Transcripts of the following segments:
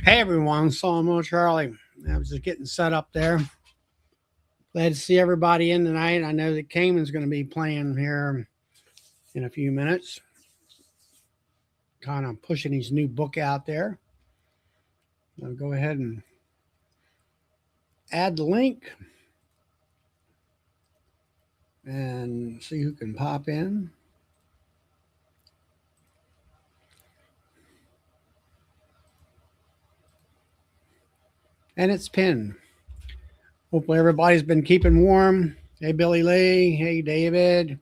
Hey everyone, Sawmill Charlie. I was just getting set up there. Glad to see everybody in tonight. I know that Cayman's going to be playing here in a few minutes, kind of pushing his new book out there. I'll go ahead and add the link and see who can pop in. And it's pinned. Hopefully everybody's been keeping warm. Hey Billy Lee, hey David,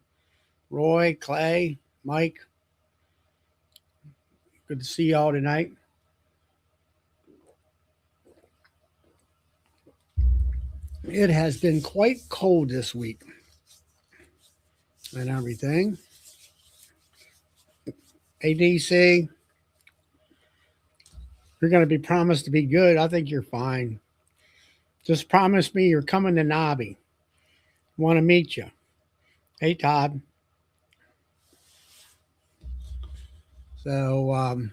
Roy, Clay, Mike. Good to see y'all tonight. It has been quite cold this week and everything. ADC, you're going to be promised to be good. I think you're fine. Just promise me you're coming to Nobby. Want to meet you. Hey, Todd. So,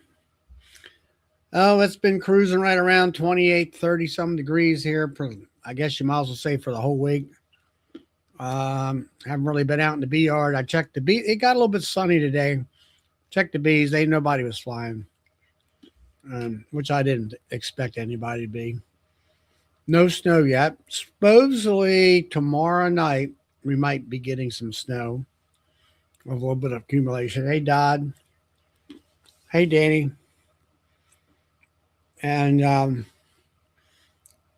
it's been cruising right around 28, 30 some degrees here. I guess you might as well say for the whole week. Haven't really been out in the bee yard. I checked the bee. It got a little bit sunny today. Checked the bees. Nobody was flying, which I didn't expect anybody to be. No snow yet. Supposedly tomorrow night we might be getting some snow. A little bit of accumulation. Hey, Dodd. Hey, Danny. And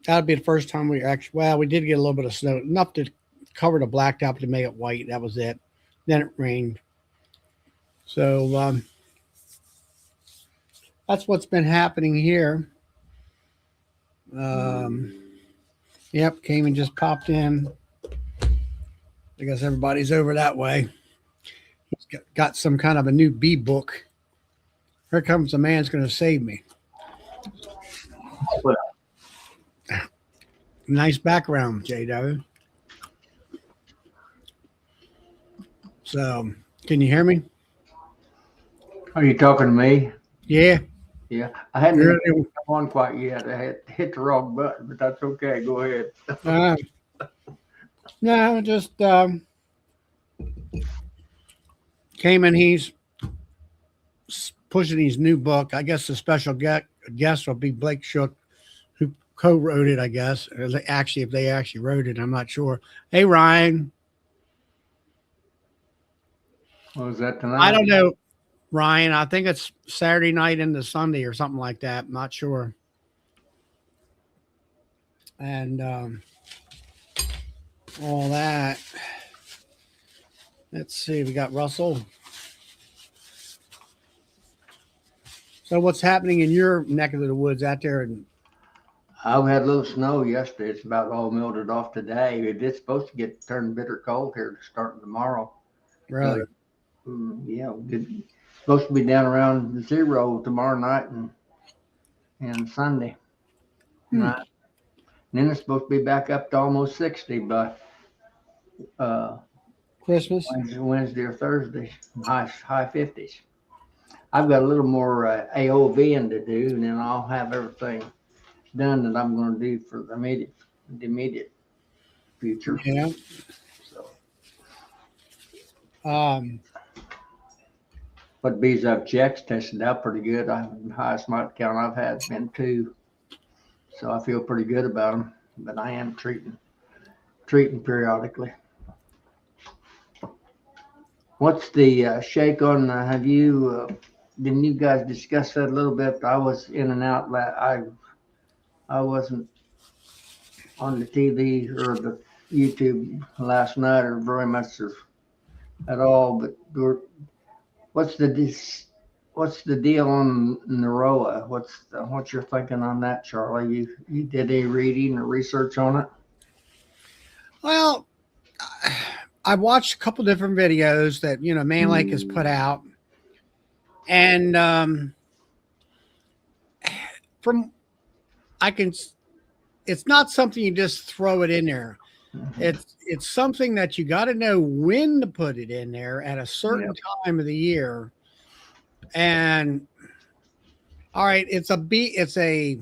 that'll be the first time we we did get a little bit of snow, enough to cover the blacktop to make it white. That was it. Then it rained. So that's what's been happening here. Yep, came and just popped in. I guess everybody's over that way. He's got some kind of a new bee book. Here comes the man's going to save me. Nice background, JW. So, can you hear me? Are you talking to me? Yeah. Yeah. I hadn't come on quite yet. I had hit the wrong button, but that's okay. Go ahead. No, just came in. He's pushing his new book. I guess the special guest will be Blake Shook, who co-wrote it, I guess. Actually, if they actually wrote it, I'm not sure. Hey, Ryan. Was that tonight? I don't know, Ryan. I think it's Saturday night into Sunday or something like that. I'm not sure. And all that. Let's see. We got Russell. So what's happening in your neck of the woods out there? I had a little snow yesterday. It's about all melted off today. It's supposed to get turned bitter cold here starting tomorrow. Really? Yeah, it's supposed to be down around 0 tomorrow night and Sunday. Right. And then it's supposed to be back up to almost 60 by Christmas, Wednesday or Thursday, high 50s. I've got a little more AOVing to do, and then I'll have everything done that I'm going to do for the immediate future. Yeah. So. But bees I've checked tested out pretty good. The highest mite count I've had has been 2, so I feel pretty good about them. But I am treating periodically. What's the shake on? Have you? Didn't you guys discuss that a little bit? I was in and out. I wasn't on the TV or the YouTube last night or very much at all. But what's the deal on Naroa? What's your thinking on that, Charlie? You did any reading or research on it? Well, I watched a couple different videos that Man Lake has put out, and it's not something you just throw it in there. It's something that you got to know when to put it in there at a certain time of the year. And All right, it's a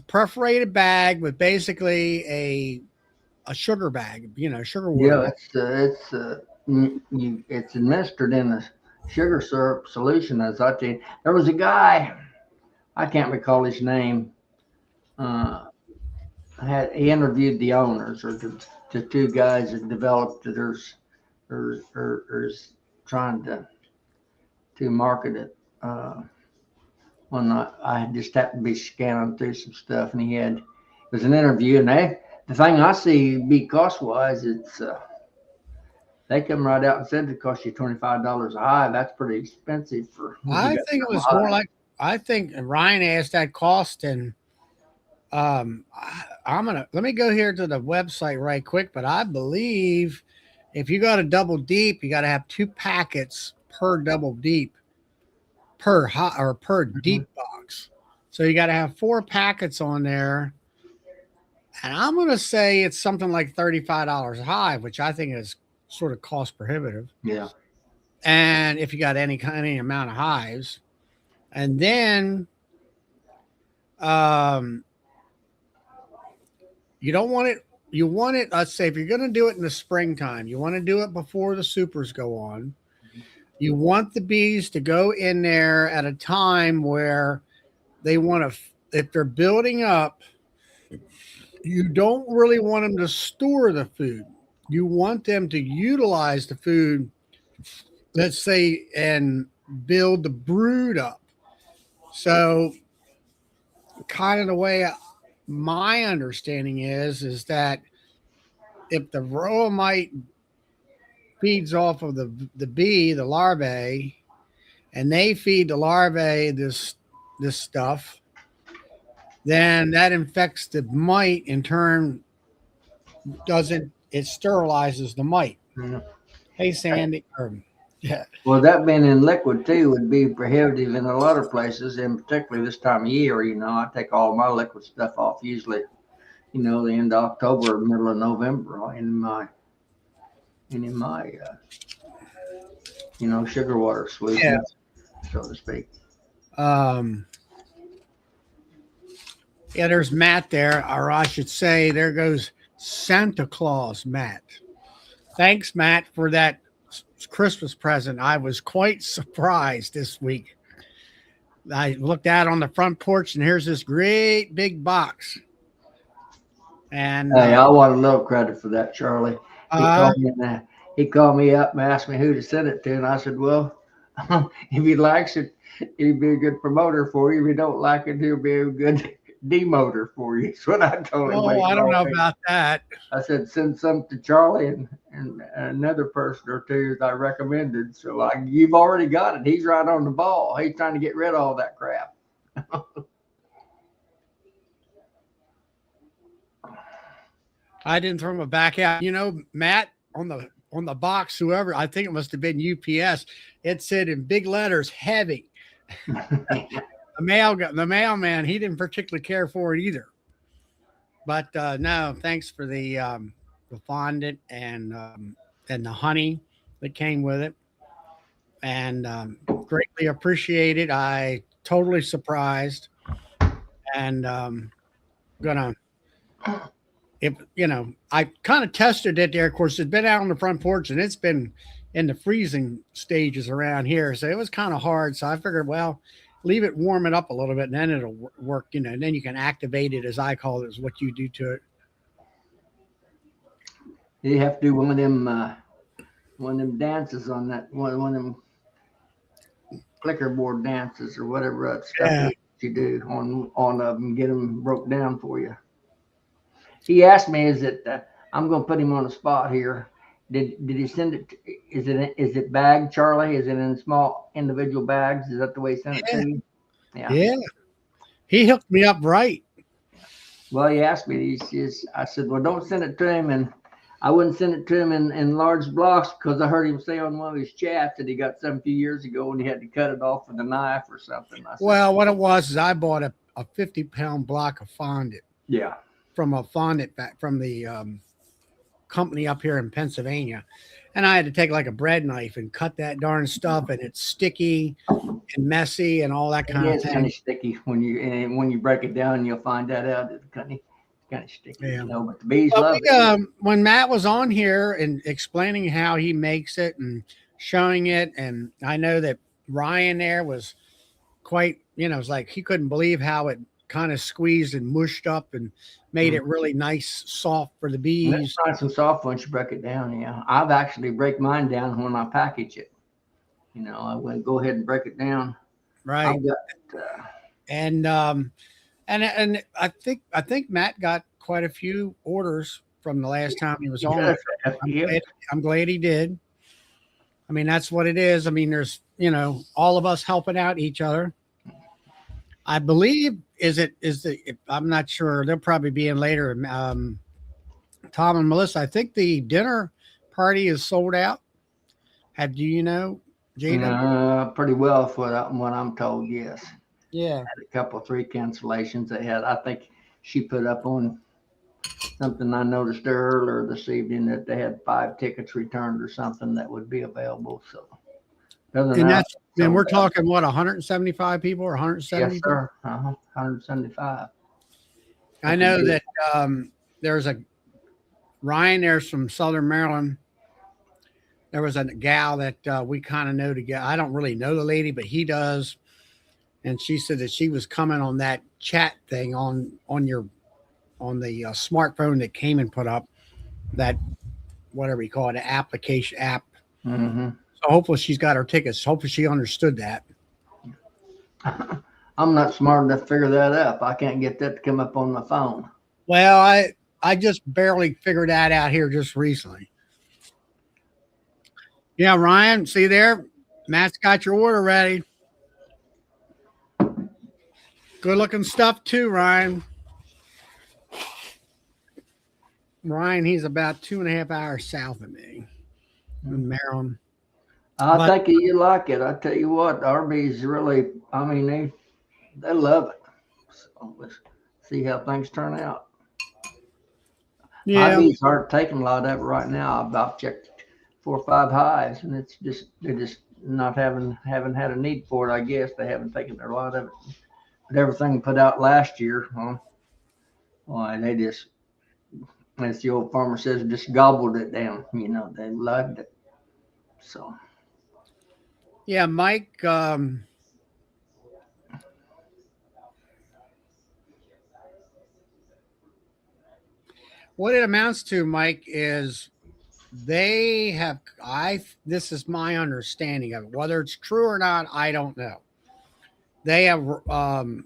perforated bag with basically a sugar bag, sugar water Yeah, bag. it's administered in a sugar syrup solution. As I tell you, there was a guy, I can't recall his name. Uh, he interviewed the owners or the two guys that developed it, or is trying to market it. When I just happened to be scanning through some stuff, and it was an interview, and the thing I see be cost wise, they come right out and said it costs you $25 a hive. That's pretty expensive for when you I got think it some was more hive. like I think Ryan asked that cost, and I'm gonna let me go here to the website right quick. But I believe if you got a double deep, you got to have 2 packets per double deep per hot or per Mhm. deep box. So you got to have 4 packets on there, and I'm gonna say it's something like $35 a hive, which I think is sort of cost prohibitive. Yeah. And if you got any amount of hives, and then um, you don't want it. You want it. Let's say if you're going to do it in the springtime, you want to do it before the supers go on. You want the bees to go in there at a time where they want to. If they're building up, you don't really want them to store the food. You want them to utilize the food, let's say, and build the brood up. So, kind of the way my understanding is that if the varroa mite feeds off of the bee, the larvae, and they feed the larvae this stuff, then that infects the mite. In turn, doesn't it sterilizes the mite? Yeah. Hey, Sandy. Yeah. Well, that being in liquid too would be prohibitive in a lot of places, and particularly this time of year. I take all my liquid stuff off usually, the end of October, middle of November, in my sugar water Yeah. solutions, so to speak. Um, yeah, there's Matt there, or I should say, there goes Santa Claus, Matt. Thanks, Matt, for that Christmas present. I was quite surprised this week. I looked out on the front porch, and here's this great big box. And Hey, I want a little credit for that, Charlie. He uh, called me and he called me up and asked me who to send it to, and I said, "Well, if he likes it, he'll be a good promoter for you. If he don't like it, he'll be a good demoter for you." That's what I told him when oh, he I don't called know me. about that. I said, "Send some to Charlie and another person or two that I recommended." So like, you've already got it. He's right on the ball. He's trying to get rid of all that crap. I didn't throw him back out. Matt, on the box, whoever, I think it must have been UPS. It said in big letters, heavy. The mailman, he didn't particularly care for it either. But no, thanks for the fondant and the honey that came with it, and greatly appreciated. I totally surprised, and gonna if I kind of tested it there. Of course, it's been out on the front porch, and it's been in the freezing stages around here, so it was kind of hard. So I figured, well, leave it warm it up a little bit, and then it'll work. And then you can activate it, as I call it, is what you do to it. You have to do one of them dances on that one of them clicker board dances or whatever stuff Yeah. is you do on them, get them broke down for you. He asked me, "Is it?" I'm going to put him on the spot here. Did he send it? Is it bagged, Charlie? Is it in small individual bags? Is that the way he sent it Yeah. to you? Yeah. Yeah. He hooked me up right. Well, he asked me. I said, "Well, don't send it to him," and I wouldn't send it to him in large blocks because I heard him say on one of his chats that he got some few years ago and he had to cut it off with a knife or something. I said, Well, what it was is I bought a 50-pound block of fondant "Yeah, from a fondant back from the company up here in Pennsylvania, and I had to take like a bread knife and cut that darn stuff, and it's sticky and messy and all that It kind of is kind thing. of sticky when you break it down. You'll find that out. It's kind of sticky, Yeah. you know. But the bees But love we, it. when Matt was on here and explaining how he makes it and showing it, and I know that Ryan there was quite, you know, it's like he couldn't believe how it kind of squeezed and mushed up and made Mm. it really nice, soft for the And it's bees. nice and soft once you break it down. Yeah, I've actually break mine down when I package it. You know, I will go ahead and break it down. Right. I've got. And and I think Matt got quite a few orders from the last time he was He on. does. I'm Yep. glad, I'm glad he did. I mean, that's what it is. I mean, there's, you know, all of us helping out each other. I believe I'm not sure. They'll probably be in later. Tom and Melissa, I think the dinner party is sold out. Have do you know, Jada? Pretty well for what I'm told. Yes, Yeah. had a couple three cancellations they had. I think she put up on something I noticed earlier this evening that they had 5 tickets returned or something that would be available. So other than And that, that's then sold we're out. talking what 175 people or Yes, 170 people. sir. 175. I But the know bees, that there's a Ryan there's from Southern Maryland. There was a gal that we kind of know together. I don't really know the lady, but he does. And she said that she was coming on that chat thing on your on the smartphone that came and put up that whatever you call it, an application app. hmm So hopefully she's got her tickets. Hopefully she understood that. I'm not smart enough to figure that out. I can't get that to come up on my phone. Well, I just barely figured that out here just recently. Yeah, Ryan, see there, Matt's got your order ready. Good looking stuff too, Ryan. Ryan, he's about 2.5 hours south of me in Maryland. I But think you like it. I tell you what, Arby's really. I mean, they love it. So let's see how things turn out. My yeah, bees aren't taking a lot of it right now. I've checked 4 or 5 hives, and it's just they're just not haven't had a need for it. I guess they haven't taken a lot of it. But everything put out last year, why they just, as the old farmer says, just gobbled it down. You know, they loved it. So yeah, Mike. What it amounts to, Mike, is they have. I this is my understanding of it. Whether it's true or not, I don't know. They have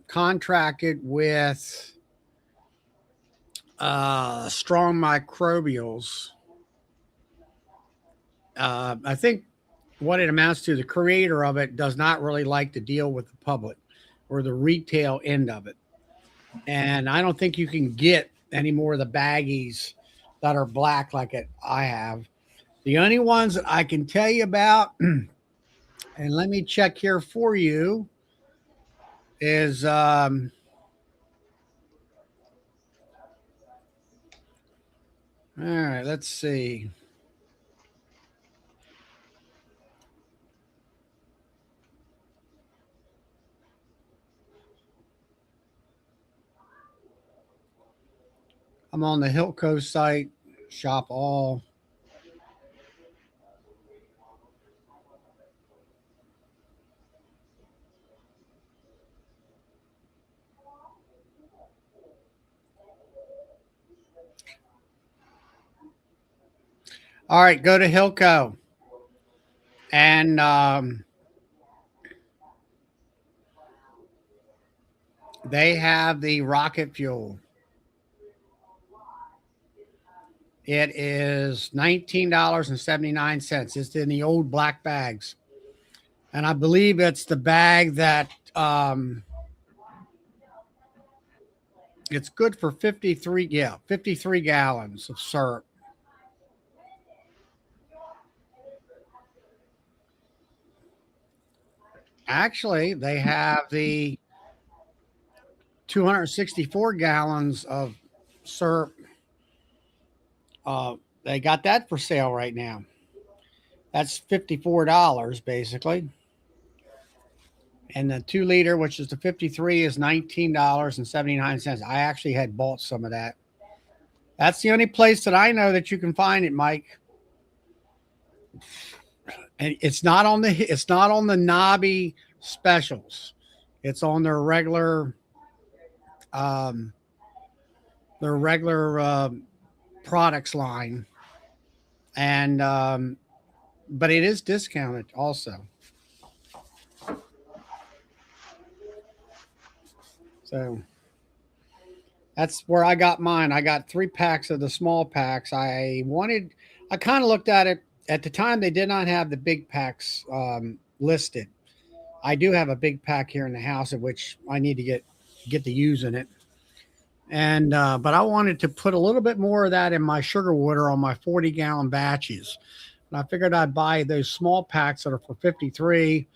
contracted with strong microbials. I think what it amounts to, the creator of it does not really like to deal with the public or the retail end of it. And I don't think you can get any more of the baggies that are black like it I have. The only ones that I can tell you about, and let me check here for you, is all right, let's see. I'm on the Hilco site, shop all. All right, go to Hilco and they have the rocket fuel. It is $19.79. It's in the old black bags. And I believe it's the bag that it's good for 53 gallons of syrup. Actually, they have the 264 gallons of syrup They got that for sale right now. That's $54 basically. And the 2 liter, which is the 53, is $19.79. I actually had bought some of that. That's the only place that I know that you can find it, Mike. And it's not on the knobby specials. It's on um their regular products line. And but it is discounted also. So that's where I got mine. I got 3 packs of the small packs. I kind of looked at it at the time. They did not have the big packs listed. I do have a big pack here in the house, of which I need to get to using it. And but I wanted to put a little bit more of that in my sugar water on my 40-gallon batches. And I figured I'd buy those small packs that are for 53.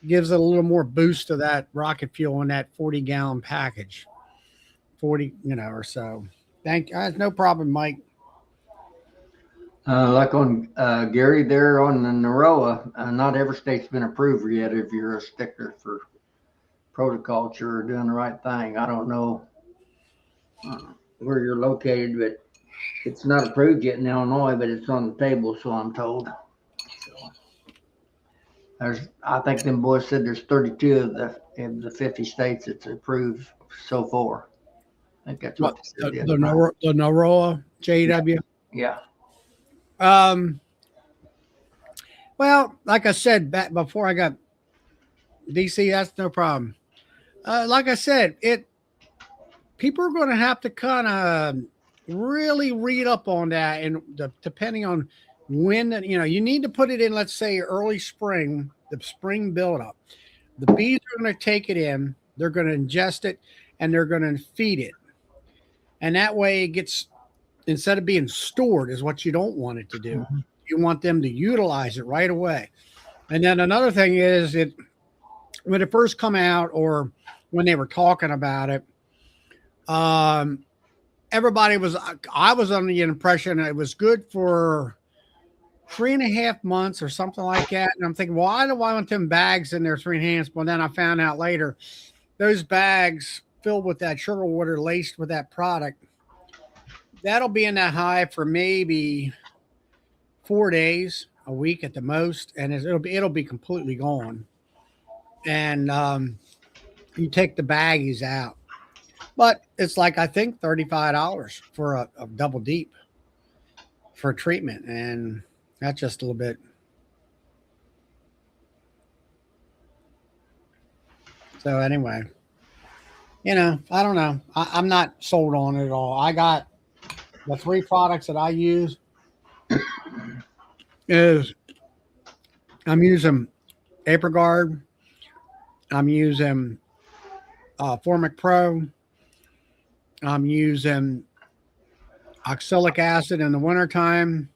Gives it a little more boost to that rocket fuel in that 40-gallon package. 40, or so. No problem, Mike. Like on Gary there on the Naroa, not every state's been approved yet if you're a stickler for protoculture or doing the right thing. I don't know where you're located, but it's not approved yet in Illinois, but it's on the table, so I'm told. So I think them boys said there's 32 of the 50 states that's approved so far. I think that's what they said. The Naroa JW. Yeah. Well, like I said back before I got DC, that's no problem. Like I said, people are going to have to kind of really read up on that, and depending on when you need to put it in. Let's say early spring, the spring buildup. The bees are going to take it in. They're going to ingest it, and they're going to feed it, and that way it gets, instead of being stored, is what you don't want it to do. Mhm. You want them to utilize it right away. And then another thing is when it first come out, or when they were talking about it, um, I was under the impression it was good for 3.5 months or something like that. And I'm thinking, why do I want them bags in there 3.5 months? Well, then I found out later those bags filled with that sugar water laced with that product, that'll be in that hive for maybe 4 days, a week at the most, and it'll be completely gone. And you take the baggies out, but it's like I think $35 for a double deep for treatment, and that's just a little bit. So anyway, I don't know. I'm not sold on it at all. I got the 3 products that I use is I'm using AprilGuard, I'm using Formic Pro, I'm using oxalic acid in the wintertime.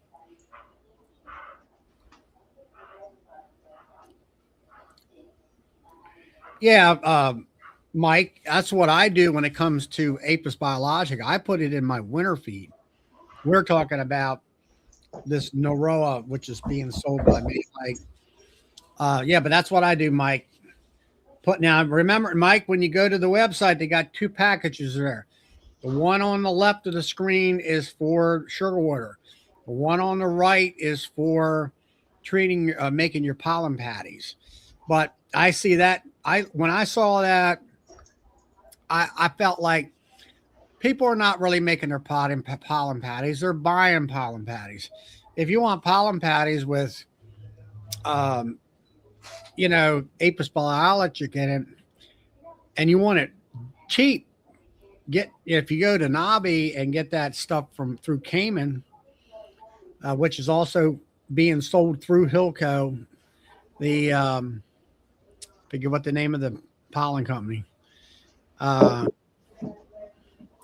Yeah, Mike, that's what I do when it comes to Apis Biologic. I put it in my winter feed. We're talking about this Noroa, which is being sold by me. Like, yeah, but that's what I do, Mike. Now, remember, Mike, when you go to the website, they got 2 packages there. The one on the left of the screen is for sugar water. The one on the right is for treating, making your pollen patties. But I see that when I saw that, I felt like people are not really making their pollen patties. They're buying pollen patties. If you want pollen patties with, um, Apis biologic in it, and you want it cheap, if you go to Nabi and get that stuff through Cayman, which is also being sold through Hilco. The forget what the name of the pollen company. Uh,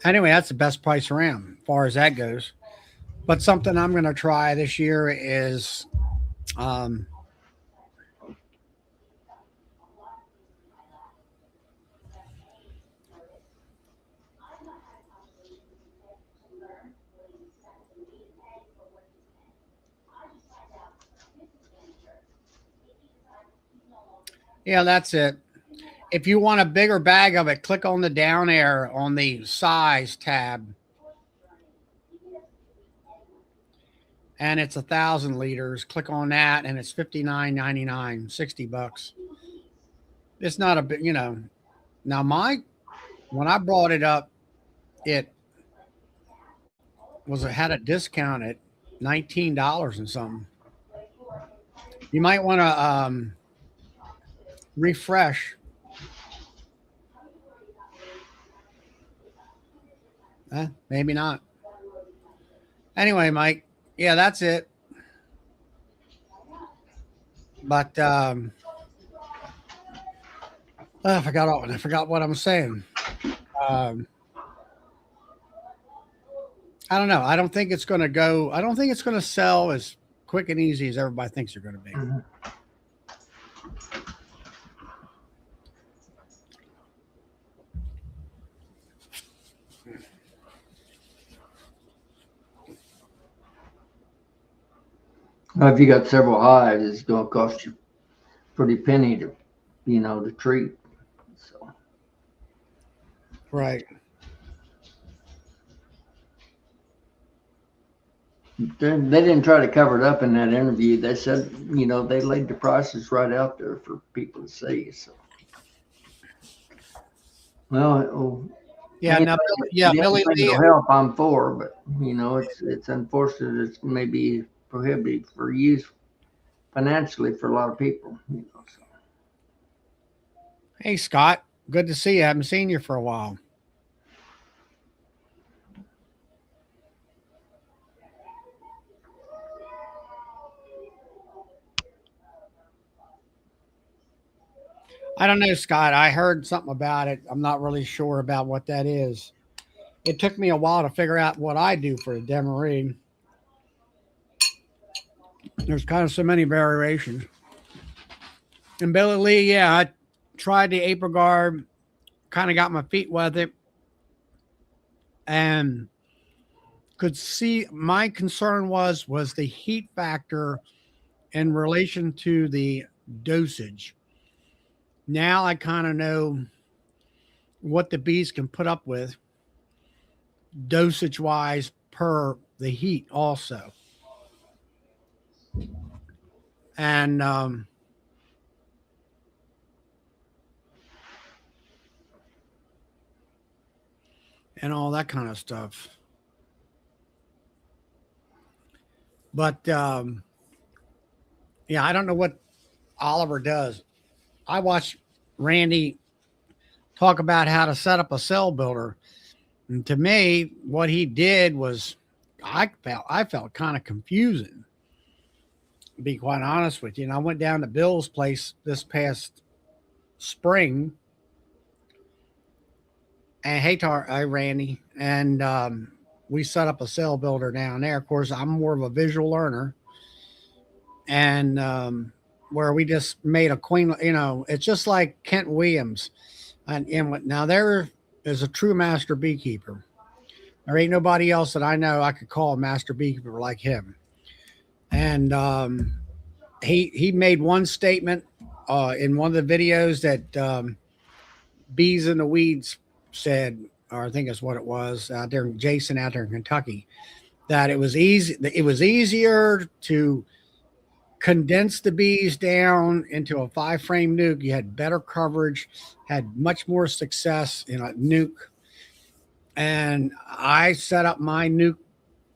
anyway, that's the best price around as far as that goes. But something I'm going to try this year is um, Yeah, that's it. If you want a bigger bag of it, click on the down arrow on the size tab, and it's 1,000 liters. Click on that, and it's $59.99, $60. It's not a big, Now when I brought it up, it had a discount at $19 and something. You might want to refresh. Maybe not. Anyway, Mike. Yeah, that's it. But I forgot what I'm saying. I don't know. I don't think it's going to go. I don't think it's going to sell as quick and easy as everybody thinks they're going to be. Mhm. Well, if you got several hives, it's going to cost you a pretty penny to treat. So Right. they didn't try to cover it up in that interview. They said, they laid the prices right out there for people to see. So, well, Yeah. Now, Billy anything Lee. will help. I'm for, but it's unfortunate. It's maybe prohibitive for use financially for a lot of people. So. Hey, Scott. Good to see you. I haven't seen you for a while. I don't know, Scott. I heard something about it. I'm not really sure about what that is. It took me a while to figure out what I do for a demarine. There's kind of so many variations. And Billy Lee, yeah, I tried the April Guard, kind of got my feet with it, and could see my concern was the heat factor in relation to the dosage. Now I kind of know what the bees can put up with dosage wise per the heat also. And all that kind of stuff. But yeah, I don't know what Oliver does. I watched Randy talk about how to set up a cell builder. And to me, what he did was I felt kind of confusing, to be quite honest with you. And I went down to Bill's place this past spring. And hey, Randy, and we set up a cell builder down there. Of course, I'm more of a visual learner, and where we just made a queen. It's just like Kent Williams, and now there is a true master beekeeper. There ain't nobody else that I know I could call a master beekeeper like him. And he made one statement in one of the videos that Bees in the Weeds said, or I think that's what it was out there, Jason out there in Kentucky, that it was easy. It was easier to condense the bees down into a 5-frame nuke. You had better coverage, had much more success in a nuke. And I set up my nuke.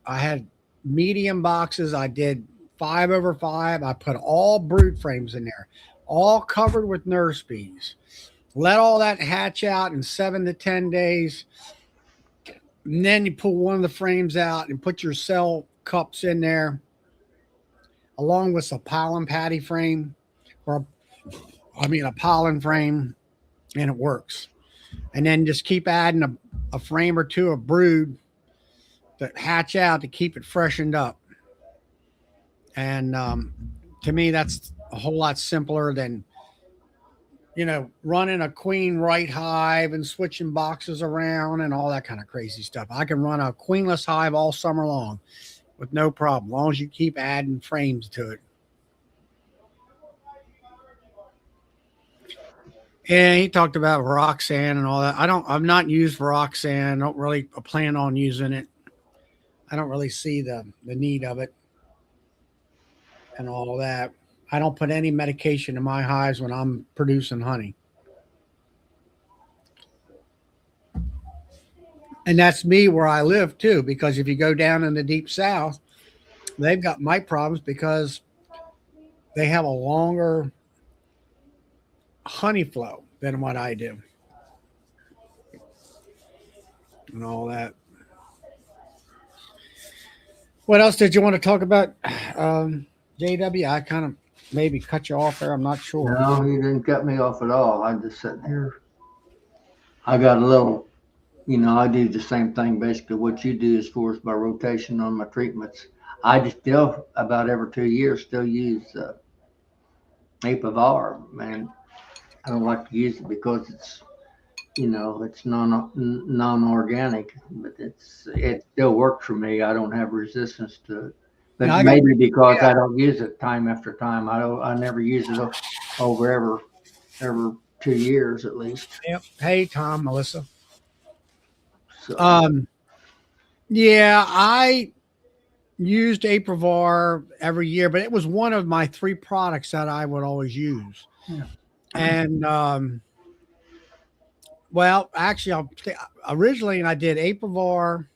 I had medium boxes. I did 5/5. I put all brood frames in there, all covered with nurse bees. Let all that hatch out in 7 to 10 days. And then you pull one of the frames out and put your cell cups in there, along with a pollen patty frame, a pollen frame, and it works. And then just keep adding a frame or two of brood that hatch out to keep it freshened up. And to me, that's a whole lot simpler than running a queen right hive and switching boxes around and all that kind of crazy stuff. I can run a queenless hive all summer long with no problem, as long as you keep adding frames to it. And he talked about Roxanne and all that. I've not used Roxanne. I don't really plan on using it. I don't really see the need of it and all that. I don't put any medication in my hives when I'm producing honey. And that's me where I live too, because if you go down in the deep south, they've got mite problems because they have a longer honey flow than what I do and all that. What else did you want to talk about, JW? I kind of maybe cut you off there. I'm not sure. No, you didn't cut me off at all. I just sat here. I got a little, I do the same thing basically what you do as far as my rotation on my treatments. I just still about every 2 years still use Apivar, man. I don't like to use it because it's non-organic, but it still works for me. I don't have resistance to it, but Now, maybe because I don't use it time after time. I never use it over every 2 years at least. yep. Hey, Tom, Melissa. So Yeah, I used Aprivar every year, but it was one of my three products that I would always use. Yeah. And well, actually, originally I did Aprivar,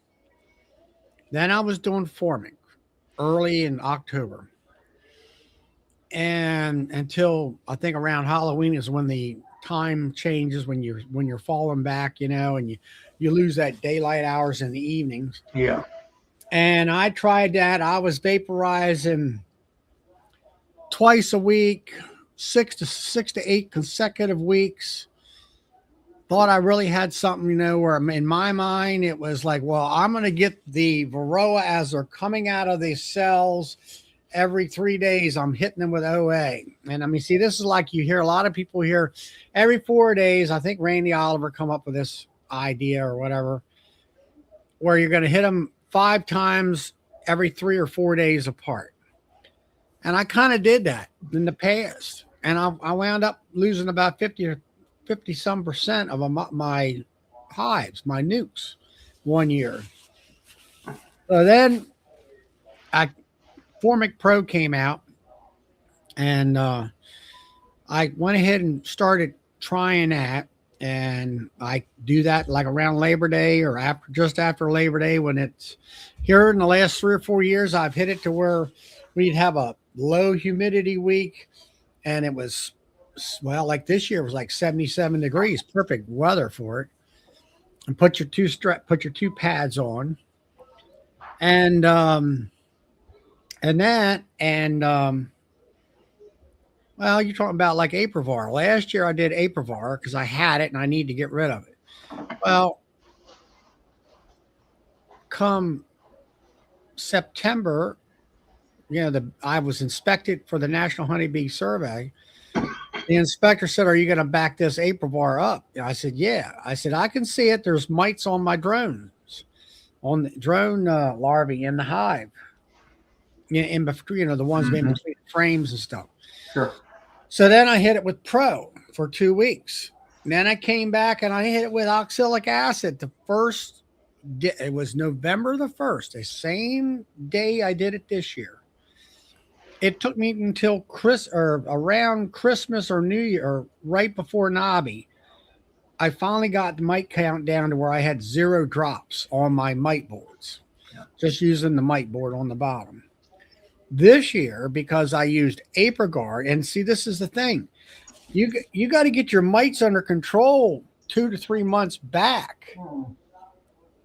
then I was doing Formic early in October, and until I think around Halloween is when the time changes when you're falling back, and you lose that daylight hours in the evenings. yeah. And I tried that. I was vaporizing twice a week, six to eight consecutive weeks. Thought I really had something, where in my mind it was like, well, I'm going to get the Varroa as they're coming out of the cells every 3 days. I'm hitting them with OA. And I mean, see, this is like you hear a lot of people here every 4 days. I think Randy Oliver come up with this idea or whatever, where you're going to hit them 5 times every 3 or 4 days apart. And I kind of did that in the past. And I wound up losing about 50 some percent of my hives, my nukes, 1 year. So then Formic Pro came out, and I went ahead and started trying that. And I do that like around Labor Day or just after Labor Day, when it's here in the last 3 or 4 years, I've hit it to where we'd have a low humidity week, and it was, well, like this year was like 77 degrees, perfect weather for it. And put your two pads on, and well, you're talking about like Aprivar. Last year I did Aprivar because I had it and I need to get rid of it. Well, come September, I was inspected for the National Honeybee Survey. The inspector said, "Are you going to back this Aprivar up?" I said, "Yeah." I said, "I can see it. There's mites on my drones, on the drone larvae in the hive, in between, the ones in between frames and stuff." Sure. So then I hit it with Pro for 2 weeks. And then I came back and I hit it with oxalic acid. It was November the 1st, the same day I did it this year. It took me until around Christmas or New Year, or right before Nobby, I finally got the mite count down to where I had 0 drops on my mite boards, just using the mite board on the bottom. This year, because I used Aprigard, and see, this is the thing. You got to get your mites under control 2 to 3 months back.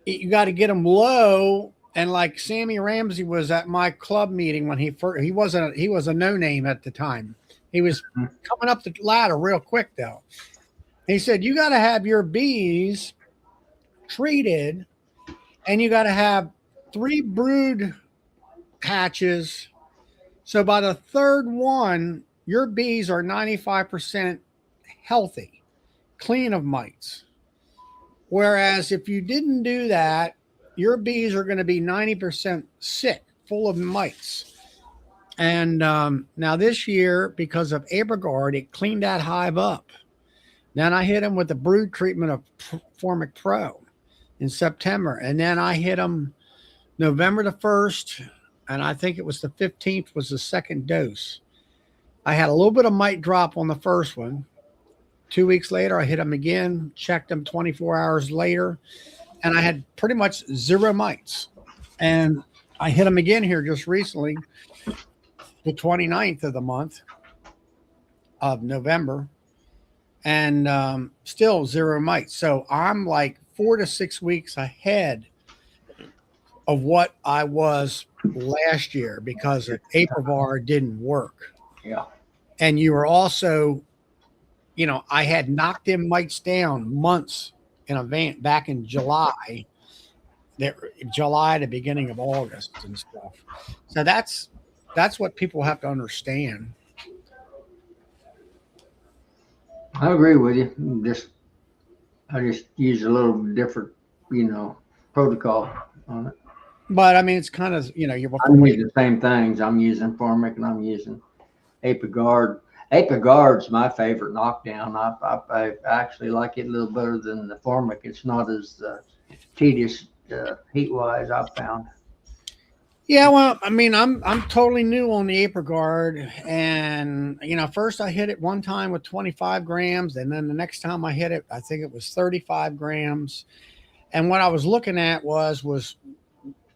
You got to get them low. And like Sammy Ramsey was at my club meeting when he was a no-name at the time. He was coming up the ladder real quick though. He said, you got to have your bees treated, and you got to have 3 brood hatches. So by the 3rd one, your bees are 95% healthy, clean of mites. Whereas if you didn't do that, your bees are going to be 90% sick, full of mites. And now this year, because of Aprigard, it cleaned that hive up. Then I hit them with the brood treatment of Formic Pro in September. And then I hit them November the 1st. And I think it was the 15th was the second dose. I had a little bit of mite drop on the first one. 2 weeks later, I hit them again, checked them 24 hours later, and I had pretty much zero mites. And I hit them again here just recently, the 29th of the month of November, and still zero mites. So I'm like 4 to 6 weeks ahead of what I was last year because Aprivar didn't work. Yeah. And you were also, I had knocked them mites down months in advance back in July, the beginning of August and stuff. So that's what people have to understand. I agree with you. I just use a little different, protocol on it. But I mean, it's kind of, you're I'm using the same things. I'm using Formic and I'm using Apiguard. Apiguard's my favorite knockdown. I actually like it a little better than the Formic. It's not as tedious heat-wise, I've found. Yeah, well, I mean, I'm totally new on the Aprigard, and first I hit it one time with 25 grams, and then the next time I hit it, I think it was 35 grams. And what I was looking at was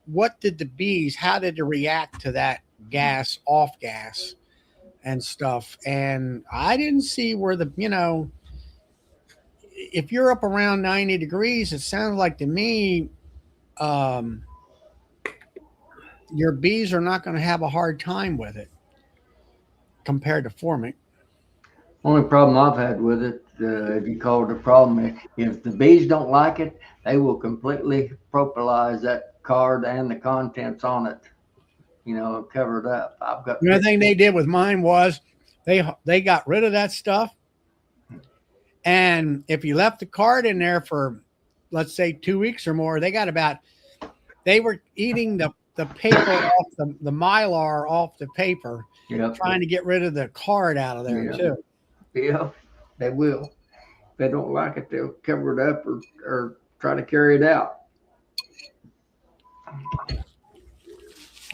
what did the bees, how did they react to that gas, off gas, and stuff? And I didn't see where if you're up around 90 degrees, it sounds like to me, your bees are not going to have a hard time with it compared to Formic. Only problem I've had with it, if you call it a problem, if the bees don't like it, they will completely propolyze that card and the contents on it, cover it up. The other thing they did with mine was they got rid of that stuff. And if you left the card in there for, let's say, 2 weeks or more, they were eating the paper off the mylar off the paper, trying to get rid of the card out of there too. Yeah, they will. If they don't like it, they'll cover it up or try to carry it out.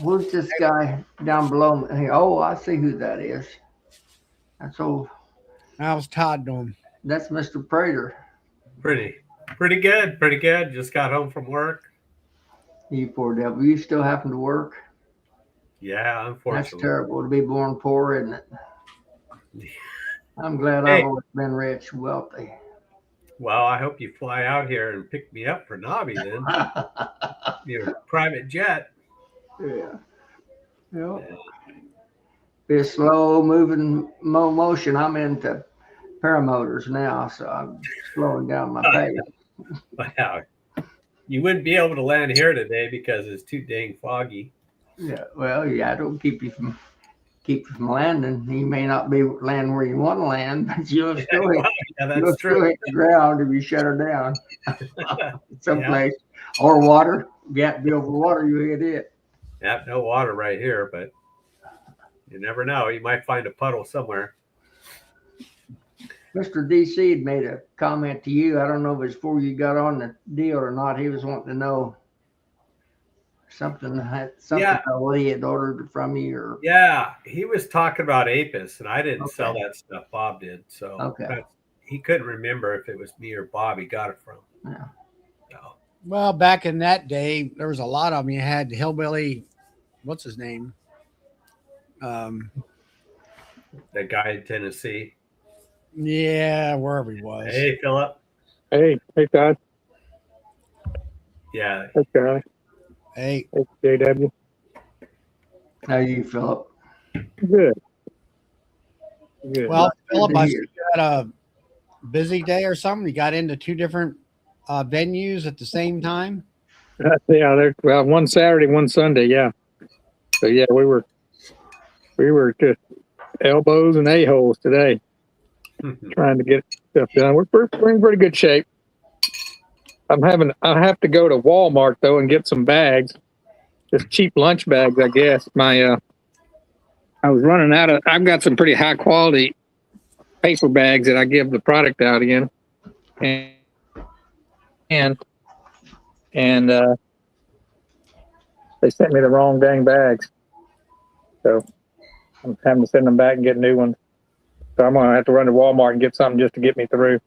Who's this guy down below me? Oh, I see who that is. How's Todd doing? That's Mr. Prater. Pretty good. Just got home from work. You poor devil. You still happen to work? Yeah, unfortunately. That's terrible to be born poor, isn't it? I'm glad I've always been rich, wealthy. Well, I hope you fly out here and pick me up for Nobby then. Your private jet. Yeah. Be a slow moving motion. I'm into paramotors now, so I'm slowing down my pace. Wow. You wouldn't be able to land here today because it's too dang foggy. Yeah, well, I don't keep you from landing. You may not be landing where you want to land, but you'll still hit the ground if you shut her down someplace. Or water. If you have to be over water, you hit it. Yeah, no water right here, but you never know. You might find a puddle somewhere. Mr. DC had made a comment to you. I don't know if it's before you got on the deal or not. He was wanting to know something what he had ordered from you. Or yeah, he was talking about Apis, and I didn't sell that stuff. Bob did. So he couldn't remember if it was me or Bob he got it from. Yeah. So. Well, back in that day, there was a lot of them. You had Hillbilly, what's his name? That guy in Tennessee. Yeah, wherever he was. Hey, Philip. Hey, Todd. Yeah. Hey, Charlie. Hey, JW. How are you, Philip? Good. Well, Philip, I see you had a busy day or something. You got into two different venues at the same time. Yeah, one Saturday, one Sunday. Yeah. So yeah, we were just elbows and a-holes today, trying to get stuff done. We're in pretty good shape. I have to go to Walmart though and get some bags, just cheap lunch bags, I guess. I was running out of. I've got some pretty high quality paper bags that I give the product out in, and they sent me the wrong dang bags, so I'm having to send them back and get new ones. So I'm gonna have to run to Walmart and get something just to get me through.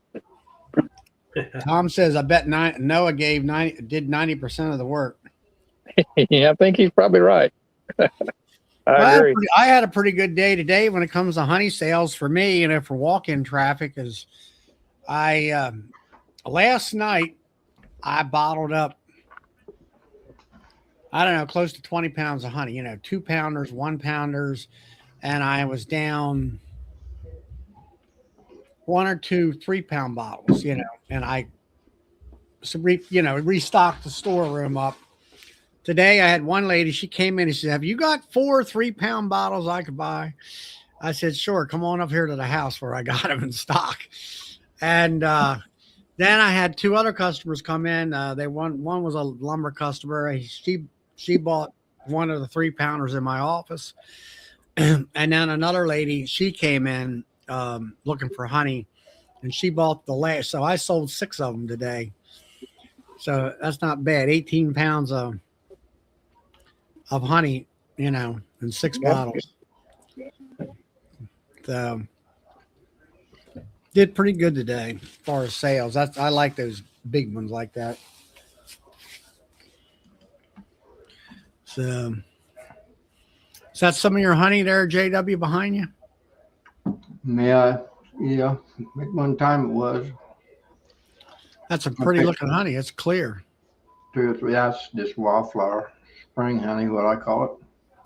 Tom says, I bet Noah did 90% of the work. Yeah, I think he's probably right. I agree. I had a pretty good day today when it comes to honey sales for me, for walk-in traffic. Is I last night I bottled up, I don't know, close to 20 pounds of honey, 2 pounders, 1 pounders, and I was down 1 or 2 3-pound bottles, and I restocked the storeroom up. Today I had one lady, she came in and she said, have you got 4 3-pound bottles I could buy? I said, sure, come on up here to the house where I got them in stock. And then I had 2 other customers come in. One was a lumber customer. She bought one of the 3-pounders in my office. And then another lady, she came in looking for honey, and she bought the last. So I sold 6 of them today. So that's not bad. 18 pounds of honey, in 6 bottles. So did pretty good today as far as sales. I like those big ones like that. So is that some of your honey there, JW, behind you? Yeah. At one time it was. That's a pretty looking honey. It's clear. 2 or 3. That's just wildflower, spring honey, what I call it.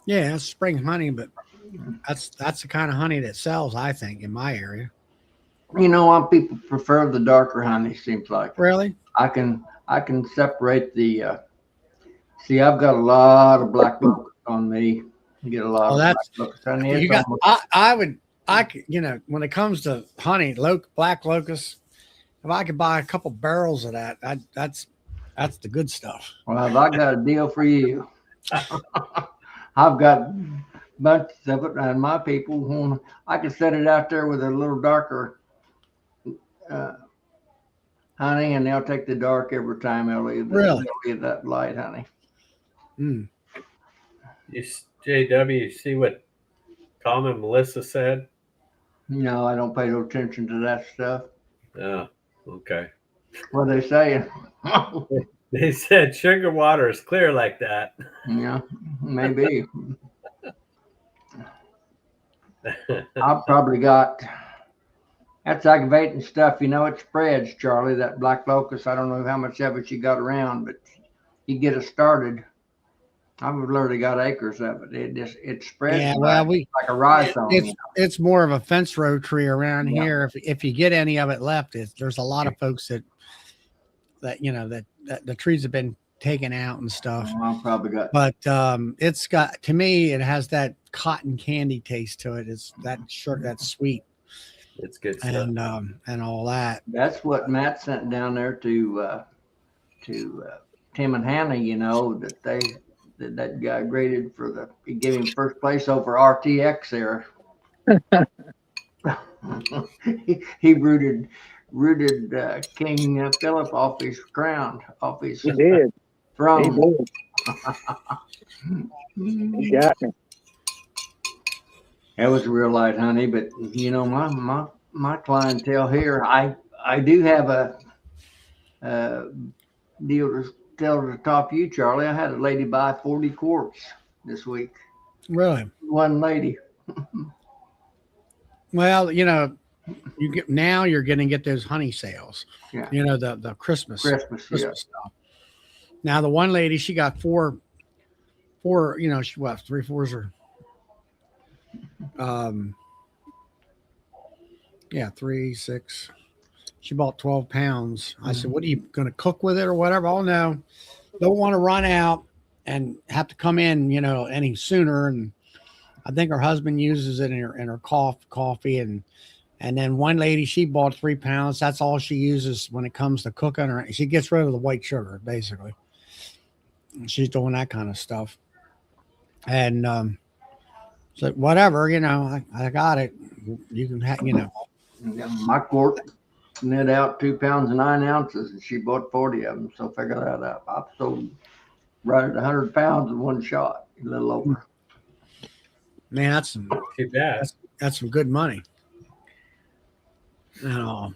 Yeah, it's spring honey, but that's the kind of honey that sells, I think, in my area. People prefer the darker honey, seems like. Really? I can separate the see, I've got a lot of black locust on me. You get a lot of black locust honey. You got when it comes to honey, black locust, if I could buy a couple barrels of that, that's the good stuff. Well, I got a deal for you. I've got bunches of it, and my people, I can set it out there with a little darker honey, and they'll take the dark every time. They'll leave that light honey. Mm. JW, you see what Tom and Melissa said? No, I don't pay no attention to that stuff. Oh, okay. What are they saying? They said sugar water is clear like that. Yeah, maybe. I've probably got, that's aggravating stuff. It spreads, Charlie, that black locust. I don't know how much of it you got around, but you get it started. I've literally got acres of it. It spreads. Yeah, well, like a rhizome. It's more of a fence row tree around here. If you get any of it left, there's a lot of folks that the trees have been taken out and stuff. Well, I've probably got. But it's got, to me, it has that cotton candy taste to it. It's that's sweet. It's good stuff. And all that. That's what Matt sent down there to Tim and Hannah. That guy graded he gave him first place over RTX there. he rooted King Philip off his crown, off his throne. He did. He got me. That was real light honey, but my clientele here, I do have a deal to tell to top you, Charlie. I had a lady buy 40 quarts this week. Really? One lady. Well, you're going to get those honey sales. Yeah. The Christmas stuff. Now the one lady, she got four, she what, 3 4s or 3 6. She bought 12 pounds. I said, what are you going to cook with it or whatever? Oh, no. Don't want to run out and have to come in, any sooner. And I think her husband uses it in her coffee. And then one lady, she bought 3 pounds. That's all she uses when it comes to cooking. Or she gets rid of the white sugar, basically. She's doing that kind of stuff. And so whatever, I got it. You can have, And then my quart knit out 2 pounds and 9 ounces, and she bought 40 of them. So figure that out. I've sold right at 100 pounds in one shot, a little over. Man, that's some Too bad. that's some good money. Oh,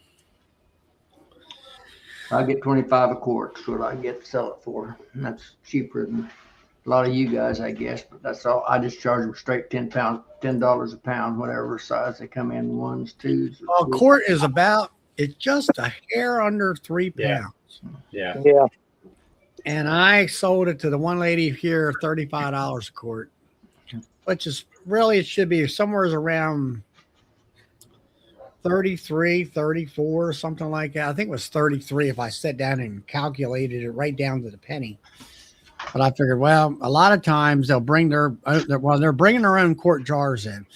I get 25 a quart. That's what I get to sell it for. And that's cheaper than a lot of you guys, I guess. But that's all. I just charge them straight $10 a pound, whatever size they come in, 1s, 2s. a quart is it's just a hair under 3 pounds. Yeah. Yeah. And I sold it to the one lady here, $35 a quart, which is really, it should be somewhere around 33, 34, something like that. I think it was 33 if I sat down and calculated it right down to the penny. But I figured, well, a lot of times they'll bring they're bringing their own quart jars in.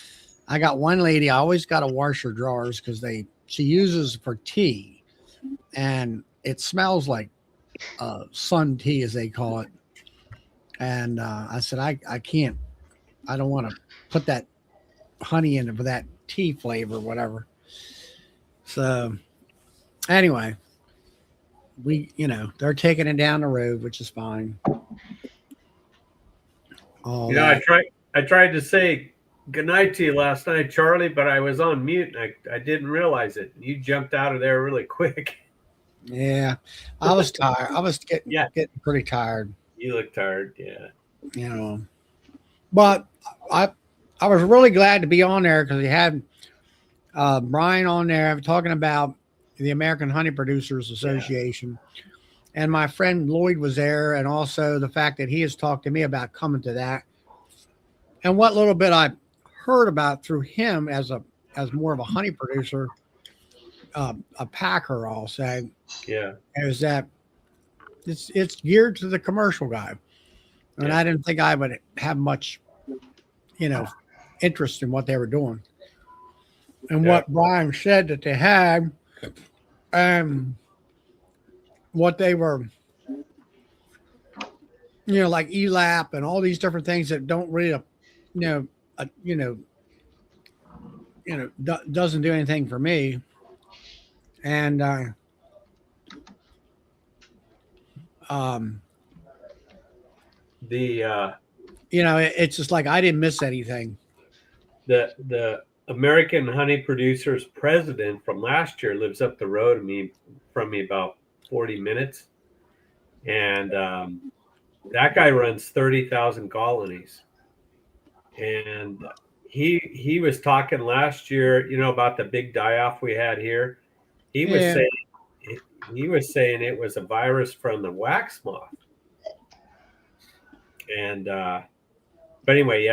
I got one lady, I always got to wash her jars because she uses for tea, and it smells like sun tea, as they call it. And I said, I don't want to put that honey in it for that tea flavor, whatever. So anyway, they're taking it down the road, which is fine. I tried to say goodnight to you last night, Charlie, but I was on mute and I didn't realize it. You jumped out of there really quick. Yeah, I was tired. I was getting pretty tired. You look tired, yeah. But I was really glad to be on there because we had Brian on there talking about the American Honey Producers Association. Yeah. And my friend Lloyd was there, and also the fact that he has talked to me about coming to that. And what little bit I heard about through him as more of a honey producer, a packer, I'll say, is that it's geared to the commercial guy. And I didn't think I would have much, interest in what they were doing. And what Brian said that they had, what they were, like ELAP and all these different things that don't really, doesn't do anything for me. And it's just like I didn't miss anything. The American Honey Producers president from last year lives up the road from me about 40 minutes. And that guy runs 30,000 colonies. And he was talking last year, about the big die-off we had here. He was saying it was a virus from the wax moth. And but anyway,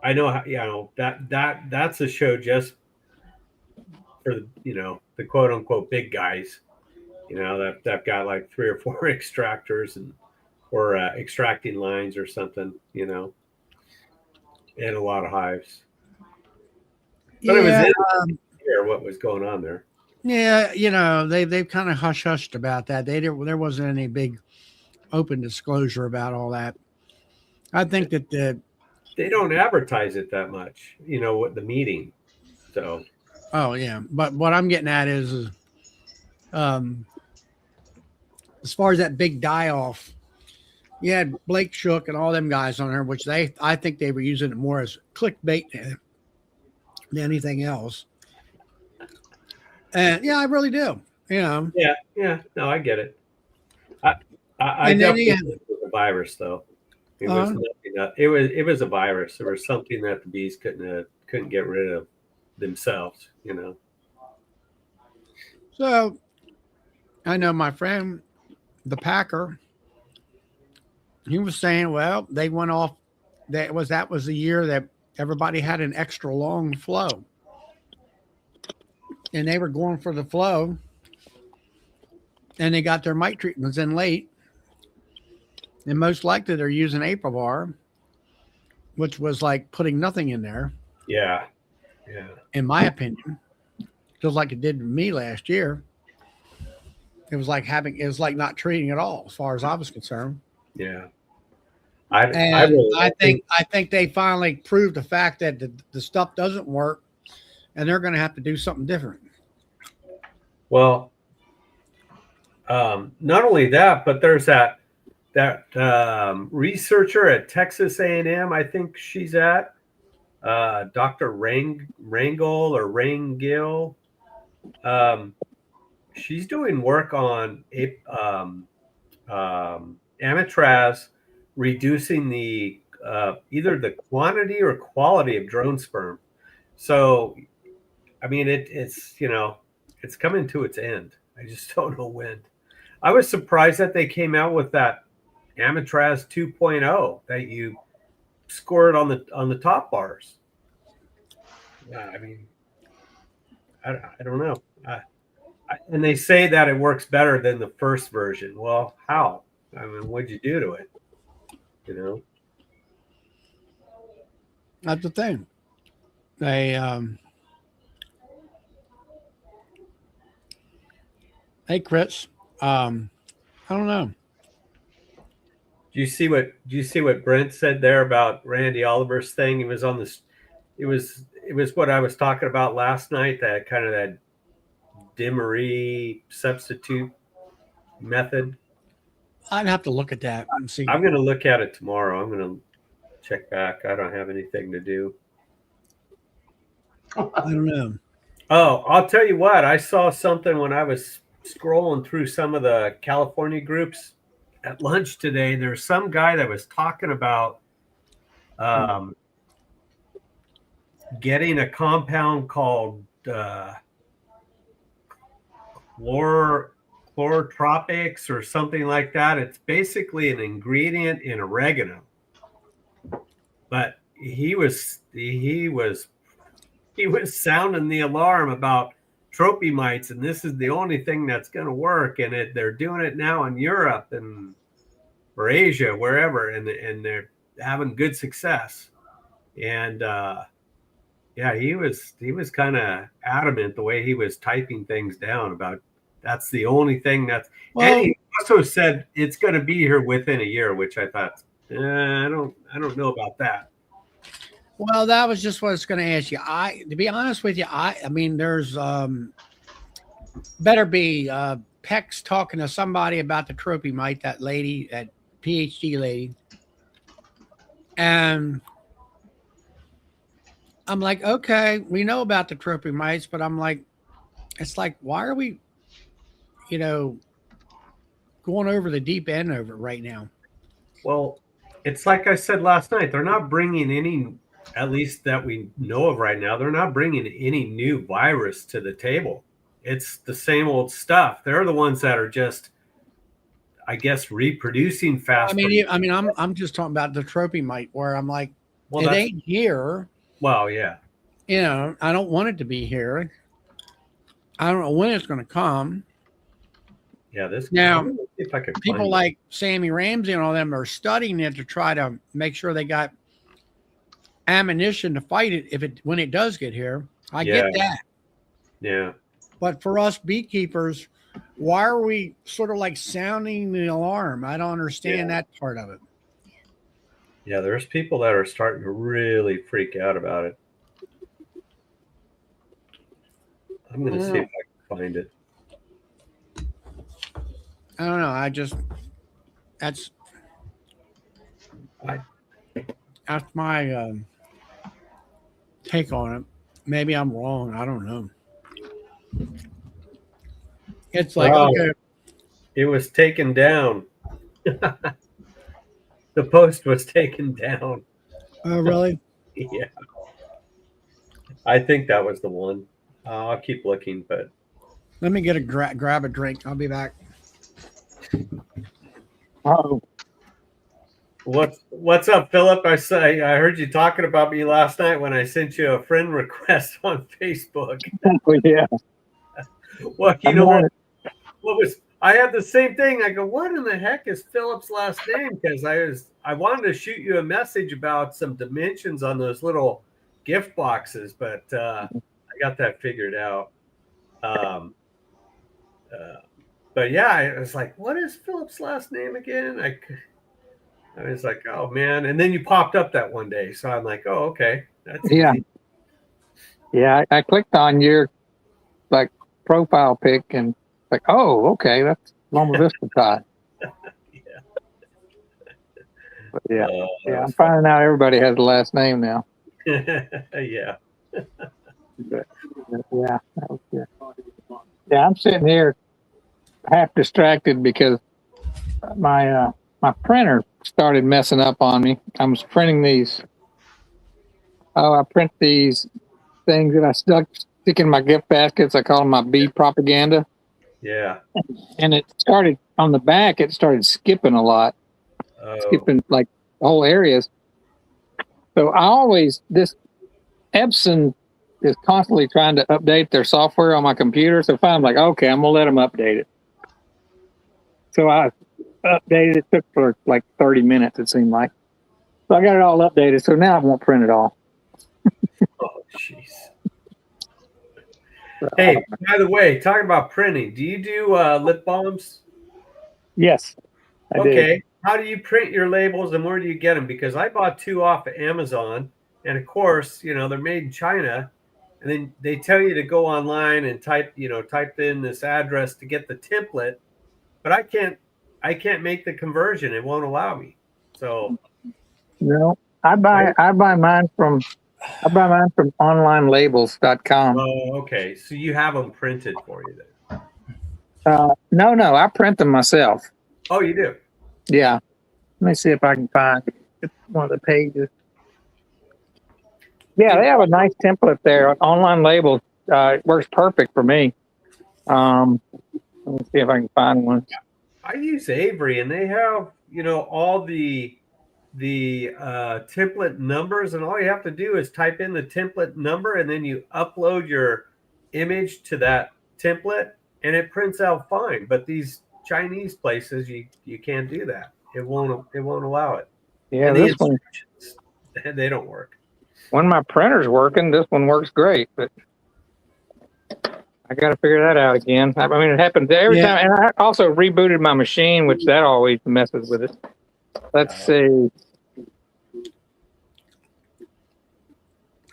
I know how, that's a show just for the quote unquote big guys, that got like 3 or 4 extractors or extracting lines or something, and a lot of hives. But it was interesting to hear what was going on there. Yeah, they've kind of hushed about that. There wasn't any big open disclosure about all that. I think that they don't advertise it that much, what the meeting. So. Oh yeah, but what I'm getting at is as far as that big die-off, you had Blake Shook and all them guys on there, which I think they were using it more as clickbait than anything else. And I really do. Yeah. No, I get it. I definitely think it was a virus, though. It was it was a virus. There was something that the bees couldn't get rid of themselves, So I know my friend, the packer, he was saying, well, they went off. That was the year that everybody had an extra long flow, and they were going for the flow, and they got their mite treatments in late, and most likely they're using Aprivar, which was like putting nothing in there. Yeah. In my opinion, just like it did to me last year. It was like not treating at all, as far as I was concerned. Yeah. I think they finally proved the fact that the stuff doesn't work and they're going to have to do something different. Well, not only that, but there's that researcher at Texas A&M. I think she's at Dr. Rangel or Rangel. She's doing work on amitraz, reducing the either the quantity or quality of drone sperm. So, I mean, it's it's coming to its end. I just don't know when. I was surprised that they came out with that Amitraz 2.0 that you scored on the top bars. I mean, I don't know. And they say that it works better than the first version. Well, how? I mean, what'd you do to it? That's the thing. They hey Chris, I don't know. Do you see what Brent said there about Randy Oliver's thing? He was on this. It was what I was talking about last night. That kind of that Dimery substitute method. I'd have to look at that and see. I'm going to look at it tomorrow. I'm going to check back. I don't have anything to do. I don't know. Oh, I'll tell you what. I saw something when I was scrolling through some of the California groups at lunch today. There's some guy that was talking about getting a compound called chlorotropics or something like that. It's basically an ingredient in oregano. But he was sounding the alarm about trophy mites, and this is the only thing that's going to work. And they're doing it now in Europe and or Asia, wherever, and they're having good success. And yeah, he was kind of adamant the way he was typing things down about that's the only thing that's. Well, and he also said it's going to be here within a year, which I thought I don't know about that. Well, that was just what I was going to ask you. To be honest with you, I mean, there's better be Peck's talking to somebody about the trophy mite, that lady, that PhD lady, and I'm like, okay, we know about the trophy mites, but I'm like, it's like, why are we, going over the deep end of it right now? Well, it's like I said last night, they're not bringing any, at least that we know of right now, they're not bringing any new virus to the table. It's the same old stuff. They're the ones that are just, I guess, reproducing faster. I'm just talking about the trophy mite, where I'm like, well, it ain't here. Well, yeah. I don't want it to be here. I don't know when it's going to come. Yeah, now, if I could people like Sammy Ramsey and all them are studying it to try to make sure they got ammunition to fight it when it does get here. I get that. Yeah. But for us beekeepers, why are we sort of like sounding the alarm? I don't understand that part of it. Yeah, there's people that are starting to really freak out about it. I'm going to see if I can find it. I don't know. That's my take on it. Maybe I'm wrong. I don't know. It's like, okay. It was taken down. The post was taken down. Oh, really? Yeah. I think that was the one. I'll keep looking, but. Let me get grab a drink. I'll be back. Oh. What's up, Philip? I heard you talking about me last night when I sent you a friend request on Facebook. Oh, yeah. Well, you know what was I had the same thing. I go, what in the heck is Philip's last name? Because I wanted to shoot you a message about some dimensions on those little gift boxes, but I got that figured out. But yeah, I was like, what is Philip's last name again? I was like, oh man. And then you popped up that one day. So I'm like, oh, okay. That's easy. Yeah, I clicked on your like profile pic and like, oh, okay, that's Loma Vista Todd. But yeah, That I'm was fun. finding out everybody has the last name now. Yeah. But, yeah, that was good. Yeah, I'm sitting here half distracted because my printer started messing up on me. I was printing these. Oh, I print these things that I stick in my gift baskets. I call them my bee propaganda. Yeah. And it started on the back. It started skipping a lot, Oh. skipping like whole areas. So this Epson is constantly trying to update their software on my computer. So finally, I'm like, okay, I'm gonna let them update it. So I updated. It took for like 30 minutes. It seemed like. So I got it all updated. So now I won't print it all. Oh, jeez. Hey, by the way, talking about printing, do you do lip balms? Yes, I did. Okay. How do you print your labels and where do you get them? Because I bought 2 off of Amazon, and of course, they're made in China, and then they tell you to go online and type in this address to get the template, but I can't make the conversion. It won't allow me. So, No, I buy mine from onlinelabels.com. oh, okay. So you have them printed for you then. No, I print them myself. Oh, you do? Yeah. Let me see if I can find one of the pages. Yeah, they have a nice template there. Online labels it works perfect for me. Let me see if I can find one. I use Avery, and they have all the template numbers, and all you have to do is type in the template number, and then you upload your image to that template, and it prints out fine. But these Chinese places, you can't do that. It won't allow it. Yeah, And the this one, instructions, they don't work. when my printer's working, this one works great, but I got to figure that out again. I mean, it happens every Yeah. time. And I also rebooted my machine, which that always messes with it. Let's see.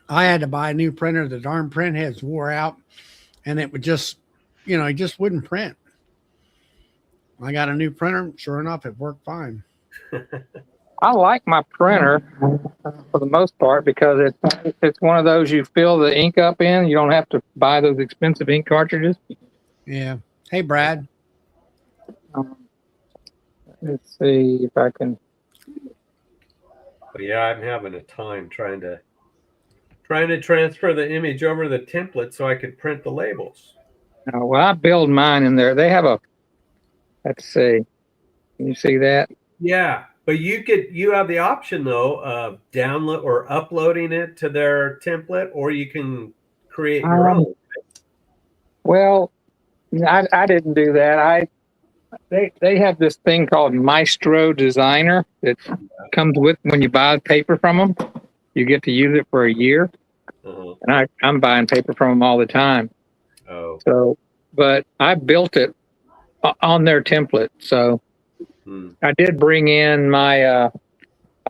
I had to buy a new printer. The darn print heads wore out, and it would just, it just wouldn't print. I got a new printer. Sure enough, it worked fine. I like my printer for the most part because it's one of those you fill the ink up in. You don't have to buy those expensive ink cartridges. Yeah. Hey, Brad. Let's see if I can. But yeah, I'm having a time trying to transfer the image over the template so I could print the labels. Well, I build mine in there. They have a. Let's see. Can you see that? Yeah, but you have the option though of download or uploading it to their template, or you can create your own. Well, I didn't do that. They have this thing called Maestro Designer that comes with when you buy paper from them. You get to use it for a year, and I'm buying paper from them all the time. Oh, so but I built it on their template. So I did bring in my, I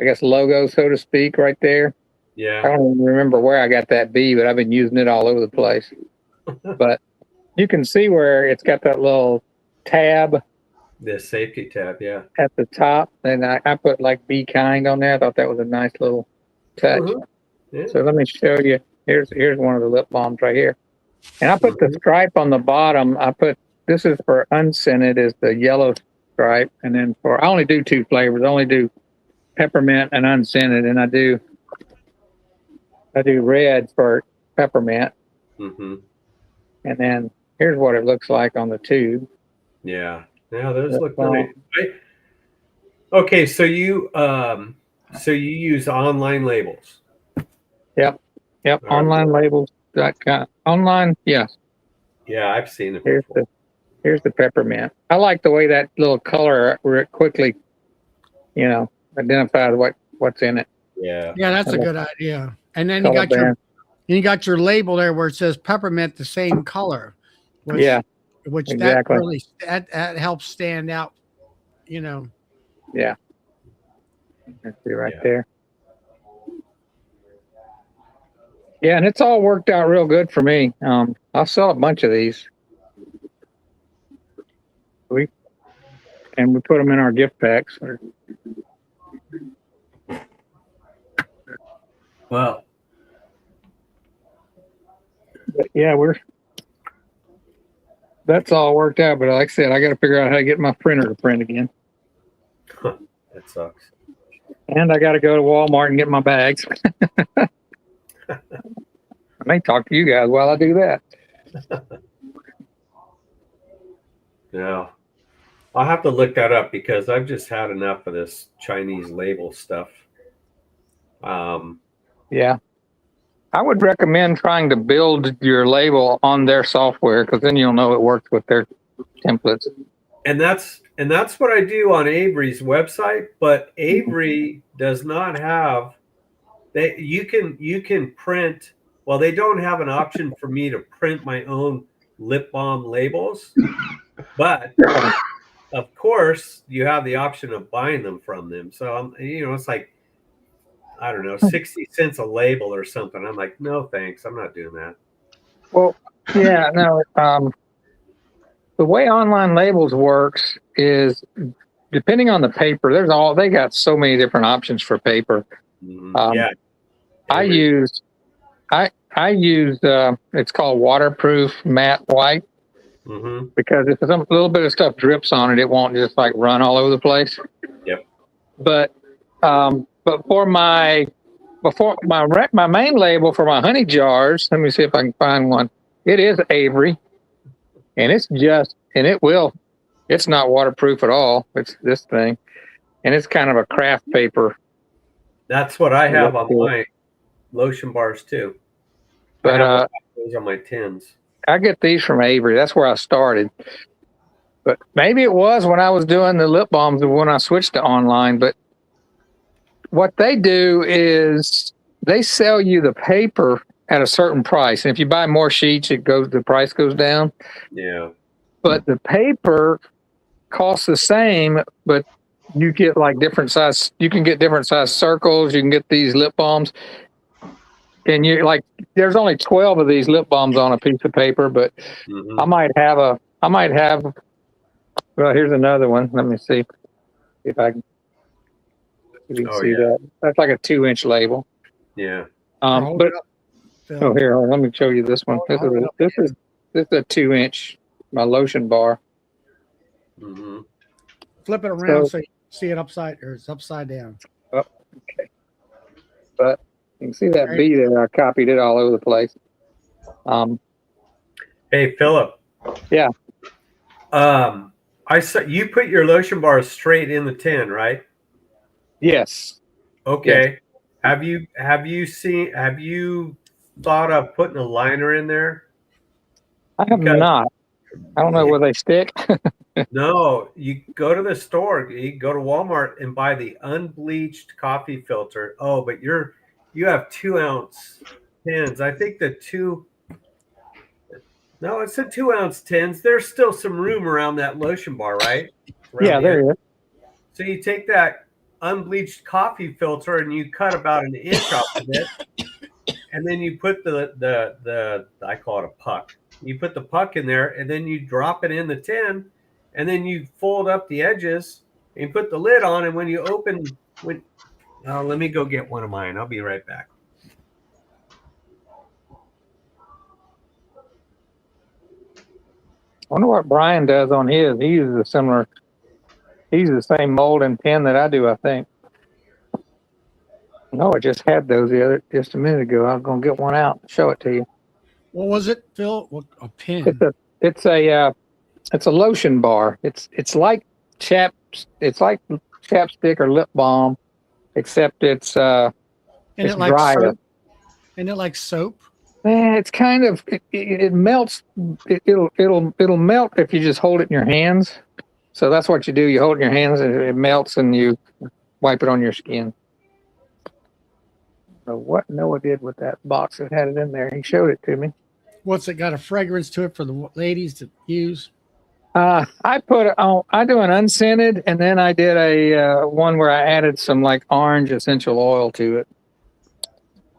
guess, logo, so to speak, right there. Yeah. I don't even remember where I got that bee, but I've been using it all over the place. But you can see where it's got that little tab. The safety tab, yeah. At the top. And I put like Be Kind on there. I thought that was a nice little touch. Yeah. So let me show you. Here's one of the lip balms right here. And I put the stripe on the bottom. This is for unscented, is the yellow stripe. And then I only do 2 flavors. I only do peppermint and unscented. And I do red for peppermint. And then here's what it looks like on the tube. Yeah. Yeah, those look nice. Okay, so you use online labels. Yep. Onlinelabels.com. Online, yes. Yeah, I've seen it. Here's the peppermint. I like the way that little color quickly, identifies what's in it. Yeah. Yeah, that's a good idea. And then you got your label there where it says peppermint, the same color. Which exactly. That really that helps stand out. Yeah. Let's see right there. Yeah, and it's all worked out real good for me. I'll sell a bunch of these. We put them in our gift packs. Well, But yeah, that's all worked out. But like I said, I got to figure out how to get my printer to print again. that sucks. And I got to go to Walmart and get my bags. I may talk to you guys while I do that. Yeah. I'll have to look that up because I've just had enough of this Chinese label stuff. Yeah. I would recommend trying to build your label on their software because then you'll know it works with their templates. And that's what I do on Avery's website, but Avery does not have you can print, well, they don't have an option for me to print my own lip balm labels, but of course you have the option of buying them from them. So it's like, I don't know, 60 cents a label or something. I'm like, no thanks, I'm not doing that. Well, yeah, no. The way online labels works is depending on the paper. They got so many different options for paper. Yeah, I use it's called waterproof matte white because if some little bit of stuff drips on it, it won't just like run all over the place. Yep. But for my main label for my honey jars, let me see if I can find one. It is Avery, and it's not waterproof at all. It's this thing, and it's kind of a craft paper. That's what I have on my lotion bars too. But those are my tins. I get these from Avery. That's where I started. But maybe it was when I was doing the lip balms when I switched to online. But what they do is they sell you the paper at a certain price. And if you buy more sheets, the price goes down. Yeah. But the paper costs the same, but you get like different size. You can get different size circles. You can get these lip balms. And you're like, there's only 12 of these lip balms on a piece of paper, but I might have, well, here's another one. Let me see if you can see that. That's like a 2-inch label. Yeah. Here, let me show you this one. This is a 2-inch, my lotion bar. Flip it around so you see it it's upside down. Oh, okay. But you can see that bee there. I copied it all over the place. Hey, Philip. Yeah. I saw you put your lotion bars straight in the tin, right? Yes. Okay. Yes. Have you thought of putting a liner in there? I have not. I don't know where they stick. No, you go to the store, you go to Walmart and buy the unbleached coffee filter. Oh, but you have 2-ounce tins. I think it's a 2-ounce tins. There's still some room around that lotion bar, right? Yeah, there is. So you take that unbleached coffee filter and you cut about an inch off of it, and then you put the I call it a puck. You put the puck in there, and then you drop it in the tin, and then you fold up the edges and put the lid on. And when you open, let me go get one of mine. I'll be right back. I wonder what Brian does on his. He uses he's the same mold and tin that I do, I think. No, I just had those just a minute ago. I was going to get one out and show it to you. What was it, Phil? A pin? It's a lotion bar. It's like chapstick or lip balm, except it's drier. Soap? Isn't it like soap? It's kind of it melts. It'll melt if you just hold it in your hands. So that's what you do. You hold it in your hands and it melts, and you wipe it on your skin. So what Noah did with that box that had it in there, he showed it to me. What's it got? A fragrance to it for the ladies to use? I put it on. I do an unscented, and then I did a one where I added some like orange essential oil to it.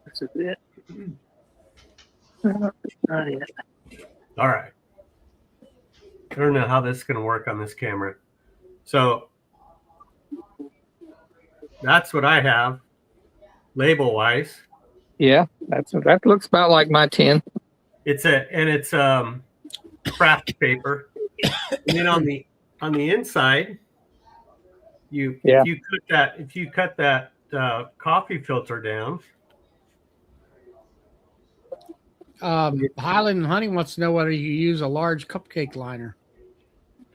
This is it. All right. I don't know how this is going to work on this camera. So that's what I have label wise. Yeah, that looks about like my tin. It's craft paper. And then on the inside, if you cut that coffee filter down. Highland Honey wants to know whether you use a large cupcake liner.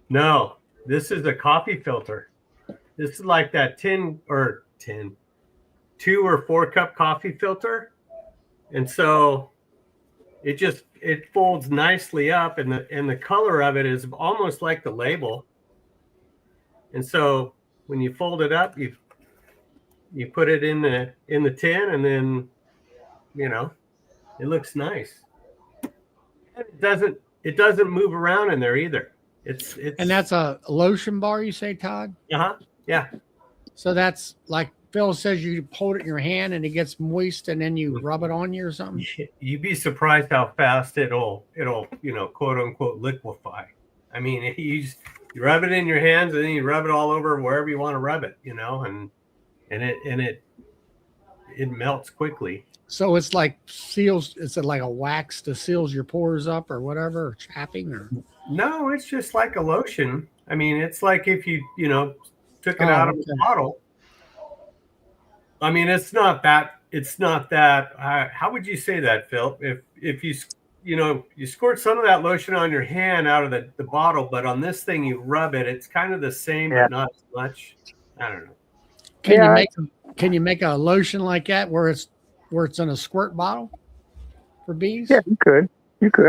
No, this is a coffee filter. This is like that 2 or 4 cup coffee filter. And so it folds nicely up, and the color of it is almost like the label. And so when you fold it up, you put it in the tin, and then it looks nice. It doesn't move around in there either. It's And that's a lotion bar, you say, Todd? Yeah. So that's like Phil says, you hold it in your hand and it gets moist, and then you rub it on you or something. You'd be surprised how fast it'll quote unquote liquefy. I mean, you rub it in your hands, and then you rub it all over wherever you want to rub it, and it melts quickly. So it's like seals. Is it like a wax that seals your pores up or whatever, or chapping, or? No, it's just like a lotion. I mean, it's like if you took it out of the bottle. I mean, it's not that. How would you say that, Phil? If you squirt some of that lotion on your hand out of the bottle, but on this thing you rub it, it's kind of the same, but not as much. I don't know. Can you make a lotion like that where it's in a squirt bottle for bees? Yeah, you could.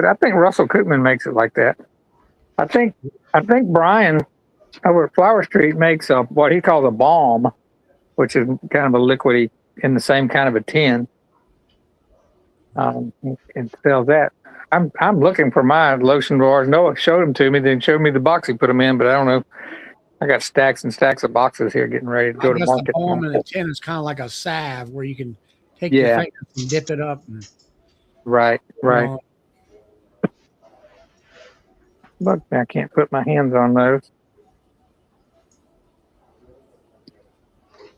I think Russell Koopman makes it like that. I think Brian over at Flower Street makes what he calls a balm, which is kind of a liquidy in the same kind of a tin, and sells that. I'm looking for my lotion bars. Noah showed them to me, then showed me the box he put them in, but I don't know. I got stacks and stacks of boxes here getting ready to go to market. The balm in a tin is kind of like a salve where you can take your fingers and dip it up. Right. Look, I can't put my hands on those.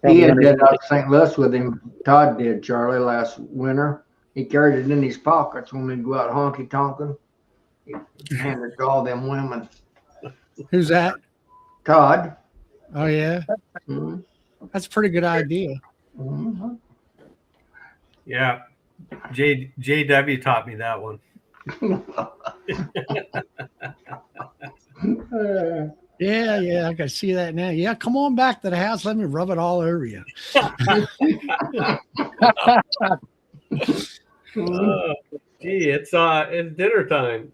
He had that out of St. Louis with him. Todd did, Charlie, last winter. He carried it in his pockets when we'd go out honky tonkin'. He handed it to all them women. Who's that? Todd. Oh yeah, That's a pretty good idea. Mm-hmm. Yeah, JW taught me that one. Yeah, I can see that now. Yeah, come on back to the house. Let me rub it all over you. Gee, it's dinner time.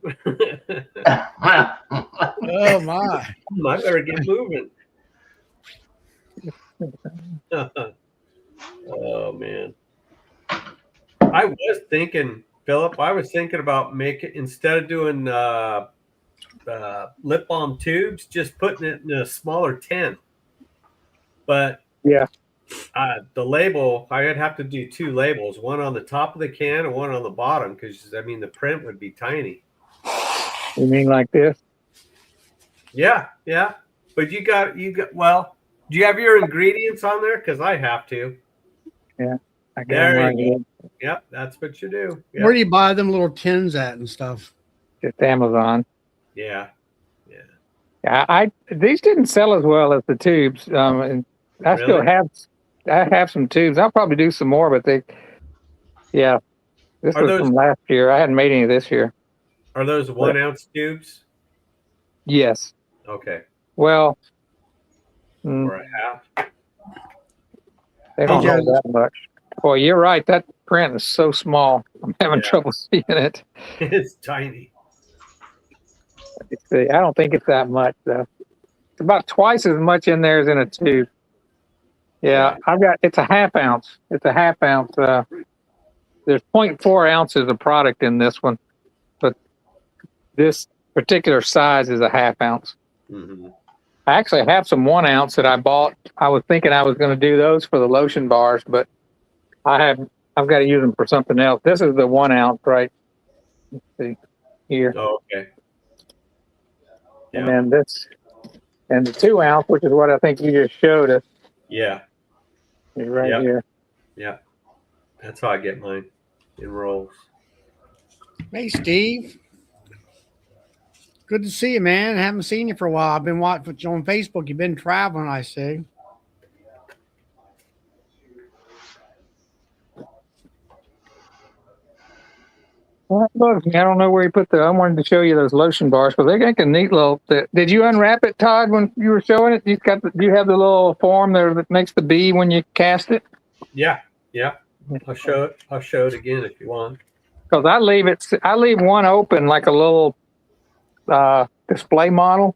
Oh my! I better get moving. Oh man, I was thinking, Philip. I was thinking about instead of doing lip balm tubes, just putting it in a smaller tin. But yeah, the label, I'd have to do 2 labels, one on the top of the can and one on the bottom, because the print would be tiny. You mean like this? Yeah. But you got. Well, do you have your ingredients on there? Because I have to. Yeah, I got there them you right go. Yep, that's what you do. Yep. Where do you buy them little tins at and stuff? Just Amazon. Yeah. These didn't sell as well as the tubes. And I still have some tubes. I'll probably do some more, but this was from last year. I hadn't made any this year. Are those 1 ounce tubes? Yes. Okay. Well, or a half. They don't know that much. Boy, you're right. That print is so small. I'm having trouble seeing it. It's tiny. I don't think it's that much though. It's about twice as much in there as in a tube. Yeah, it's a half ounce. It's a half ounce. There's 0.4 ounces of product in this one, but this particular size is a half ounce. Mm-hmm. I actually have some 1 ounce that I bought. I was thinking I was going to do those for the lotion bars, but I've got to use them for something else. This is the 1 ounce, right? Let's see here. Oh, okay. And Yeah. then this, and the 2 ounce, which is what I think you just showed us, Yeah. is right Yep. here. Yeah. That's how I get mine in rolls. Hey, Steve. Good to see you, man. Haven't seen you for a while. I've been watching you on Facebook. You've been traveling, I see. Well, look, I don't know where you put I wanted to show you those lotion bars, but they make a neat little. Did you unwrap it, Todd, when you were showing it? Do you have the little form there that makes the bee when you cast it? Yeah. Yeah. I'll show it. I'll show it again if you want. Because I leave one open like a little display model,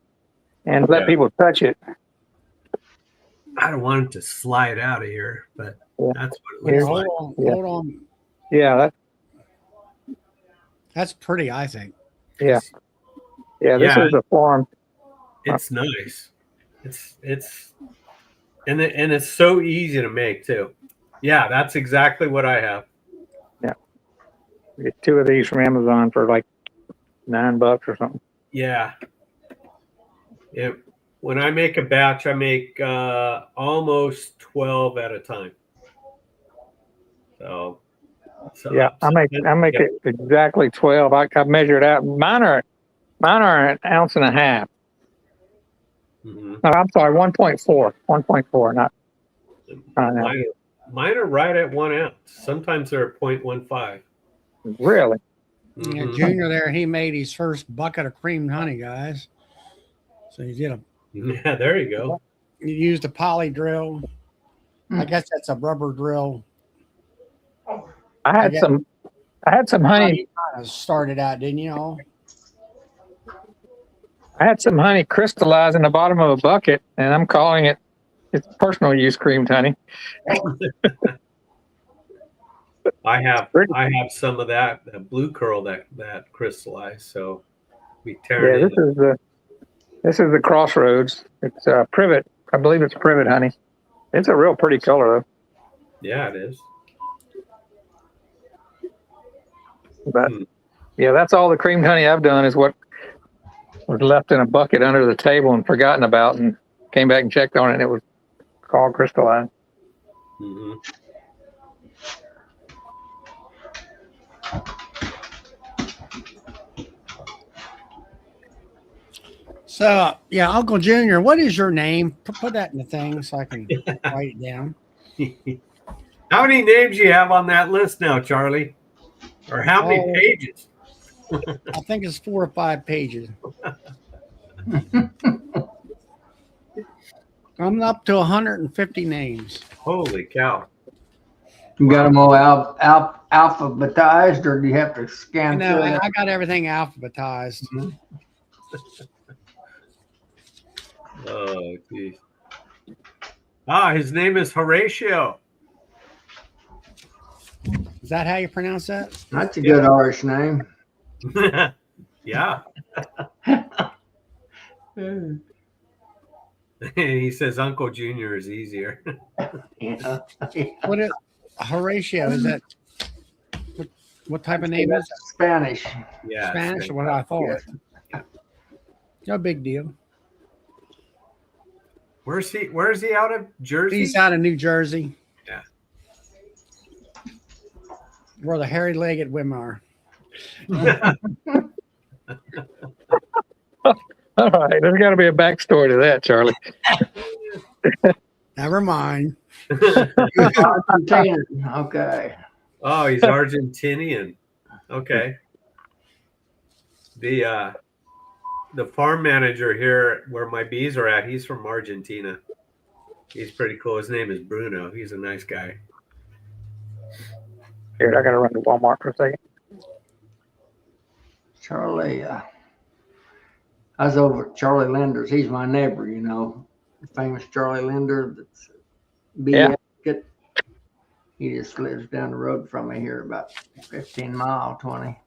and let Yeah. people touch it. I don't want it to slide out of here, but Yeah. that's what it Here. looks like. Hold on. Yeah. Hold on. Yeah, That's pretty, I think. This Yeah. is the form. It's nice. It's and it's so easy to make too. Yeah, that's exactly what I have. Get 2 of these from Amazon for like $9 or something. Yeah. Yeah. When I make a batch, I make almost 12 at a time. So Yeah, I make it exactly 12. I measured out. Mine are an ounce and a half. Mhm. No, I'm sorry, 1.4. 1.4, not an ounce. Mine are right at 1 ounce. Sometimes they're 0.15. Really? Yeah, Mhm. Junior there, he made his first bucket of creamed honey, guys. So he did Yeah, there you go. he used a poly drill. I guess that's a rubber drill. I had some honey. Kind of started out, didn't you all? I had some honey crystallize in the bottom of a bucket, and I'm calling it's personal use creamed honey. I have some of that blue curl that crystallized. So we tear it in. This is the Crossroads. It's privet. I believe it's privet honey. It's a real pretty color though. Yeah, it is. But yeah, that's all the creamed honey I've done is what was left in a bucket under the table and forgotten about, and came back and checked on it, and it was called crystalline. Mm-hmm. So, yeah, Uncle Junior, what is your name? Put that in the thing so I can write it down. How many names you have on that list now, Charlie? Or how many pages? I think it's 4 or 5 pages. I'm up to 150 names. Holy cow. You got them all alphabetized, or do you have to scan No, through it? I got everything alphabetized. Mm-hmm. Oh, geez. His name is Horatio. Is that how you pronounce that? That's a good Irish name. Yeah. He says Uncle Junior is easier. Yeah. What is Horatio? Is that what type of name is it? Spanish. Yeah. Spanish or what I thought? Yeah. No big deal. Where's he out of? Jersey? He's out of New Jersey. Yeah. Where the hairy-legged women are. All right, there's got to be a backstory to that, Charlie. Never mind. Argentina. Okay. Oh, he's Argentinian. Okay. The farm manager here where my bees are at, he's from Argentina. He's pretty cool. His name is Bruno. He's a nice guy. Here, I got to run to Walmart for a second. Charlie, I was over at Charlie Linder's. He's my neighbor, you know, the famous Charlie Linder. That's a bee advocate. He just lives down the road from me here, about 15 miles, 20.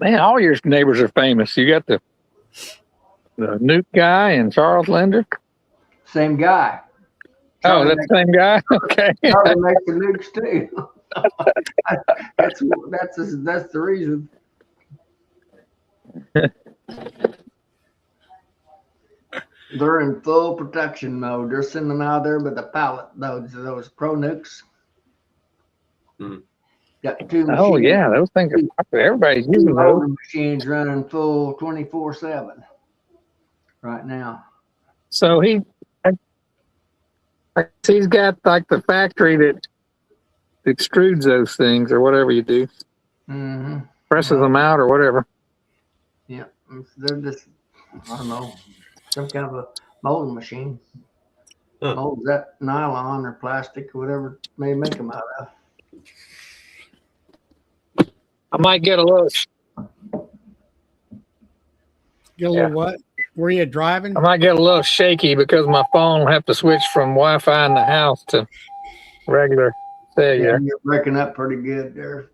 Man, all your neighbors are famous. You got the Newt guy and Charles Linder. Same guy. Oh, that's the same guy. Okay. Charlie makes the nukes too. That's the reason. They're in full production mode. They're sending them out there with a pallet. Those Pro Nukes. Hmm. Got two machines. Oh yeah, those things are popular. Everybody's Two using those. molding machines running full 24/7 right now. So he's got like the factory that extrudes those things or whatever you do, Mm-hmm. presses them out or whatever. Yeah, they're just, I don't know, some kind of a molding machine. Huh. Molds that nylon or plastic or whatever may make them out of. I might get a little. Get a little what? Were you driving? I might get a little shaky because my phone will have to switch from Wi-Fi in the house to regular cellular. Yeah, you're breaking up pretty good there.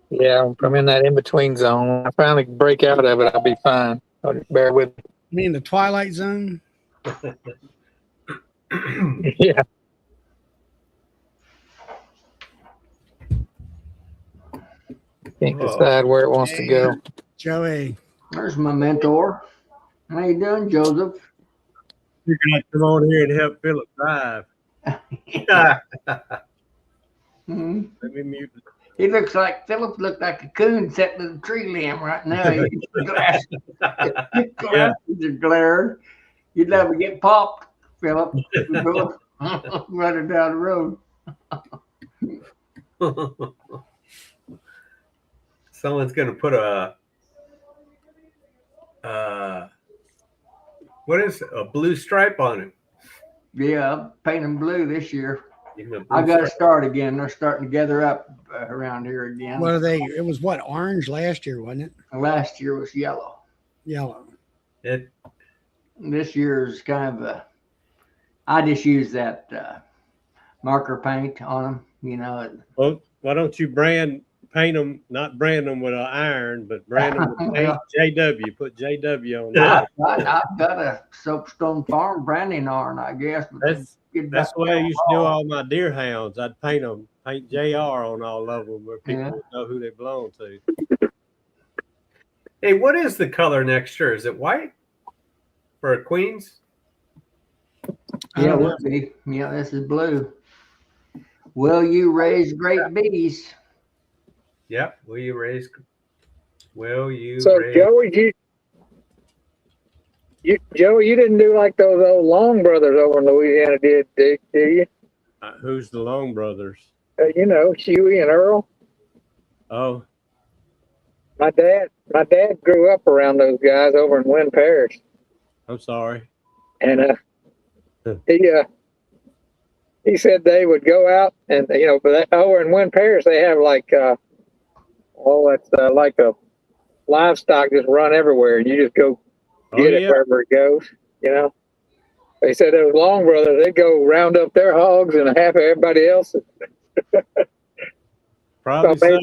Yeah, I'm in that in-between zone. When I finally break out of it, I'll be fine. I'll just bear with me. You mean the Twilight Zone? Yeah. Can't decide where it wants to go. Joey. There's my mentor. How you doing, Joseph? You're gonna have to come on here and help Philip drive. Hmm. Let me mute. He looks like Philip looked like a coon sitting in a tree limb right now. His glasses are glaring. You'd never get popped, Philip. Running down the road. Someone's going to put a blue stripe on it. Yeah, I'm painting blue this year. Give him a blue I got to stripe. start again. They're starting to gather up around here again. What are they? It was what, orange last year, wasn't it? Last year was yellow. Yellow. This year is kind of I just use that marker paint on them. You know. Well, why don't you paint them, not brand them with an iron, but brand them with paint JW. Put JW on there. I've got a Soapstone Farm branding iron, I guess. But That's the way I used to do all my deer hounds. I'd paint JR on all of them where people would know who they belong to. Hey, what is the color next year? Is it white for a Queens? Yeah, it would be. Yeah, this is blue. Will you raise great bees? Yep. Will you raise? So Joey, Joey, you didn't do like those old Long brothers over in Louisiana did you? Who's the Long brothers? You know, Huey and Earl. Oh, My dad grew up around those guys over in Wynn Parish, I'm sorry. and he said they would go out and but over in Wynn Parish they have like like a livestock just run everywhere, and you just go get it wherever it goes. You know, they said those Long brothers, they'd go round up their hogs and half of everybody else's. Probably so.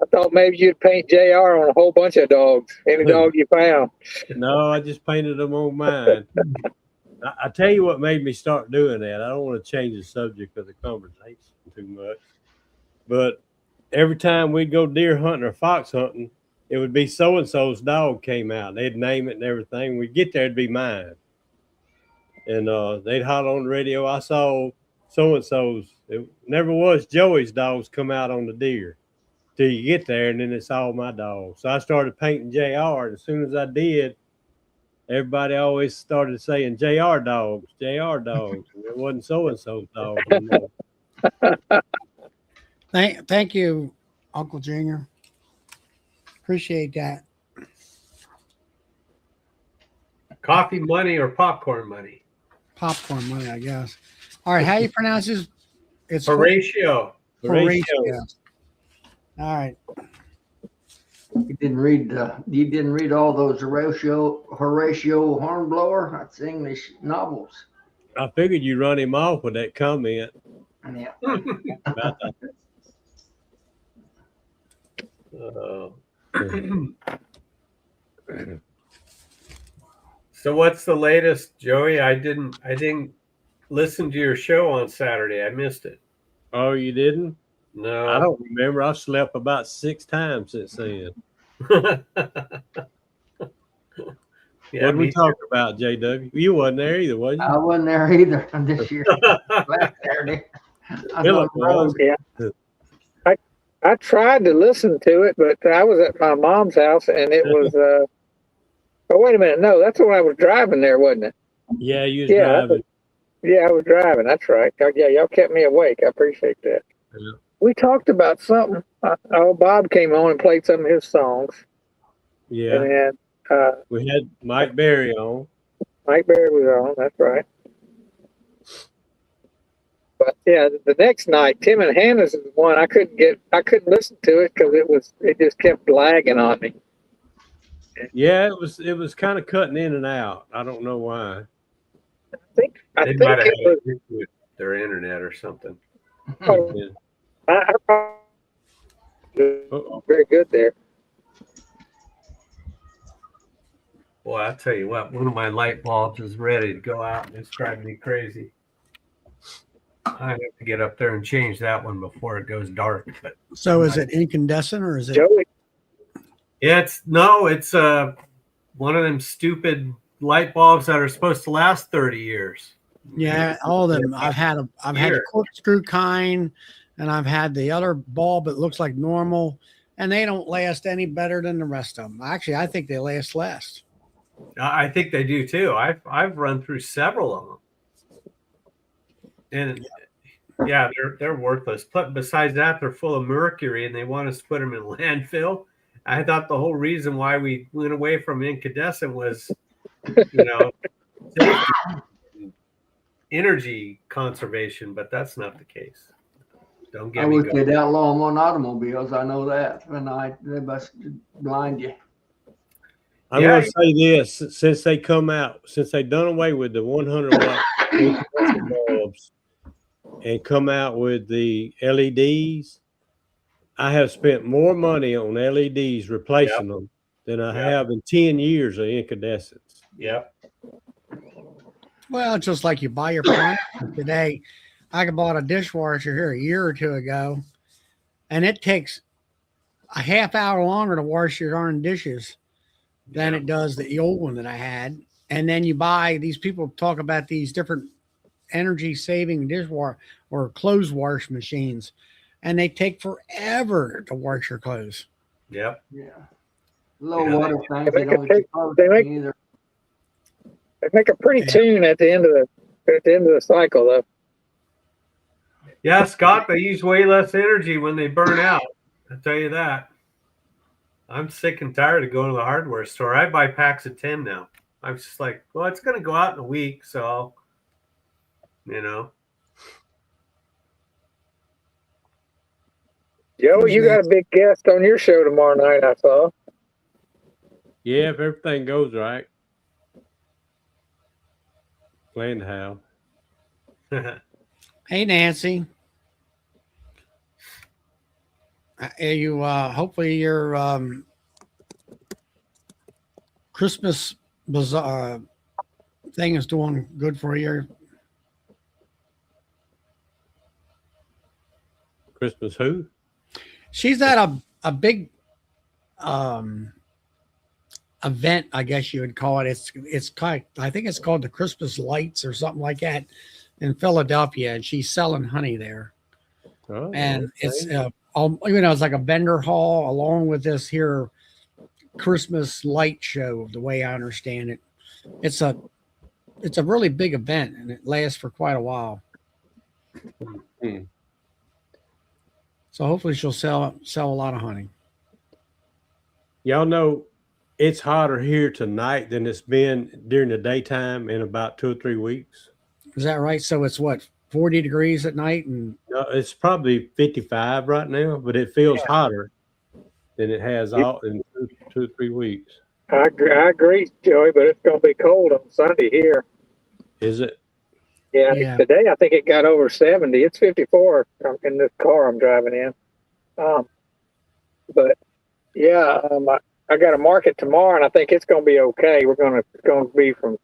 I thought maybe you'd paint JR on a whole bunch of dogs, any dog you found. No, I just painted them on mine. I tell you what made me start doing that. I don't want to change the subject of the conversation too much, but every time we'd go deer hunting or fox hunting, it would be so-and-so's dog came out. They'd name it and everything. We'd get there, it'd be mine. And they'd holler on the radio, I saw so-and-so's. It never was Joey's dogs come out on the deer till you get there, and then it's all my dogs. So I started painting JR, and as soon as I did, everybody always started saying JR dogs, JR dogs. And it wasn't so-and-so's dogs anymore. Thank you, Uncle Junior. Appreciate that. Coffee money or popcorn money? Popcorn money, I guess. All right, how you pronounce this? It's Horatio. Horatio. All right. You didn't read all those Horatio Hornblower. That's English novels. I figured you run him off with that comment. Yeah. About that. So what's the latest, Joey? I didn't listen to your show on Saturday. I missed it. Oh, you didn't? No. I don't remember. I've slept about 6 times since then. Yeah, What did we me talk about, JW? You wasn't there either, was I you? wasn't there either this year. Last Saturday. I was Philip on the road. was. Yeah. I tried to listen to it, but I was at my mom's house and it was, oh, wait a minute. No, that's when I was driving there, wasn't it? Yeah, you was Yeah, driving. Yeah, I was driving. That's right. Yeah, y'all kept me awake. I appreciate that. Yeah. We talked about something. Bob came on and played some of his songs. Yeah. And then We had Mike Berry on. Mike Berry was on. That's right. But yeah, the next night, Tim and Hannah's is one I couldn't listen to it because it just kept lagging on me. Yeah, it was kind of cutting in and out. I don't know why. I think They it might have had was. an issue with their internet or something. Oh, Yeah. I Uh-oh. very good there. Boy, I tell you what, one of my light bulbs is ready to go out and it's driving me crazy. I have to get up there and change that one before it goes dark. But So is it incandescent or is it? Joey, it's one of them stupid light bulbs that are supposed to last 30 years. Yeah, all of them. I've had the Here. corkscrew kind, and I've had the other bulb that looks like normal, and they don't last any better than the rest of them. Actually, I think they last less. I think they do too. I've run through several of them, and yeah, they're worthless. But besides that, they're full of mercury, and they want us to put them in landfill. I thought the whole reason why we went away from incandescent was, safety, energy conservation, but that's not the case. Don't I get me wish going. they'd outlaw them on automobiles. I know that. And they must blind you. I'm Yeah. going to say this: since they done away with the 100-watt incandescent bulbs and come out with the LEDs, I have spent more money on LEDs replacing them than I have in 10 years of incandescents. Yep. Well, it's just like you buy your appliance today. I bought a dishwasher here a year or two ago, and it takes a half hour longer to wash your darn dishes than it does the old one that I had. And then you buy, these people talk about these different energy saving dishwasher or clothes wash machines, and they take forever to wash your clothes. Yep. Yeah. Low Yeah, water things, they don't they supposed make- either. they make a pretty tune at the end of the cycle, though. Yeah, Scott, they use way less energy when they burn out. I'll tell you that. I'm sick and tired of going to the hardware store. I buy packs of 10 now. I'm just like, well, it's going to go out in a week. So, Joe, you got a big guest on your show tomorrow night, I saw. Yeah, if everything goes right. Plan to have. Hey, Nancy. You hopefully your Christmas bazaar thing is doing good for you. Christmas who? She's at a big event, I guess you would call it. It's kind of, I think it's called the Christmas Lights or something like that in Philadelphia, and she's selling honey there. Oh, And okay. it's it's like a vendor hall along with this here Christmas light show, the way I understand it. It's a really big event, and it lasts for quite a while. Hmm. So hopefully she'll sell a lot of honey. Y'all know it's hotter here tonight than it's been during the daytime in about 2 or 3 weeks. Is that right? So it's what, 40 degrees at night? And No, it's probably 55 right now, but it feels hotter than it has all in 2 or 3 weeks. I agree, Joey, but it's going to be cold on Sunday here. Is it? Yeah. Today I think it got over 70. It's 54 in this car I'm driving in. But yeah, I got to market tomorrow, and I think it's going to be okay. It's going to be from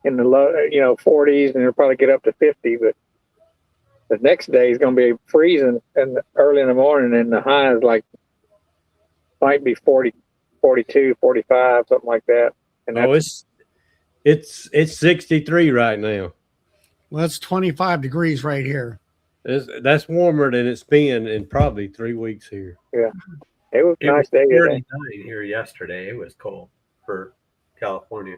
in the low, 40s, and it'll probably get up to 50. But The next day is going to be freezing and early in the morning, and the high is like might be 40, 42, 45, something like that. And Oh, it's 63 right now. Well, it's 25 degrees right here. That's warmer than it's been in probably 3 weeks here. it was a It was nice day today. 39 here yesterday. It was cold for California.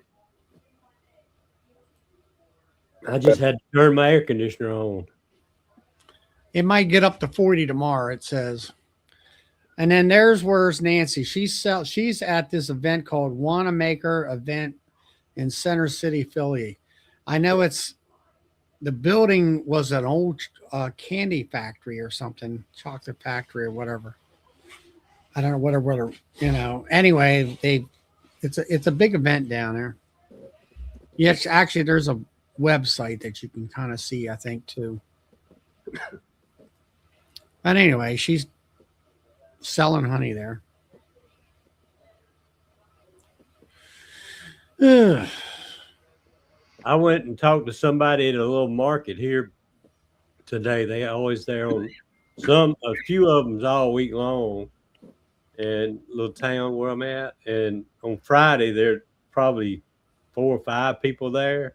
I just had to turn my air conditioner on. It might get up to 40 tomorrow, it says. And then where's Nancy. She's at this event called Wanamaker event in Center City, Philly. I know the building was an old candy factory or something, chocolate factory or whatever. I don't know whether Anyway, it's a big event down there. Yes, actually, there's a website that you can kind of see, I think, too. But anyway, she's selling honey there. I went and talked to somebody at a little market here today. They always there on a few of them's all week long, and little town where I'm at. And on Friday, there probably 4 or 5 people there.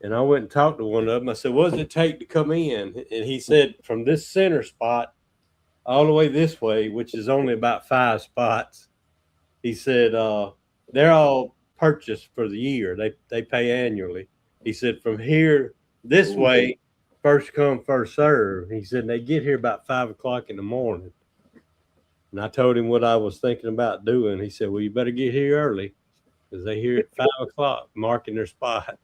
And I went and talked to one of them. I said, "What does it take to come in?" And he said, "From this center spot all the way this way, which is only about 5 spots." He said, "They're all purchased for the year. They pay annually." He said, "From here this way, first come, first serve." He said, "They get here about 5 o'clock in the morning." And I told him what I was thinking about doing. He said, "Well, you better get here early because they here at 5 o'clock marking their spot."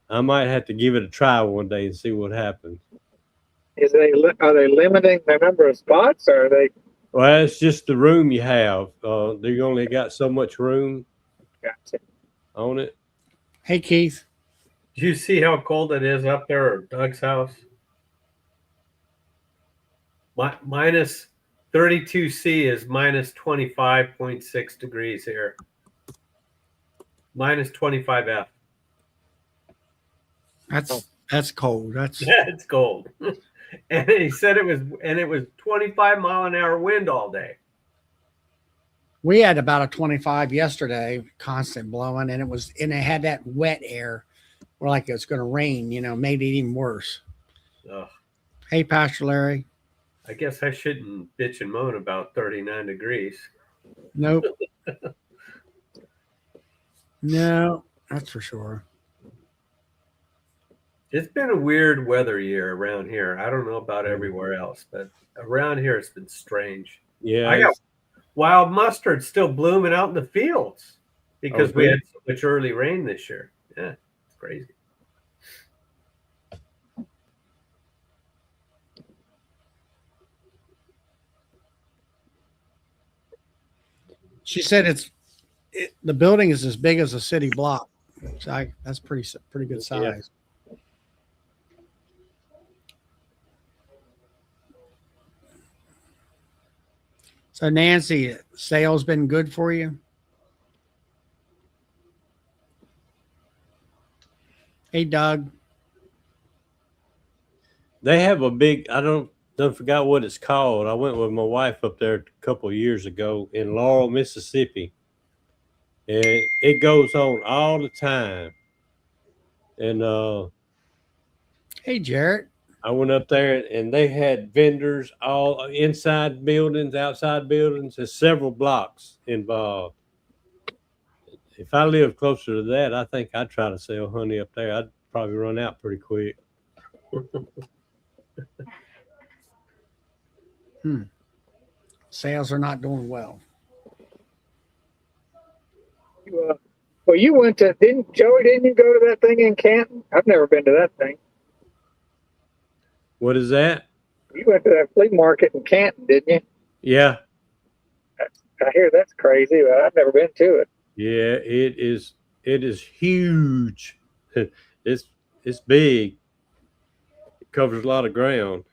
I might have to give it a try one day and see what happens. Are they limiting the number of spots, or are they? Well, it's just the room you have. You only got so much room Gotcha. on it. Hey, Keith. Do you see how cold it is up there at Doug's house? Minus 32C is minus 25.6 degrees here. Minus 25F. That's cold. Yeah, it's cold. And he said it was 25 mile an hour wind all day. We had about a 25 yesterday, constant blowing, and it had that wet air where like it was going to rain, made it even worse. Ugh. Hey, Pastor Larry. I guess I shouldn't bitch and moan about 39 degrees. Nope. No, that's for sure. It's been a weird weather year around here. I don't know about everywhere else, but around here it's been strange. Yeah. I got wild mustard still blooming out in the fields because we had so much early rain this year. Yeah, it's crazy. She said the building is as big as a city block. So that's pretty good size. Yeah. So Nancy, sales been good for you? Hey, Doug. They have a big, I don't forgot what it's called. I went with my wife up there a couple of years ago in Laurel, Mississippi. And it goes on all the time. And hey, Jarrett. I went up there and they had vendors all inside buildings, outside buildings. There's several blocks involved. If I lived closer to that, I think I'd try to sell honey up there. I'd probably run out pretty quick. Sales are not doing well. Well, you went to, didn't you go to that thing in Canton? I've never been to that thing. What is that? You went to that flea market in Canton, didn't you? Yeah. I hear that's crazy, but I've never been to it. Yeah, it is huge. It's big. It covers a lot of ground.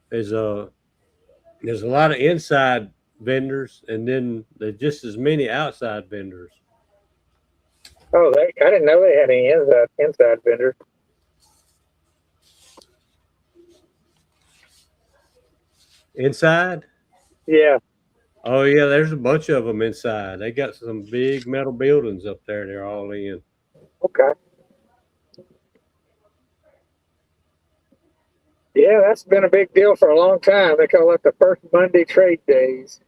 There's a lot of inside vendors, and then there's just as many outside vendors. Oh, I didn't know they had any inside vendors. Inside? Yeah. Oh yeah, there's a bunch of them inside. They got some big metal buildings up there. They're all in. Okay. Yeah, that's been a big deal for a long time. They call it the first Monday trade days.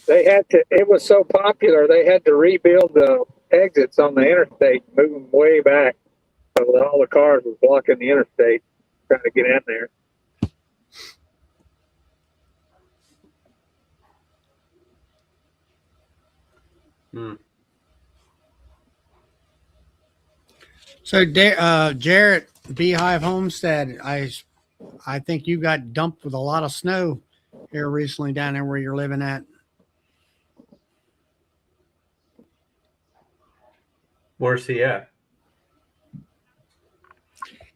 They had to, it was so popular, they had to rebuild the exits on the interstate, move them way back. So all the cars were blocking the interstate trying to get in there. Hmm. So, Jarrett, Beehive Homestead, I think you got dumped with a lot of snow here recently down there where you're living at. Where's he at?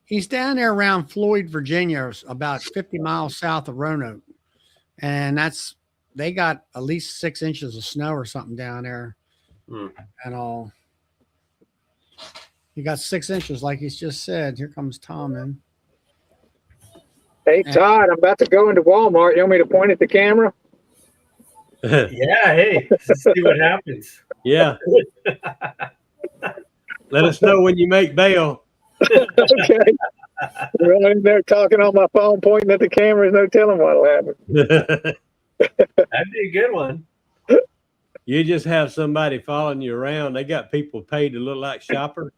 He's down there around Floyd, Virginia, about 50 miles south of Roanoke. And they got at least 6 inches of snow or something down there. Hmm. And all. You got 6 inches, like he's just said. Here comes Tom in. Hey, Todd, I'm about to go into Walmart. You want me to point at the camera? Yeah, hey, let's see what happens. Yeah. Let us know when you make bail. Okay. We're in there talking on my phone, pointing at the camera. There's no telling what'll happen. That'd be a good one. You just have somebody following you around. They got people paid to look like shoppers.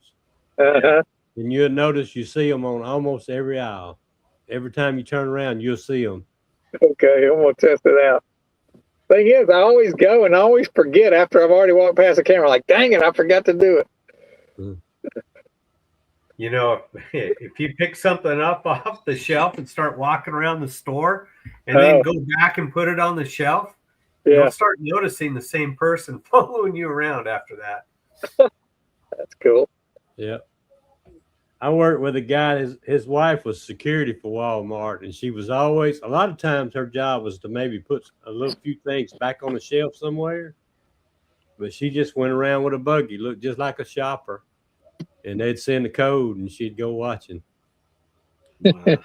Uh-huh. And you'll notice you see them on almost every aisle. Every time you turn around, you'll see them. Okay, I'm going to test it out. Thing is, I always go and I always forget after I've already walked past the camera. Like, dang it, I forgot to do it. You know, if you pick something up off the shelf and start walking around the store and then go back and put it on the shelf, you'll start noticing the same person following you around after that. That's cool. Yeah. I worked with a guy, his wife was security for Walmart, and she was always, a lot of times her job was to maybe put a few things back on the shelf somewhere. But she just went around with a buggy, looked just like a shopper. And they'd send the code and she'd go watching. Wow.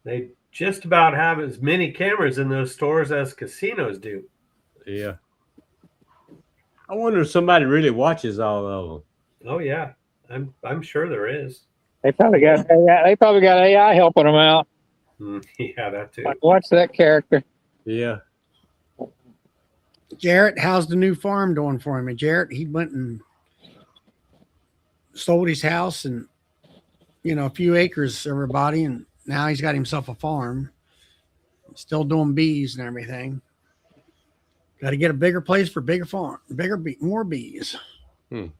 They just about have as many cameras in those stores as casinos do. Yeah. I wonder if somebody really watches all of them. Oh yeah, I'm sure there is. They probably got AI helping them out. Yeah, that too. Like, watch that character. Yeah. Jarrett, how's the new farm doing for him? And Jarrett, he went and sold his house and, a few acres, everybody, and now he's got himself a farm. Still doing bees and everything. Got to get a bigger place for bigger farm, more bees. What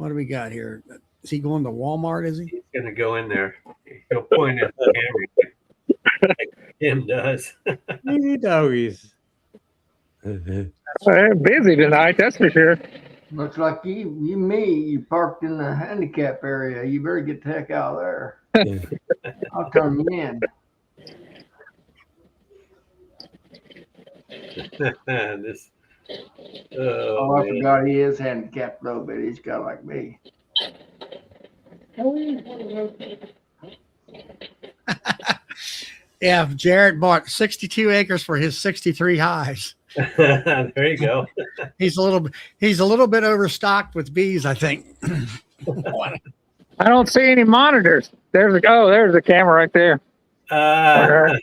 do we got here? Is he going to Walmart? Is he? He's going to go in there. He'll point at the camera. Tim does. Hey, doggies. They're busy tonight, that's for sure. Looks like you parked in the handicap area. You better get the heck out of there. I'll turn you in. I forgot he is handicapped though, but he's got like me. Yeah, Jarrett bought 62 acres for his 63 hives. There you go. He's a little bit overstocked with bees, I think. I don't see any monitors. There's the camera right there. All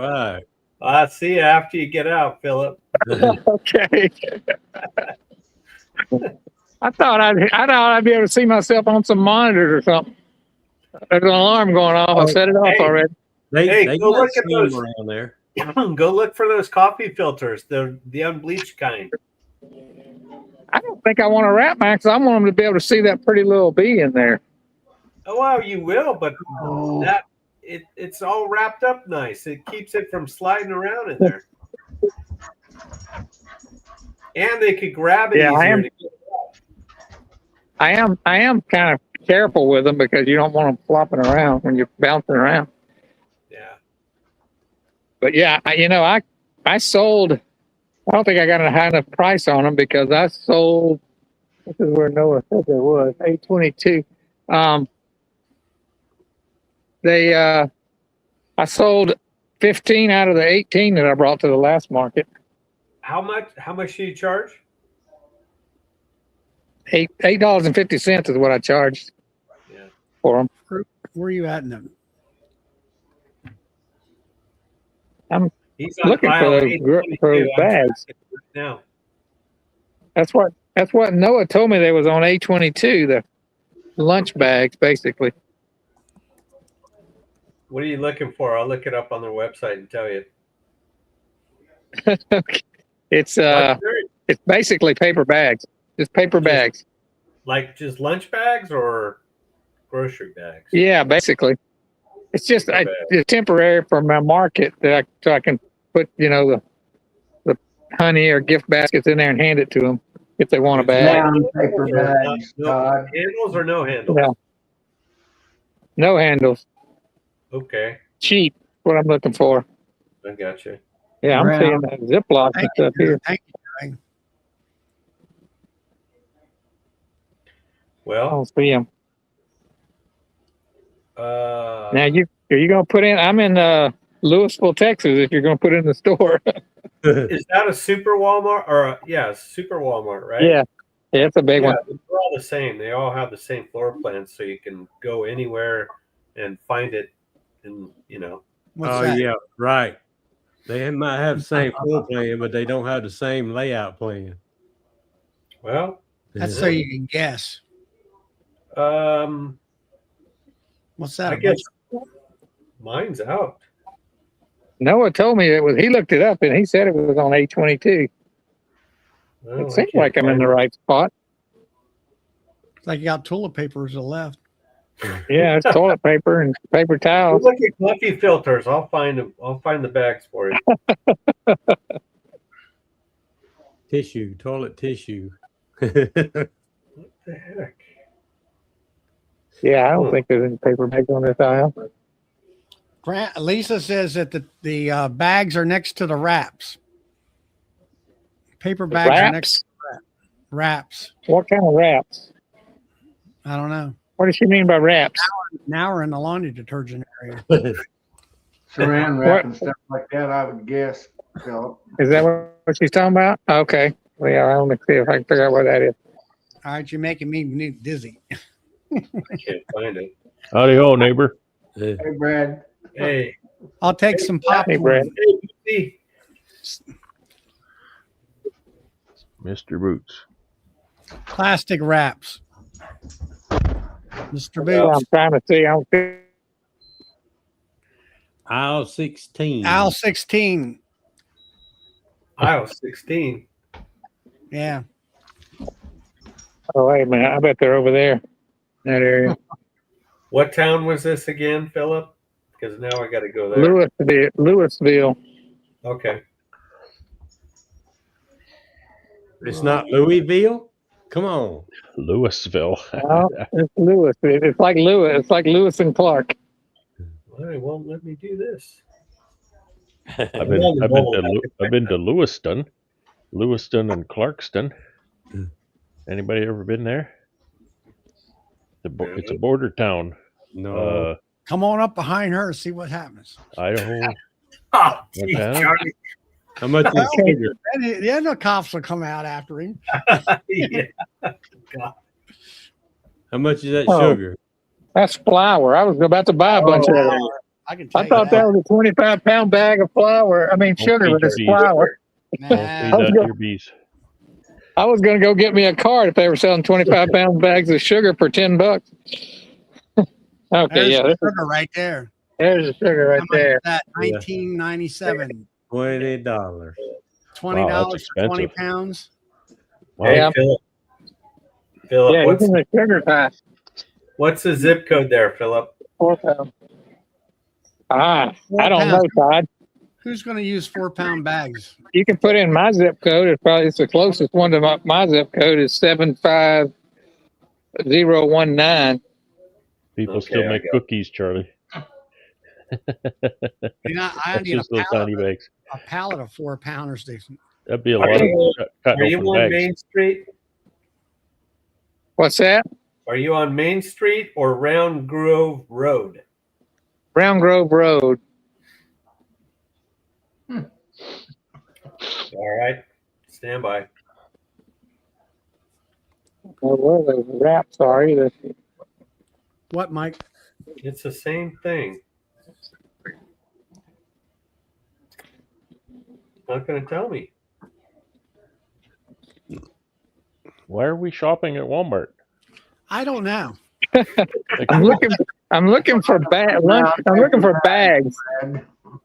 right. I'll see you after you get out, Philip. Okay. I thought I'd be able to see myself on some monitors or something. There's an alarm going off. I set it off already. They go look at those those around there. Go look for those coffee filters. They're the unbleached kind. I don't think I want to wrap mine because I want them to be able to see that pretty little bee in there. Oh, well, you will, but it's all wrapped up nice. It keeps it from sliding around in there. And they could grab it easier. I am kind of careful with them because you don't want them flopping around when you're bouncing around. Yeah. But yeah, I sold I don't think I got a high enough price on them because I sold. This is where Noah said there was 822. I sold 15 out of the 18 that I brought to the last market. How much do you charge? $8.50 is what I charged Yeah. for them. Where are you at in them? He's on Looking aisle for those 822. bags. Now, That's what Noah told me they was on A22, the lunch bags, basically. what are you looking for? I'll look it up on their website and tell you. It's basically paper bags, just paper bags. Like just lunch bags or grocery bags? Yeah, basically. It's just it's temporary for my market so I can put the honey or gift baskets in there and hand it to them if they want a bag. Brown paper bags, Todd. Handles or no handles? Yeah. No handles. Okay, Cheap. What I'm looking for. I got you. Yeah, I'm Brown. seeing that Ziploc and stuff here. Thank you, Greg. I Well, don't see them. uh, Now are you gonna put in? I'm in Louisville, Texas. If you're gonna put it in the store, is that a super Walmart or super Walmart, right? yeah, it's a big Yeah, one. they're all the same. They all have the same floor plans, so you can go anywhere and find it. And What's Oh that? yeah, right. They might have the same floor plan, but they don't have the same layout plan. well, That's so you can guess. um, What's that? I guess mine's out. Noah told me it was. He looked it up and he said it was on A22. Well, It seems like I'm in the right spot. It's like you got toilet paper to the left. Yeah, it's toilet paper and paper towels. Look at coffee filters. I'll find them. I'll find the bags for you. Tissue, toilet tissue. What the heck? Yeah, I don't think there's any paper bags on this aisle. Lisa says that the bags are next to the wraps. Paper bags are next Wraps? to wraps. What kind of wraps? I don't know. What does she mean by wraps? Now we're in the laundry detergent area. Saran wrap and stuff like that, I would guess, Philip. Is that what she's talking about? Okay. Well, yeah, I'm gonna see if I can figure out what that is. All right, you're making me dizzy. I can't find it. Howdy ho, neighbor. Hey, Brad. Hey, I'll take some Hey, Brad. popcorn. hey, Mr. Boots. Plastic wraps. Mr. Yeah, Boots. I'm trying to see. I don't see. Aisle 16. Aisle 16. aisle 16. Yeah. Oh, wait a minute. I bet they're over there. That area. What town was this again, Philip? Because now I got to go there. Louisville. Okay. It's not Louisville? Come on. Louisville. Oh, it's Lewis. It's like Lewis. It's like Lewis and Clark. Well, it won't let me do this. I've been to Lewiston and Clarkston. Anybody ever been there? It's a border town. No. Come on up behind her, see what happens. Idaho. Oh, geez, Montana? Charlie. How much is sugar? And the other cops will come out after him. Yeah. How much is that Oh. sugar? That's flour. I was about to buy a bunch of it. I can tell I thought that was a 25-pound bag of flour. I mean, sugar, feed but it's your bees. flour. Don't feed that to your bees. I was going to go get me a card if they were selling 25-pound bags of sugar for $10. Okay, There's yeah, the sugar right there. there's the sugar right How much there. is that? Yeah. $19.97. $20. $20 that's for 20 expensive. pounds. Hey, Yeah. Philip, Yeah, what's, even the sugar pie. what's the zip code there, Philip? 4 pounds. I 4 don't know, pounds. Todd. Who's going to use 4-pound bags? You can put in my zip code. It's the closest one to my zip code is 75019. People Okay, still I make got cookies, Charlie. I That's need a just those tiny bags. pallet of 4-pounders. That'd be a Are lot of you, cutting are you open on bags. Main Street? What's that? Are you on Main Street or Round Grove Road? Brown Grove Road. All right, stand by. Where those wraps are either. What, Mike? It's the same thing. Not going to tell me. Why are we shopping at Walmart? I don't know. I'm looking for I'm looking for bags.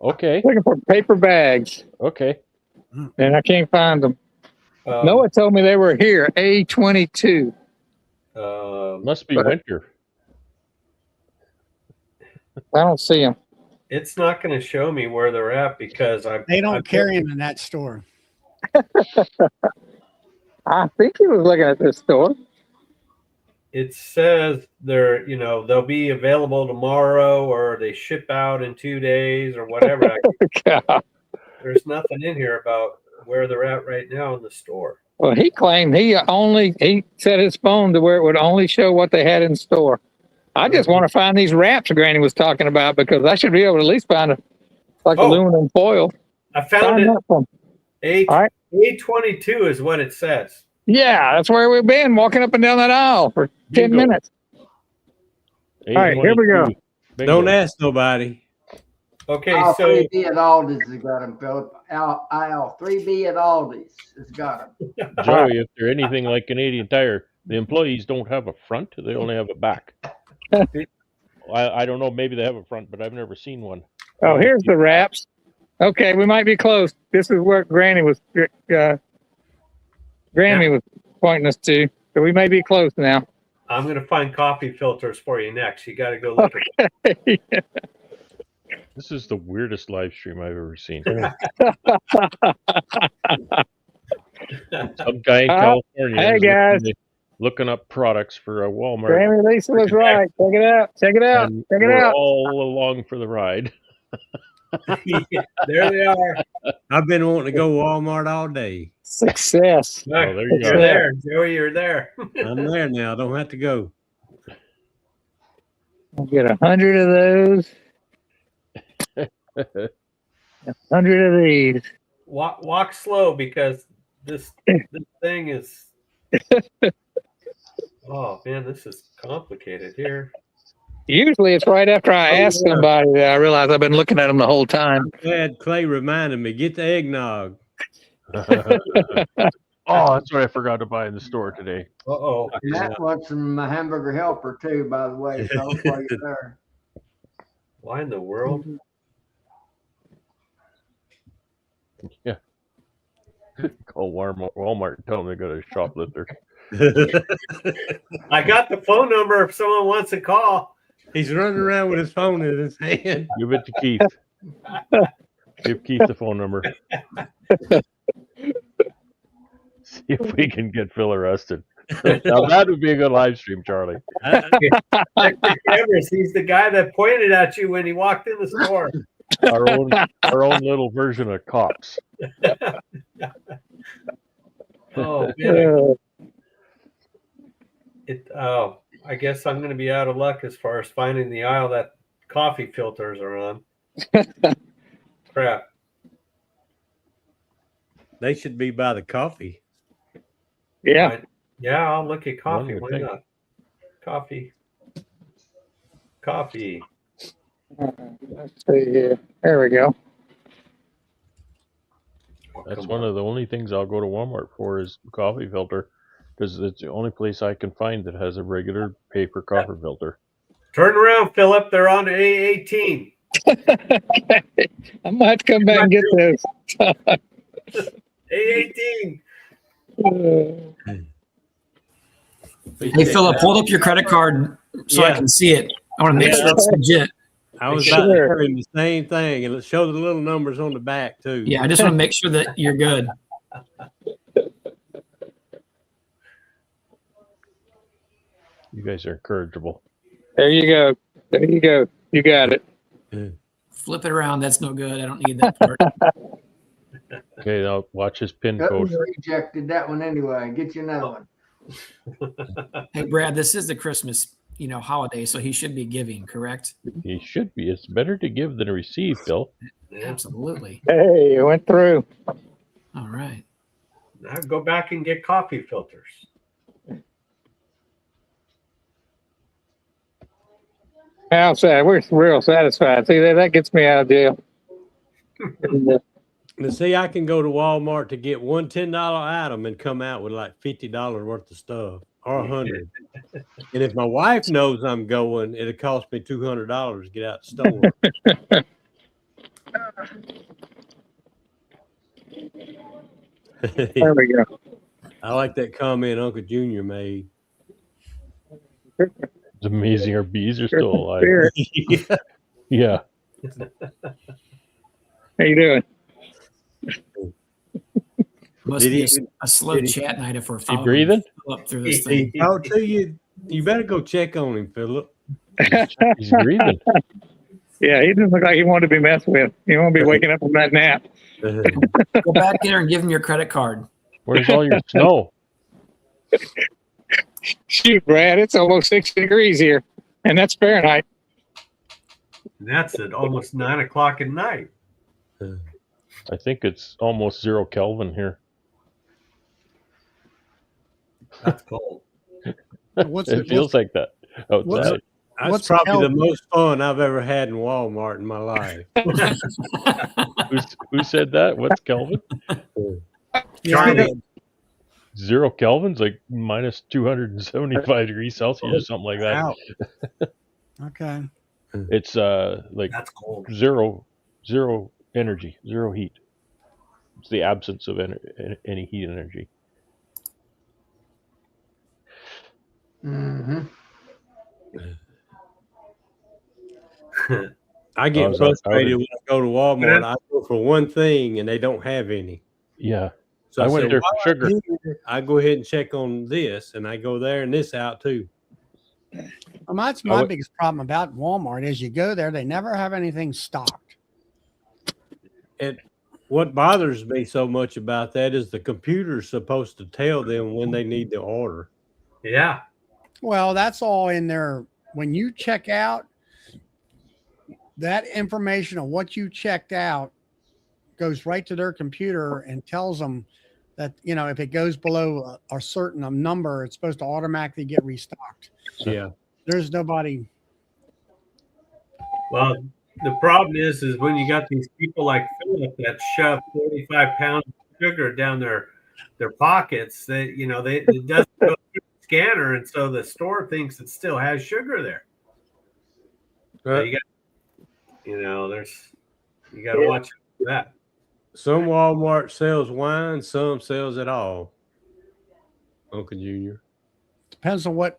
Okay, Looking for paper bags, okay. and I can't find them. Um, Noah told me they were here. A22. Must be But- winter. I don't see them. it's not going to show me where they're at because They don't carry them in that store. I think he was looking at this store. It says they'll be available tomorrow or they ship out in 2 days or whatever. There's nothing in here about where they're at right now in the store. Well, he claimed he set his phone to where it would only show what they had in store. I just want to find these wraps Granny was talking about because I should be able to at least find aluminum foil. I found it. All right. A22 is what it says. Yeah, that's where we've been walking up and down that aisle for 10 Bingo. minutes. All right, here we go. 822. Bingo. Don't ask nobody. Okay, Aisle so 3B at Aldi's has got them, Philip. Aisle 3B at Aldi's has got them. Joey, if they're anything like Canadian Tire, the employees don't have a front; they only have a back. I don't know. Maybe they have a front, but I've never seen one. Oh, here's the wraps. Okay, we might be close. This is where Granny was pointing us to. So we may be close now. I'm going to find coffee filters for you next. You got to go look at This is the weirdest live stream I've ever seen. Some guy in California hey, is guys. looking up products for a Walmart. Granny Lisa was right. Check it out. Check it out. and Check it we're out. all along for the ride. There they are. I've been wanting to go Walmart all day. Success. there you You're go. there, Joey. You're there. I'm there now. I don't have to go. I'll get 100 of those. 100 of these. Walk slow because this thing is. Oh man, this is complicated here. Usually it's right after I ask somebody that I realize I've been looking at them the whole time. Glad Clay reminded me. Get the eggnog. Oh, that's what I forgot to buy in the store today. Uh-oh. Matt wants some hamburger helper too, by the way. So while you're there. Why in the world? Call Walmart and tell them they got a shoplifter. I got the phone number if someone wants to call. He's running around with his phone in his hand. Give it to Keith. Give Keith the phone number. See if we can get Phil arrested. Now that would be a good live stream, Charlie. Check the cameras. He's the guy that pointed at you when he walked in the store. Our own little version of cops. Oh, man. Uh, I guess I'm going to be out of luck as far as finding the aisle that coffee filters are on. Crap. They should be by the coffee. yeah. Yeah, I'll look at coffee. One Why would think. not? Coffee. Let's see here. There we go. That's Come one on. of the only things I'll go to Walmart for is coffee filter, because it's the only place I can find that has a regular paper coffee filter. Turn around, Philip. They're on A18. I might come back and get this. A18. Hey, Philip, hold up your credit card so I Yeah. can see it. I want to make sure it's legit. I was about to Sure. tell him the same thing, and it showed the little numbers on the back too. Yeah, I just want to make sure that you're good. You guys are incorrigible. There you go. There you go. You got it. Flip it around. That's no good. I don't need that part. Okay, now watch his pin Cutting's code. rejected that one anyway. Get you another one. Hey, Brad, this is the Christmas, holiday, so he should be giving, correct? He should be. It's better to give than to receive, Bill. Absolutely. Hey, it went through. All right. Now go back and get coffee filters. How sad. We're real satisfied. See, that gets me out of jail. Now, see, I can go to Walmart to get one $10 item and come out with like $50 worth of stuff or 100. And if my wife knows I'm going, it'll cost me $200 to get out the store. There we go. I like that comment Uncle Junior made. It's amazing our bees are still alive. Spirit. Yeah. How you doing? Must Did be he- a slow did he- chat night if we're He following breathing? up through this thing. Oh, tell you, you better go check on him, Philip. He's breathing. Yeah, he doesn't look like he wanted to be messed with. He won't be waking up from that nap. Go back there and give him your credit card. Where's all your snow? Shoot, Brad, it's almost 60 degrees here, and that's Fahrenheit. That's at almost 9 o'clock at night. I think it's almost 0 Kelvin here. That's cold. What's It feels like that outside. That's What's probably Kelvin? the most fun I've ever had in Walmart in my life. Who said that? What's Kelvin? Charlie. 0 Kelvin's like minus 275 degrees Celsius or something like that. Wow, Okay. It's like that's cold. zero energy, zero heat. It's the absence of any heat energy. Mm-hmm. I get Oh, frustrated when I go to Walmart. I go for one thing and they don't have any. Yeah. So I went said, there for "While sugar." I'm here, I go ahead and check on this, and I go there and this out too. Well, that's my biggest problem about Walmart is you go there, they never have anything stocked. And what bothers me so much about that is the computer's supposed to tell them when they need to order. Yeah. Well, that's all in there. When you check out, that information of what you checked out goes right to their computer and tells them that, if it goes below a certain number, it's supposed to automatically get restocked. Yeah. There's nobody. Well, the problem is when you got these people like Philip that shove 45 pounds of sugar down their pockets, it doesn't go through the scanner, and so the store thinks it still has sugar there. So you got to watch for that. Some Walmart sells wine, some sells it all. Uncle Junior. Depends on what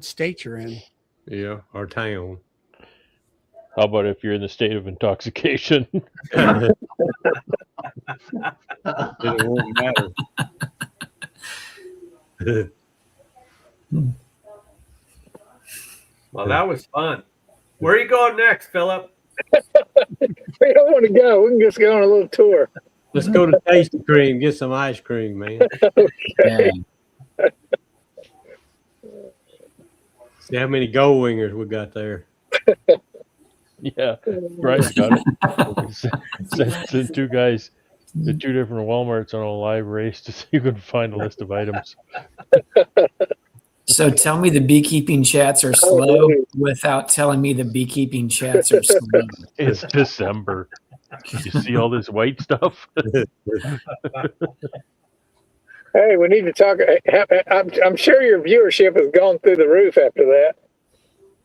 state you're in. Yeah, or town. How about if you're in the state of intoxication? It won't matter. Well, that was fun. Where are you going next, Philip? We don't want to go. We can just go on a little tour. Let's go to Tasty Cream, get some ice cream, man. Yeah. See how many gold wingers we got there. Yeah, Bryce got it. Send two guys to two different Walmarts on a live race to see who can find a list of items. So tell me the beekeeping chats are slow without telling me the beekeeping chats are slow. It's December. You see all this white stuff? Hey, we need to talk. I'm sure your viewership has gone through the roof after that.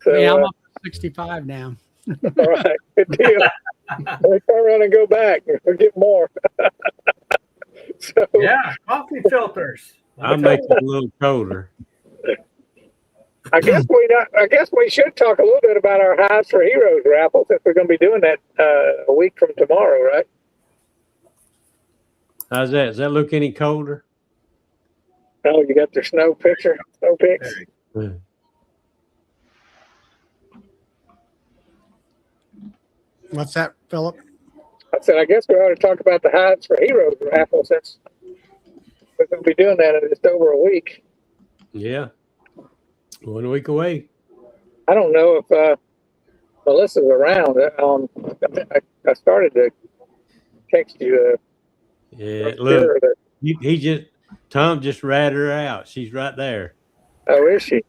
So, Yeah, I'm up to 65 now. all right, good deal. We turn around and go back. We'll get more. So, Yeah, coffee filters. I'll make it a little colder. I guess we should talk a little bit about our Hives for Heroes raffle since we're going to be doing that a week from tomorrow, right? How's that? Does that look any colder? Oh, you got their snow pics? What's that, Philip? I said, I guess we ought to talk about the Hives for Heroes raffle since we're going to be doing that in just over a week. Yeah. 1 week away. I don't know if Melissa's around. I started to text you. Yeah. Look, Tom just ratted her out. She's right there. Oh, is she?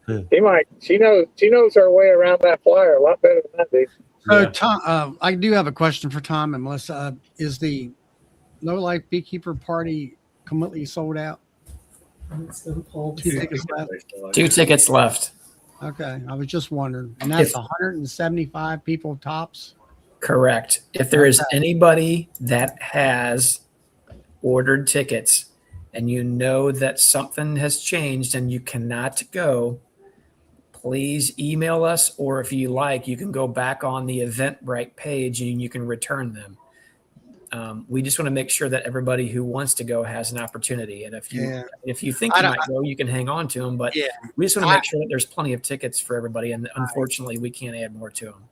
She knows her way around that flyer a lot better than I do. So, Yeah. Tom, I do have a question for Tom and Melissa. Is the Low Life Beekeeper Party completely sold out? Two tickets left. 2 tickets left. Okay, I was just wondering. And that's If- 175 people tops? Correct. If there is anybody that has ordered tickets and you know that something has changed and you cannot go, please email us, or if you like, you can go back on the Eventbrite page and you can return them. We just want to make sure that everybody who wants to go has an opportunity. And if you think you might go, you can hang on to them. But we just want to make sure that there's plenty of tickets for everybody. And unfortunately, we can't add more to them.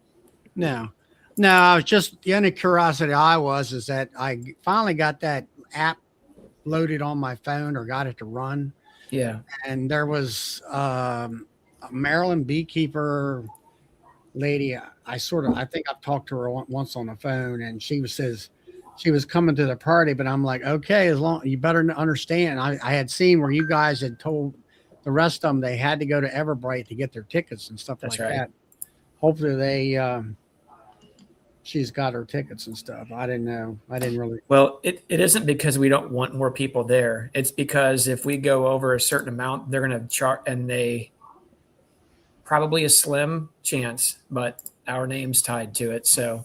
No, I was just, the only curiosity is that I finally got that app loaded on my phone or got it to run. Yeah. And there was a Maryland beekeeper lady. I think I've talked to her once on the phone, and she says she was coming to the party, but I'm like, okay, as long you better understand. I had seen where you guys had told the rest of them they had to go to Everbright to get their tickets and stuff. That's like right. That. Hopefully she's got her tickets and stuff. I didn't know. I didn't really. Well, it isn't because we don't want more people there. It's because if we go over a certain amount, they're going to chart, and they probably a slim chance, but our name's tied to it. So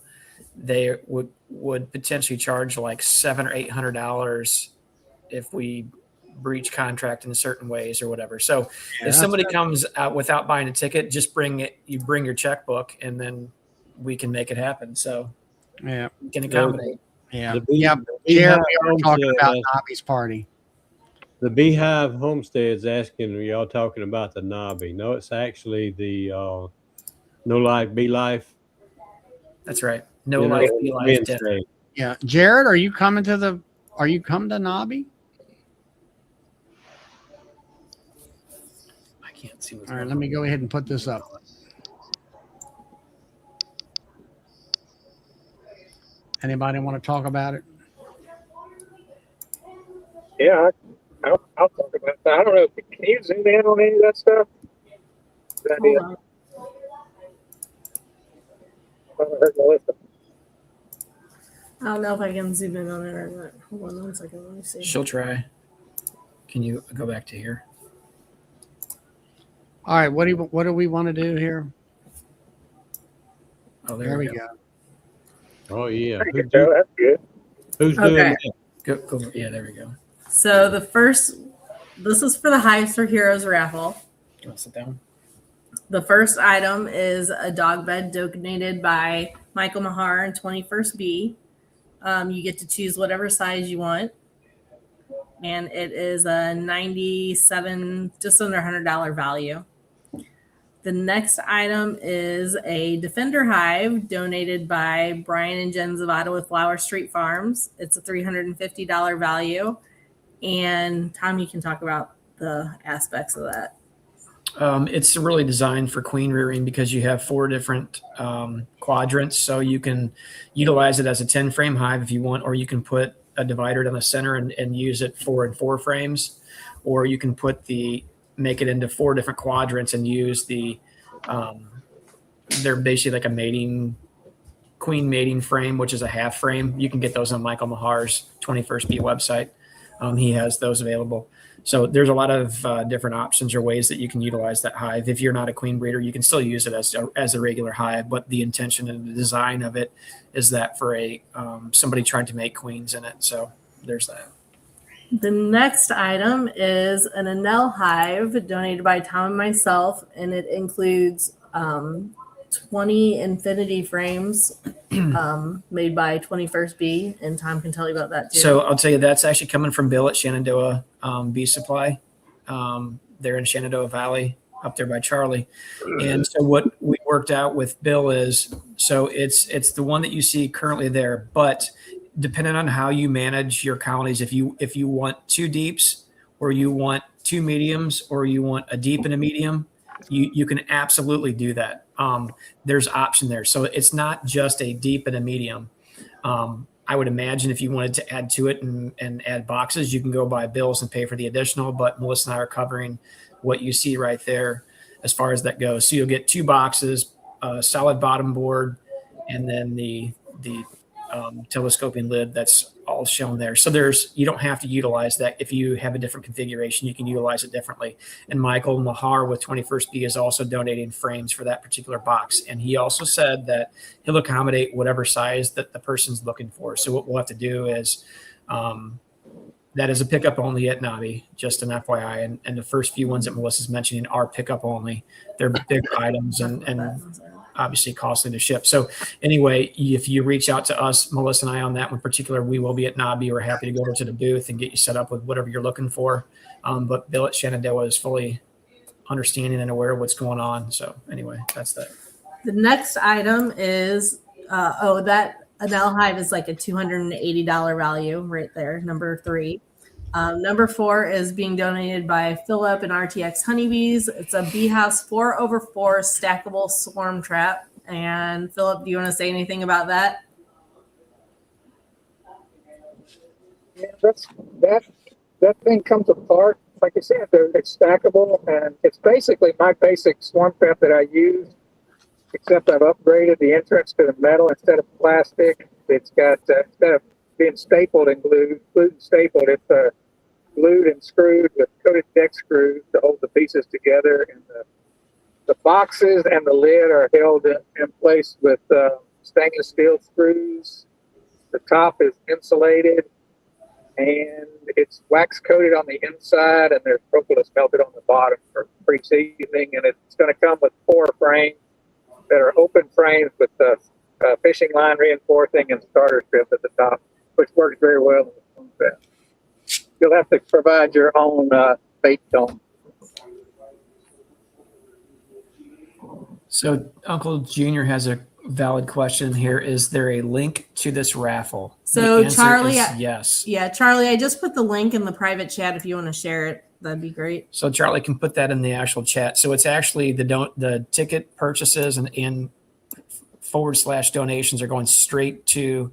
they would potentially charge like $700 or $800 if we breach contract in certain ways or whatever. So if somebody comes out without buying a ticket, just bring your checkbook, and then we can make it happen. So we can accommodate. Jared, we were talking about Nobby's party. The Beehive Homestead's asking, are y'all talking about the Nobby? No, it's actually the No Life, Bee Life. That's right. No Life, Bee Life dinner. Yeah. Jared, are you coming to Nobby? I can't see what's all right, let me go ahead and put this up. Anybody want to talk about it? Yeah, I'll talk about that. I don't know. Can you zoom in on any of that stuff? Good idea. I don't know if I can zoom in on it or not. Hold on 1 second. Let me see. She'll try. Can you go back to here? All right. What do we want to do here? Oh, there we go. Oh yeah. That's good. Who's doing that? Go, yeah, there we go. So this is for the Hives for Heroes raffle. You want to sit down? The first item is a dog bed donated by Michael Mahar and 21st Bee. You get to choose whatever size you want. And it is a $97, just under $100 value. The next item is a Defender Hive donated by Brian and Jen Zavada with Flower Street Farms. It's a $350 value. And Tom, you can talk about the aspects of that. It's really designed for queen rearing because you have 4 different quadrants. So you can utilize it as a 10 frame hive if you want, or you can put a divider down the center and use it 4 and 4 frames, or you can make it into 4 different quadrants and use they're basically like a queen mating frame, which is a half frame. You can get those on Michael Mahar's 21st Bee website. He has those available. So there's a lot of different options or ways that you can utilize that hive. If you're not a queen breeder, you can still use it as a regular hive, but the intention and the design of it is that for somebody trying to make queens in it. So there's that. The next item is an Enel hive donated by Tom and myself, and it includes 20 infinity frames made by 21st Bee, and Tom can tell you about that too. So I'll tell you, that's actually coming from Bill at Shenandoah Bee Supply. They're in Shenandoah Valley up there by Charlie. And so what worked out with Bill is, so it's the one that you see currently there, but depending on how you manage your colonies, if you want 2 deeps, or you want 2 mediums, or you want a deep and a medium, you can absolutely do that. There's option there. So it's not just a deep and a medium. I would imagine if you wanted to add to it and add boxes, you can go buy bills and pay for the additional, but Melissa and I are covering what you see right there as far as that goes. So you'll get 2 boxes, a solid bottom board, and then the telescoping lid that's all shown there. So you don't have to utilize that. If you have a different configuration, you can utilize it differently. And Michael Mahar with 21st B is also donating frames for that particular box. And he also said that he'll accommodate whatever size that the person's looking for. So what we'll have to do is, that is a pickup only at Nabi, just an FYI. And the first few ones that Melissa's mentioning are pickup only. They're big items and obviously costly to ship. So anyway, if you reach out to us, Melissa and I, on that one in particular, we will be at Nabi. We're happy to go over to the booth and get you set up with whatever you're looking for. But Bill at Shenandoah is fully understanding and aware of what's going on. So anyway, that's that. The next item is, that Adele Hive is like a $280 value right there, number 3. Number 4 is being donated by Philip and RTX Honeybees. It's a bee house 4x4 stackable swarm trap. And Philip, do you want to say anything about that? Yeah, that thing comes apart. Like I said, it's stackable, and it's basically my basic swarm trap that I use, except I've upgraded the entrance to the metal instead of plastic. It's got, instead of being stapled and glued and stapled, it's glued and screwed with coated deck screws to hold the pieces together. And the boxes and the lid are held in place with stainless steel screws. The top is insulated, and it's wax coated on the inside, and there's propolis melted on the bottom for pre-seasoning. And it's going to come with 4 frames that are open frames with the fishing line reinforcing and starter strip at the top, which works very well in the swim set. You'll have to provide your own bait dome. So Uncle Junior has a valid question here. Is there a link to this raffle? So The answer Charlie, is yes. Yeah, Charlie, I just put the link in the private chat if you want to share it. That'd be great. So Charlie can put that in the actual chat. So it's actually the ticket purchases and / donations are going straight to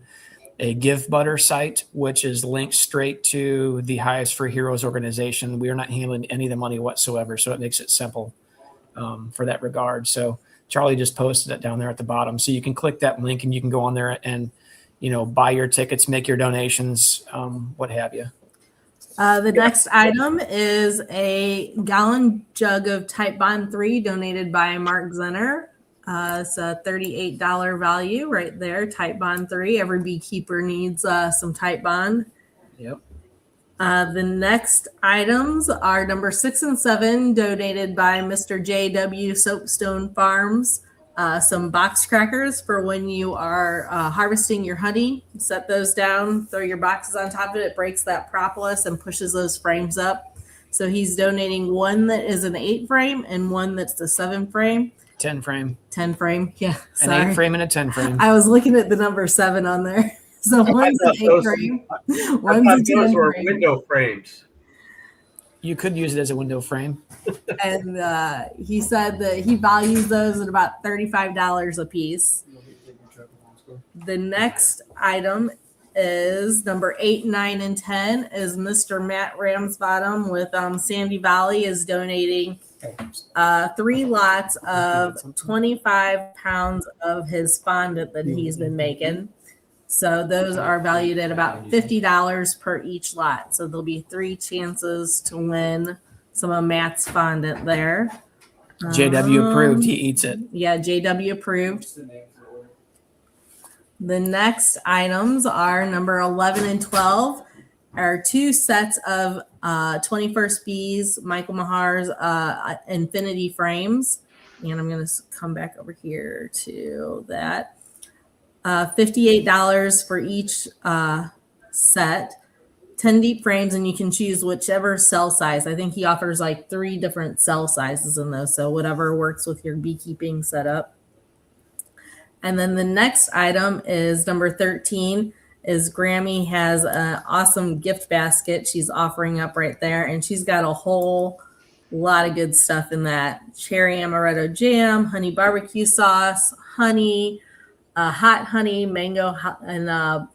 a Give Butter site, which is linked straight to the Hives for Heroes organization. We are not handling any of the money whatsoever, so it makes it simple for that regard. So Charlie just posted it down there at the bottom. So you can click that link and you can go on there and, buy your tickets, make your donations, what have you. The next item is a gallon jug of Type Bond 3 donated by Mark Zenner. It's a $38 value right there, Type Bond 3. Every beekeeper needs some Type Bond. Yep. The next items are number 6 and 7, donated by Mr. J.W. Soapstone Farms. Some box crackers for when you are harvesting your honey. Set those down, throw your boxes on top of it. It breaks that propolis and pushes those frames up. So he's donating one that is an 8 frame and one that's the 7 frame. 10 frame. 10 frame. Yeah. An Sorry. 8 frame and a 10 frame. I was looking at the number 7 on there. So one's an 8 frame. One's a 10 those were frame. window frames. You could use it as a window frame. And he said that he values those at about $35 a piece. The next item is number 8, 9, and 10 is Mr. Matt Ramsbottom with Sandy Valley is donating 3 lots of 25 pounds of his fondant that he's been making. So those are valued at about $50 per each lot. So there'll be 3 chances to win some of Matt's fondant there. JW approved. He eats it. Yeah, JW approved. The next items are number 11 and 12 are 2 sets of 21st Bees, Michael Mahar's infinity frames. And I'm going to come back over here to that. $58 for each set, 10 deep frames, and you can choose whichever cell size. I think he offers like 3 different cell sizes in those, so whatever works with your beekeeping setup. And then the next item is number 13 is Grammy has an awesome gift basket she's offering up right there. And she's got a whole lot of good stuff in that. Cherry amaretto jam, honey barbecue sauce, honey, hot honey, mango, and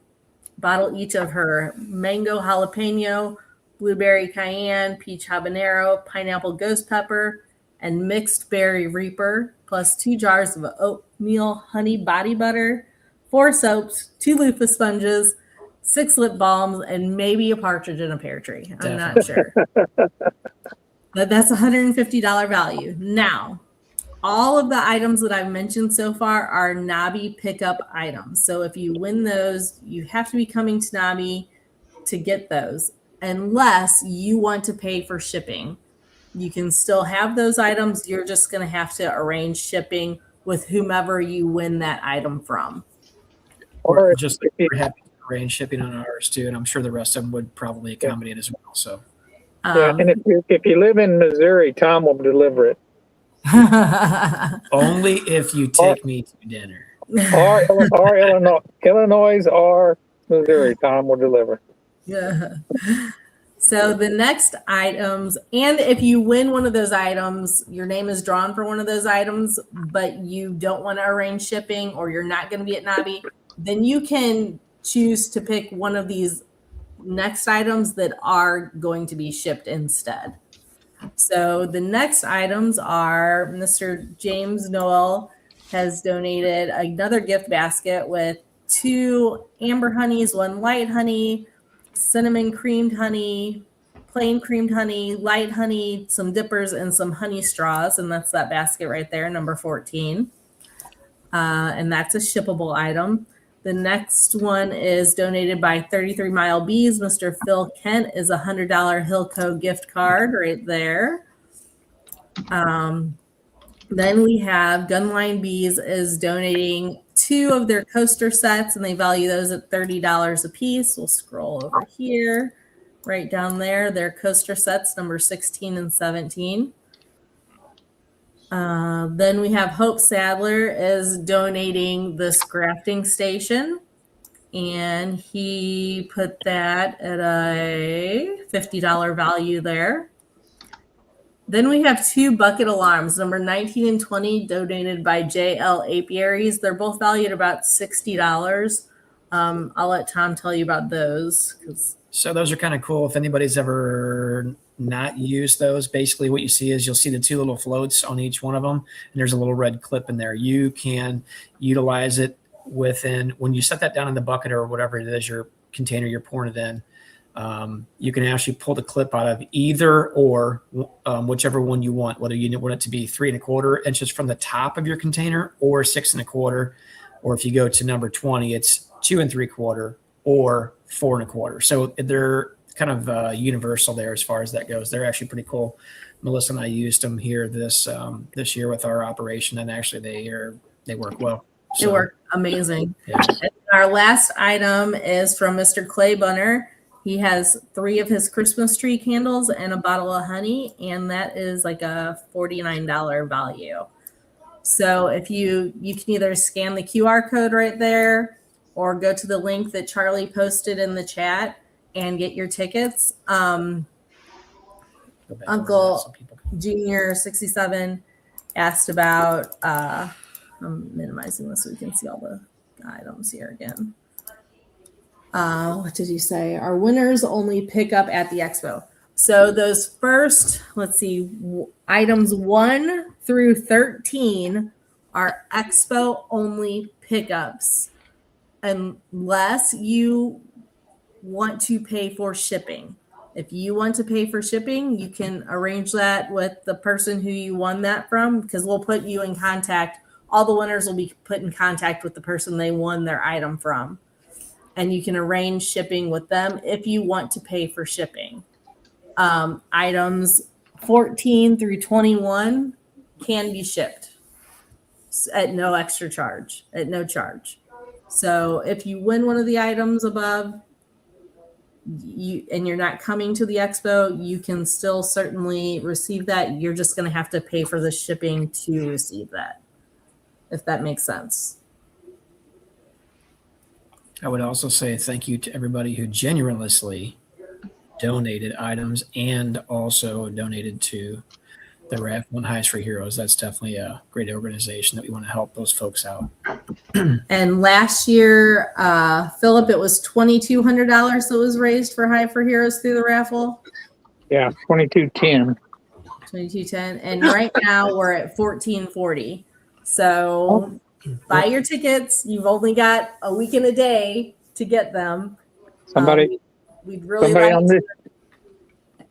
bottle each of her mango jalapeno, blueberry cayenne, peach habanero, pineapple ghost pepper, and mixed berry reaper, plus 2 jars of oatmeal honey body butter, 4 soaps, 2 loofah sponges, 6 lip balms, and maybe a partridge in a pear tree. I'm not sure. But that's $150 value. Now, all of the items that I've mentioned so far are Nabi pickup items. So if you win those, you have to be coming to Nabi to get those, unless you want to pay for shipping. You can still have those items. You're just going to have to arrange shipping with whomever you win that item from. Or Just like we're happy to arrange shipping on ours too, and I'm sure the rest of them would probably accommodate as well. So, yeah, and if you live in Missouri, Tom will deliver it. only if you take me to dinner. Or Illinois or Missouri, Tom will deliver. Yeah. So the next items, and if you win one of those items, your name is drawn for one of those items, but you don't want to arrange shipping or you're not going to be at Nabi, then you can choose to pick one of these next items that are going to be shipped instead. So the next items are Mr. James Noel has donated another gift basket with 2 amber honeys, 1 light honey, cinnamon creamed honey, plain creamed honey, light honey, some dippers, and some honey straws. And that's that basket right there, number 14. And that's a shippable item. The next one is donated by 33 Mile Bees. Mr. Phil Kent is a $100 Hillco gift card right there. Then we have Gunline Bees is donating 2 of their coaster sets, and they value those at $30 a piece. We'll scroll over here, right down there. Their coaster sets, number 16 and 17. Then we have Hope Sadler is donating this grafting station, and he put that at a $50 value there. Then we have 2 bucket alarms, number 19 and 20, donated by J.L. Apiaries. They're both valued about $60. I'll let Tom tell you about those. So those are kind of cool. If anybody's ever not used those, basically what you see is you'll see the 2 little floats on each one of them, and there's a little red clip in there. You can utilize it within, when you set that down in the bucket or whatever it is, your container you're pouring it in, you can actually pull the clip out of either or whichever one you want, whether you want it to be 3 1/4 inches from the top of your container or 6 1/4, or if you go to number 20, it's 2 3/4 or 4 1/4. So they're kind of universal there as far as that goes. They're actually pretty cool. Melissa and I used them here this year with our operation, and actually they work well. They work amazing. Yeah. And our last item is from Mr. Clay Bunner. He has 3 of his Christmas tree candles and a bottle of honey, and that is like a $49 value. So if you can either scan the QR code right there or go to the link that Charlie posted in the chat and get your tickets. Uncle Junior 67 asked about, I'm minimizing this so we can see all the items here again. What did you say? Our winners only pick up at the expo. So those first, let's see, items 1 through 13 are expo only pickups, unless you want to pay for shipping. If you want to pay for shipping, you can arrange that with the person who you won that from, because we'll put you in contact. All the winners will be put in contact with the person they won their item from. And you can arrange shipping with them if you want to pay for shipping. Items 14 through 21 can be shipped at no extra charge, at no charge. So if you win one of the items above, and you're not coming to the expo, you can still certainly receive that. You're just going to have to pay for the shipping to receive that, if that makes sense. I would also say thank you to everybody who generously donated items and also donated to the raffle and Highs for Heroes. That's definitely a great organization that we want to help those folks out. And last year, Philip, it was $2,200 that was raised for High for Heroes through the raffle. Yeah, 2210. 2210, and right now we're at 1440. So buy your tickets. You've only got a week and a day to get them. We'd really like to.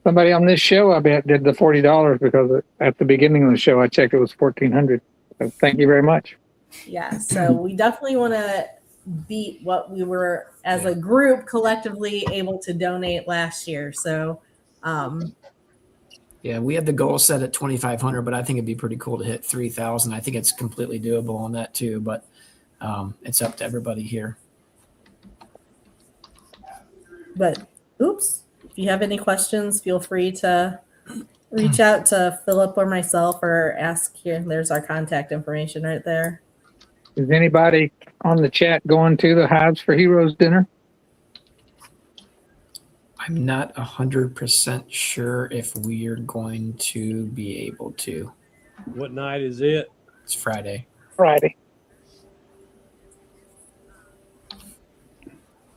Somebody on this show, I bet, did the $40 because at the beginning of the show, I checked it was 1400. So thank you very much. Yeah, so we definitely want to beat what we were as a group collectively able to donate last year. So, Yeah, we had the goal set at 2,500, but I think it'd be pretty cool to hit 3,000. I think it's completely doable on that too, but it's up to everybody here. but oops, if you have any questions, feel free to reach out to Philip or myself or ask here. There's our contact information right there. Is anybody on the chat going to the Hives for Heroes dinner? I'm not 100% sure if we are going to be able to. What night is it? It's Friday. Friday.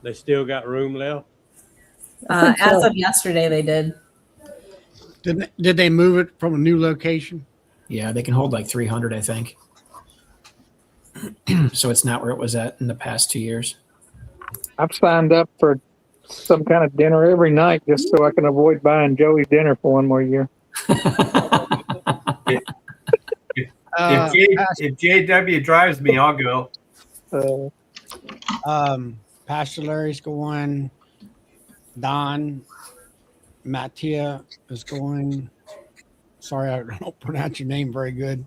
They still got room left? As of yesterday, they did. Did they move it from a new location? Yeah, they can hold like 300, I think. So it's not where it was at in the past 2 years. I've signed up for some kind of dinner every night just so I can avoid buying Joey's dinner for one more year. If JW drives me, I'll go. Pastor Larry's going. Don Mattia is going. Sorry, I don't pronounce your name very good.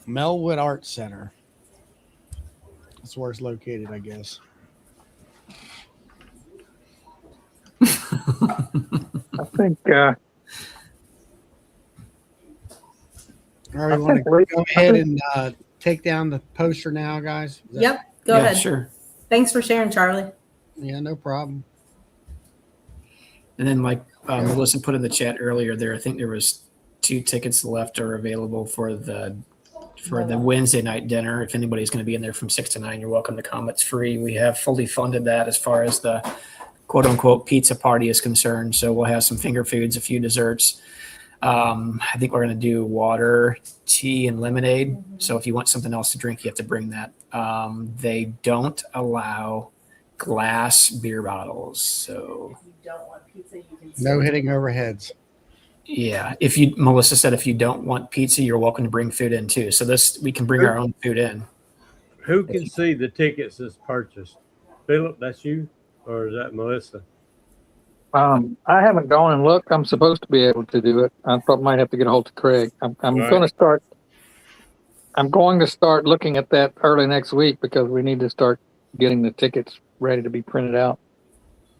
Melwood Art Center. That's where it's located, I guess. I think All right, we want to go ahead and take down the poster now, guys. Yep, go Yeah, ahead. sure. Thanks for sharing, Charlie. Yeah, no problem. And then like Melissa put in the chat earlier there, I think there was 2 tickets left or available for the Wednesday night dinner. If anybody's going to be in there from 6 to 9, you're welcome to come. It's free. We have fully funded that as far as the quote unquote pizza party is concerned. So we'll have some finger foods, a few desserts. I think we're going to do water, tea, and lemonade. So if you want something else to drink, you have to bring that. They don't allow glass beer bottles. So If you don't want pizza, you can No hitting overheads. yeah, Melissa said if you don't want pizza, you're welcome to bring food in too. So we can bring our own food in. Who can see the tickets that's purchased? Philip, that's you? Or is that Melissa? I haven't gone and looked. I'm supposed to be able to do it. I probably might have to get a hold of Craig. I'm Right. going to start. I'm going to start looking at that early next week because we need to start getting the tickets ready to be printed out.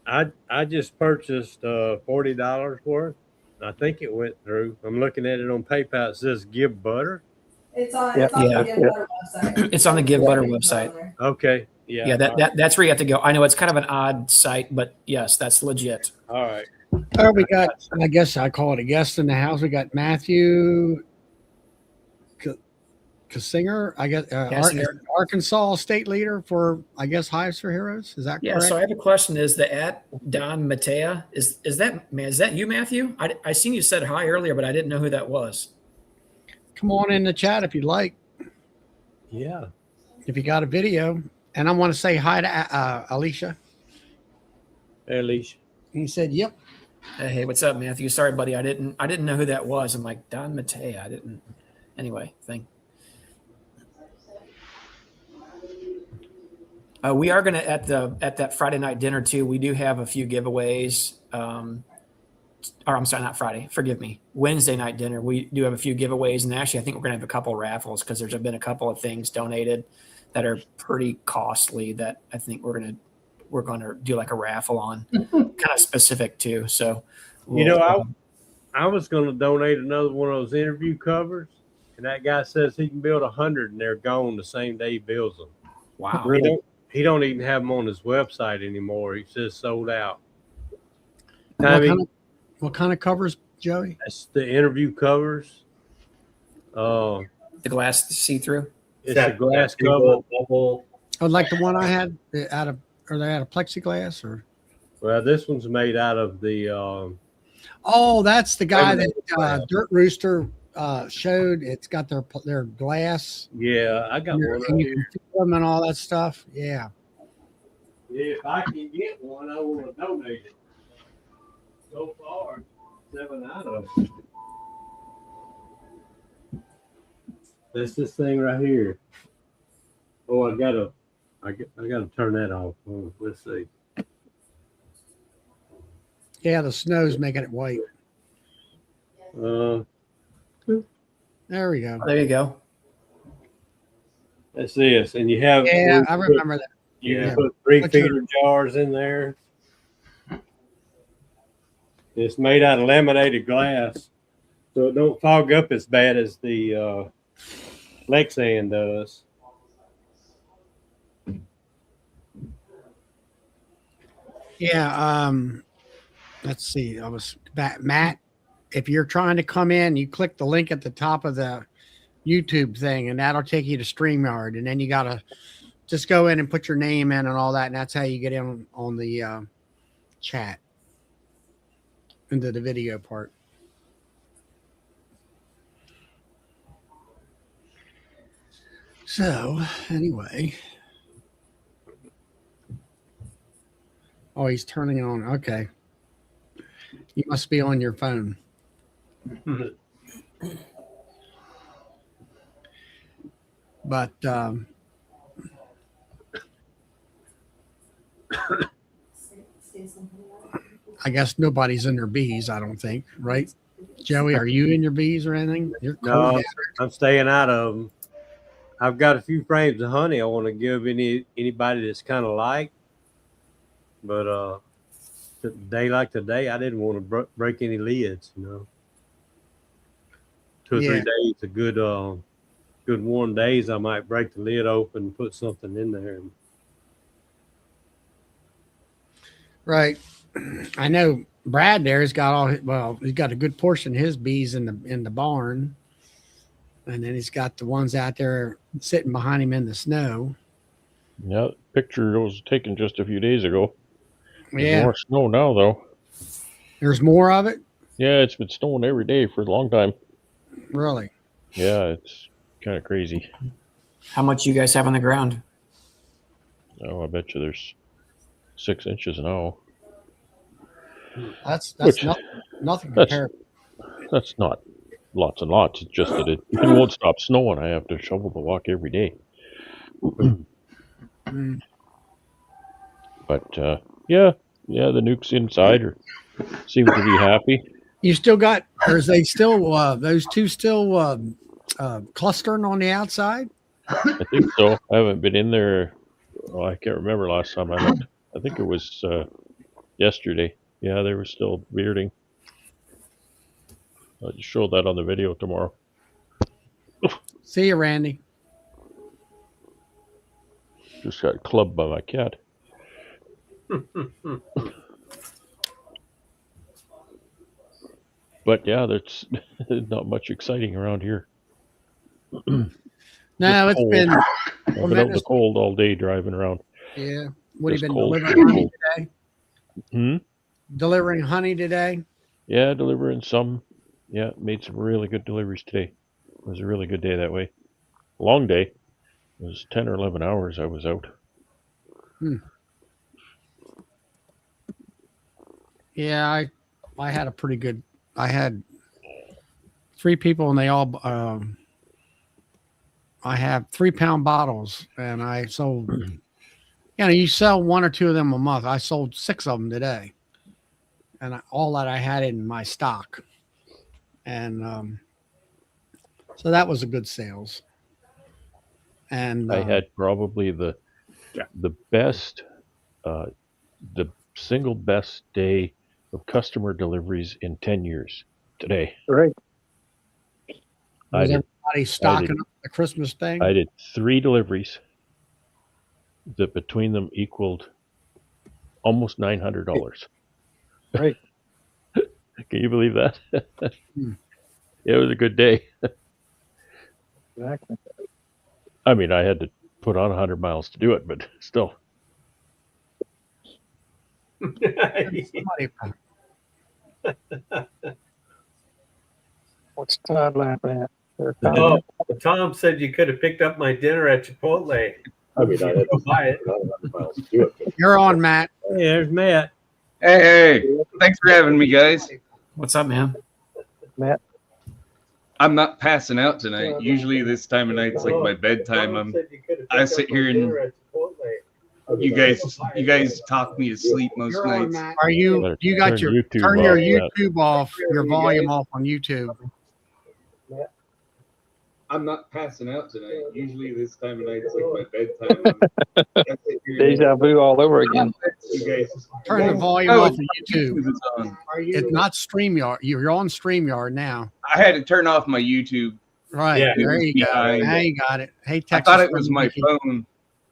I just purchased $40 worth. I think it went through. I'm looking at it on PayPal. It says give butter. It's on, Yeah. it's on Yeah. the Give Butter website. It's on the Give Butter website. Okay. Yeah. Yeah, that's where you have to go. I know it's kind of an odd site, but yes, that's legit. All right. Oh, we got, I guess I call it a guest in the house. We got Matthew Kassinger, I guess, Kassinger. Arkansas state leader for, I guess, Hives for Heroes. Is that Yeah. correct? So I have a question. Is the @Don Matea? Is that you, Matthew? I seen you said hi earlier, but I didn't know who that was. Come on in the chat if you'd like. Yeah. If you got a video. And I want to say hi to Alicia. Hey, Alicia. He said, yep. Hey, what's up, Matthew? Sorry, buddy. I didn't know who that was. I'm like, Don Matea. I didn't. Anyway, we are gonna at that Friday night dinner too. We do have a few giveaways. Or I'm sorry, not Friday. Forgive me. Wednesday night dinner. We do have a few giveaways, and actually, I think we're gonna have a couple raffles because there's been a couple of things donated that are pretty costly that I think we're gonna do like a raffle on, kind of specific too. So, You know, I was going to donate another one of those interview covers, and that guy says he can build 100, and they're gone the same day he builds them. Wow. He don't even have them on his website anymore. He says sold out. What kind of covers, Joey? That's the interview covers. The glass see-through. It's a glass cover. Bubble. Oh, like the one I had out of, are they out of plexiglass or? Well, this one's made out of the. Oh, that's the guy that glass. Dirt Rooster showed. It's got their glass. Yeah, I got one And right you here. can feel them and all that stuff. Yeah. If I can get one, I want to donate it. So far, 7 out of them. That's this thing right here. Oh, I gotta turn that off. Oh, let's see. Yeah, the snow's making it white. Uh, There we go. There you go. that's this, and you have. Yeah, I remember that. You Yeah. can put 3 What's your- feeder jars in there. It's made out of laminated glass, so it don't fog up as bad as the Lexan does. Yeah. Let's see. I was back, Matt. If you're trying to come in, you click the link at the top of the YouTube thing, and that'll take you to StreamYard, and then you gotta just go in and put your name in and all that, and that's how you get in on the chat into the video part. So anyway, oh, he's turning it on. Okay, you must be on your phone. But I guess nobody's in their bees. I don't think, right? Joey, are you in your bees or anything? You're No, cold. I'm staying out of them. I've got a few frames of honey I want to give anybody that's kind of like, but a day like today, I didn't want to break any lids. 2 or 3 Yeah. days, a good warm days, I might break the lid open and put something in there. Right. I know Brad there has got he's got a good portion of his bees in the barn. And then he's got the ones out there sitting behind him in the snow. Yeah, the picture was taken just a few days ago. There's Yeah. more snow now, though. There's more of it? Yeah, it's been snowing every day for a long time. Really? Yeah, it's kind of crazy. How much you guys have on the ground? Oh, I bet you there's 6 inches now. That's Which- nothing that's- compared. That's not lots and lots. It's just that it won't stop snowing. I have to shovel the walk every day. Mm. But yeah, the nukes inside seem to be happy. You still got, or is they still those two still clustering on the outside? I think so. I haven't been in there. Oh, I can't remember last time I looked. I think it was yesterday. Yeah, they were still bearding. I'll just show that on the video tomorrow. See you, Randy. Just got clubbed by my cat. But yeah, there's not much exciting around here. No, it's cold. been I've been out in the tremendous. cold all day driving around. Yeah. What have you Just been cold. delivering honey today? Hmm? Delivering honey today? Yeah, delivering some. Yeah, made some really good deliveries today. It was a really good day that way. Long day. It was 10 or 11 hours I was out. Yeah, I had a pretty good. I had 3 people, and they all. I have 3-pound bottles, and I sold. You sell 1 or 2 of them a month. I sold 6 of them today, and all that I had in my stock, and so that was a good sales. And I had probably the best, the single best day of customer deliveries in 10 years today. Right. I did Somebody stocking up the Christmas thing. I did 3 deliveries that between them equaled almost $900. Right. Can you believe that? Hmm. It was a good day. Exactly. I mean, I had to put on 100 miles to do it, but still. Somebody, What's Todd laughing at? They're Oh, coming. Tom said you could have picked up my dinner at Chipotle. I mean, I had Go buy it. to put on 100 miles to do it. But you're on, Matt. Hey, there's Matt. Hey, thanks for having me, guys. What's up, man? Matt, I'm not passing out tonight. Usually this time of night it's like my bedtime. I sit here and you guys talk me to sleep most You're on, nights. Matt. Are you? Better You got turn your YouTube turn your off, Matt. YouTube off, your volume off on YouTube. I'm not passing out tonight. Usually this time of night it's like my bedtime. I sit here and deja vu all over again. you guys Turn the volume Oh, off of YouTube. YouTube is on. It's not StreamYard. You're on StreamYard now. I had to turn off my YouTube. Right. Yeah. There you go. Behind. Now you got it. Hey, I Texas. thought it was friend my Mickey. phone.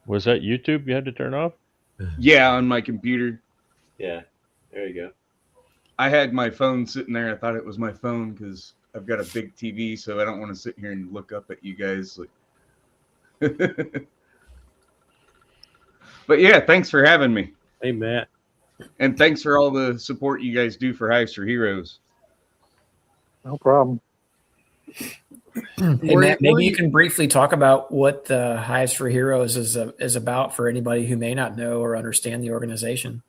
was that YouTube you had to turn off? Yeah, on my computer. Yeah, there you go. I had my phone sitting there. I thought it was my phone because I've got a big TV, so I don't want to sit here and look up at you guys. Like, but yeah, thanks for having me, Hey, Matt. and thanks for all the support you guys do for Hives for Heroes. No problem. Hey, Matt, maybe you can briefly talk about what the Hives for Heroes is about for anybody who may not know or understand the organization.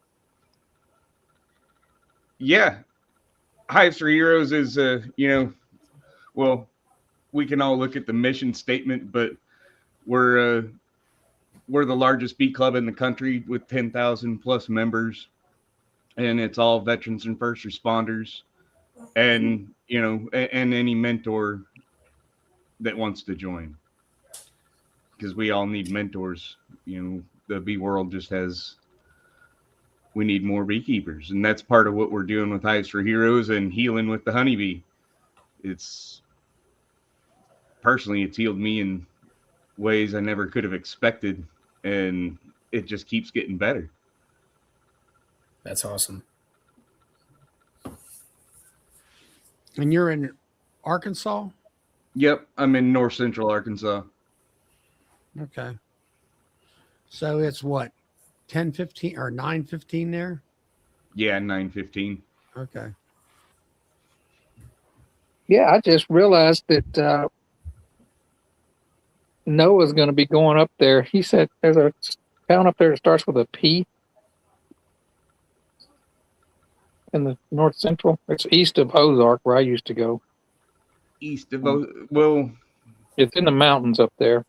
Yeah, Hives for Heroes is well, we can all look at the mission statement, but we're the largest bee club in the country with 10,000 plus members, and it's all veterans and first responders, and and any mentor that wants to join, because we all need mentors. The bee world just has. We need more beekeepers, and that's part of what we're doing with Hives for Heroes and healing with the honeybee. It's healed me in ways I never could have expected, and it just keeps getting better. That's awesome. And you're in Arkansas? Yep, I'm in North Central Arkansas. Okay. So it's what, 10:15 or 9:15 there? Yeah, 9:15. Okay. Yeah, I just realized that Noah's going to be going up there. He said there's a town up there that starts with a P in the North Central. It's east of Ozark, where I used to go. East of well, It's in the mountains up there.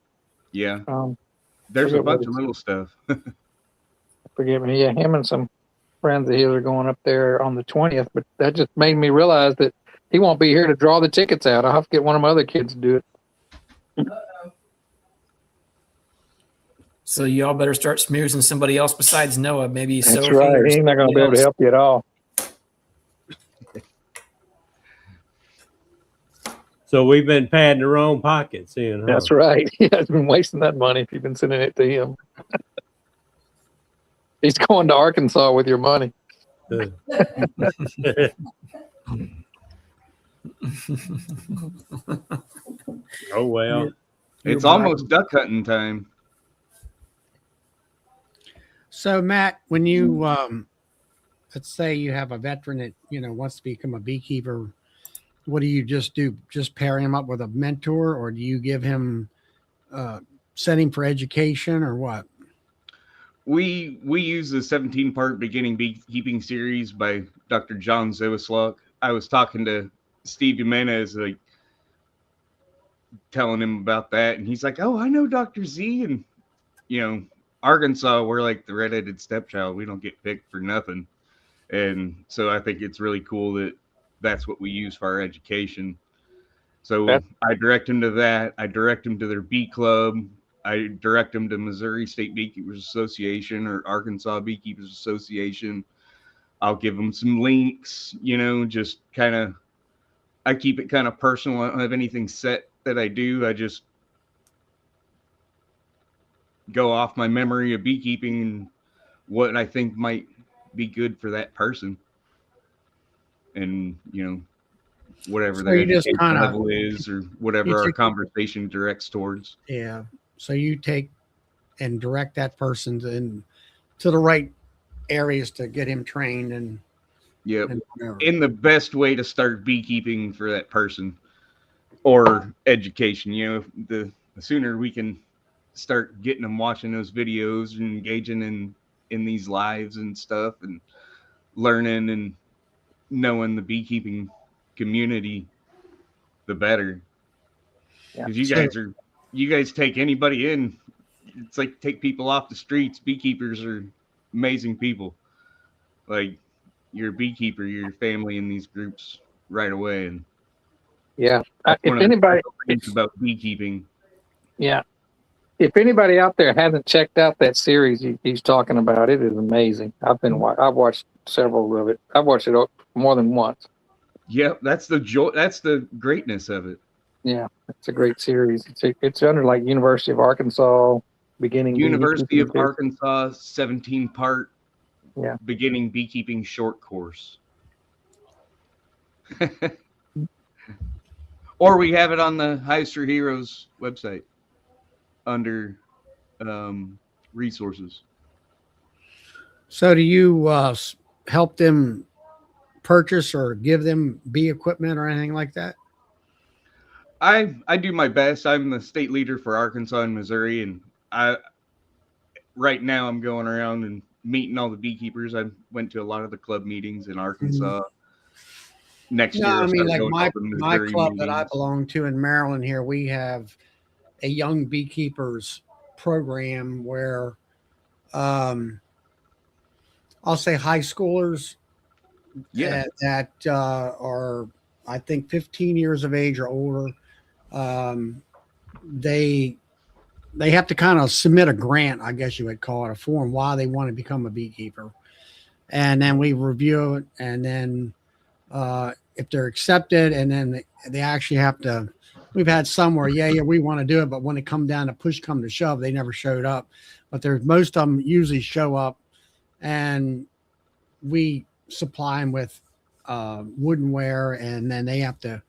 yeah. Um, There's a forget what bunch of it's- little stuff. Forgive me. Yeah, him and some friends of his are going up there on the 20th. But that just made me realize that he won't be here to draw the tickets out. I'll have to get one of my other kids to do it. So y'all better start smoozing somebody else besides Noah. Maybe That's Sophie right. or He's not going to be able to somebody else. help you at all. So we've been padding the wrong pockets, huh? That's right. He has been wasting that money if you've been sending it to him. He's going to Arkansas with your money. Oh well. It's almost duck hunting time. So Matt, when you let's say you have a veteran that wants to become a beekeeper, what do you just do? Just pair him up with a mentor, or do you give him set him for education, or what? We use the 17-part beginning beekeeping series by Dr. John Zoeslok. I was talking to Steve Jimenez, like telling him about that, and he's like, "Oh, I know Dr. Z." And Arkansas, we're like the redheaded stepchild. We don't get picked for nothing, and so I think it's really cool that that's what we use for our education. So I direct him to that. I direct him to their bee club. I direct them to Missouri State Beekeepers Association or Arkansas Beekeepers Association. I'll give them some links, just kind of, I keep it kind of personal. I don't have anything set that I do, I just go off my memory of beekeeping and what I think might be good for that person. And, whatever So their you just education kind of, level is or you whatever our take, conversation directs towards. yeah. So you take and direct that person to the right areas to get him trained and Yep. whatever. In the best way to start beekeeping for that person or education. The sooner we can start getting them watching those videos and engaging in these lives and stuff and learning and knowing the beekeeping community, the better. Yeah. Because So, you guys take anybody in, it's like take people off the streets. Beekeepers are amazing people. Like, you're a beekeeper, you're family in these groups right away. And Yeah. that's If one of the anybody, things about beekeeping. yeah, if anybody out there hasn't checked out that series he's talking about, it is amazing. I've watched several of it. I've watched it more than once. Yep, that's the joy. That's the greatness of it. Yeah, it's a great series. It's under like University of Arkansas beginning University of beekeeping. Arkansas 17-part Yeah. beginning beekeeping short course. Or we have it on the Hives for Heroes website under resources. so do you help them purchase or give them bee equipment or anything like that? I do my best. I'm the state leader for Arkansas and Missouri, and right now I'm going around and meeting all the beekeepers. I went to a lot of the club meetings in Arkansas. Next No, year, I I'll mean, start like going to all the my Missouri club that I meetings. belong to in Maryland here, we have a young beekeepers program where I'll say high schoolers Yeah, that are, I think, 15 years of age or older. They have to kind of submit a grant, I guess you would call it, a form, why they want to become a beekeeper. And then we review it. And then if they're accepted, and then they actually have to, we've had some where, yeah, we want to do it. But when it come down to push come to shove, they never showed up. But there's most of them usually show up, and we supply them with woodenware, and then they have to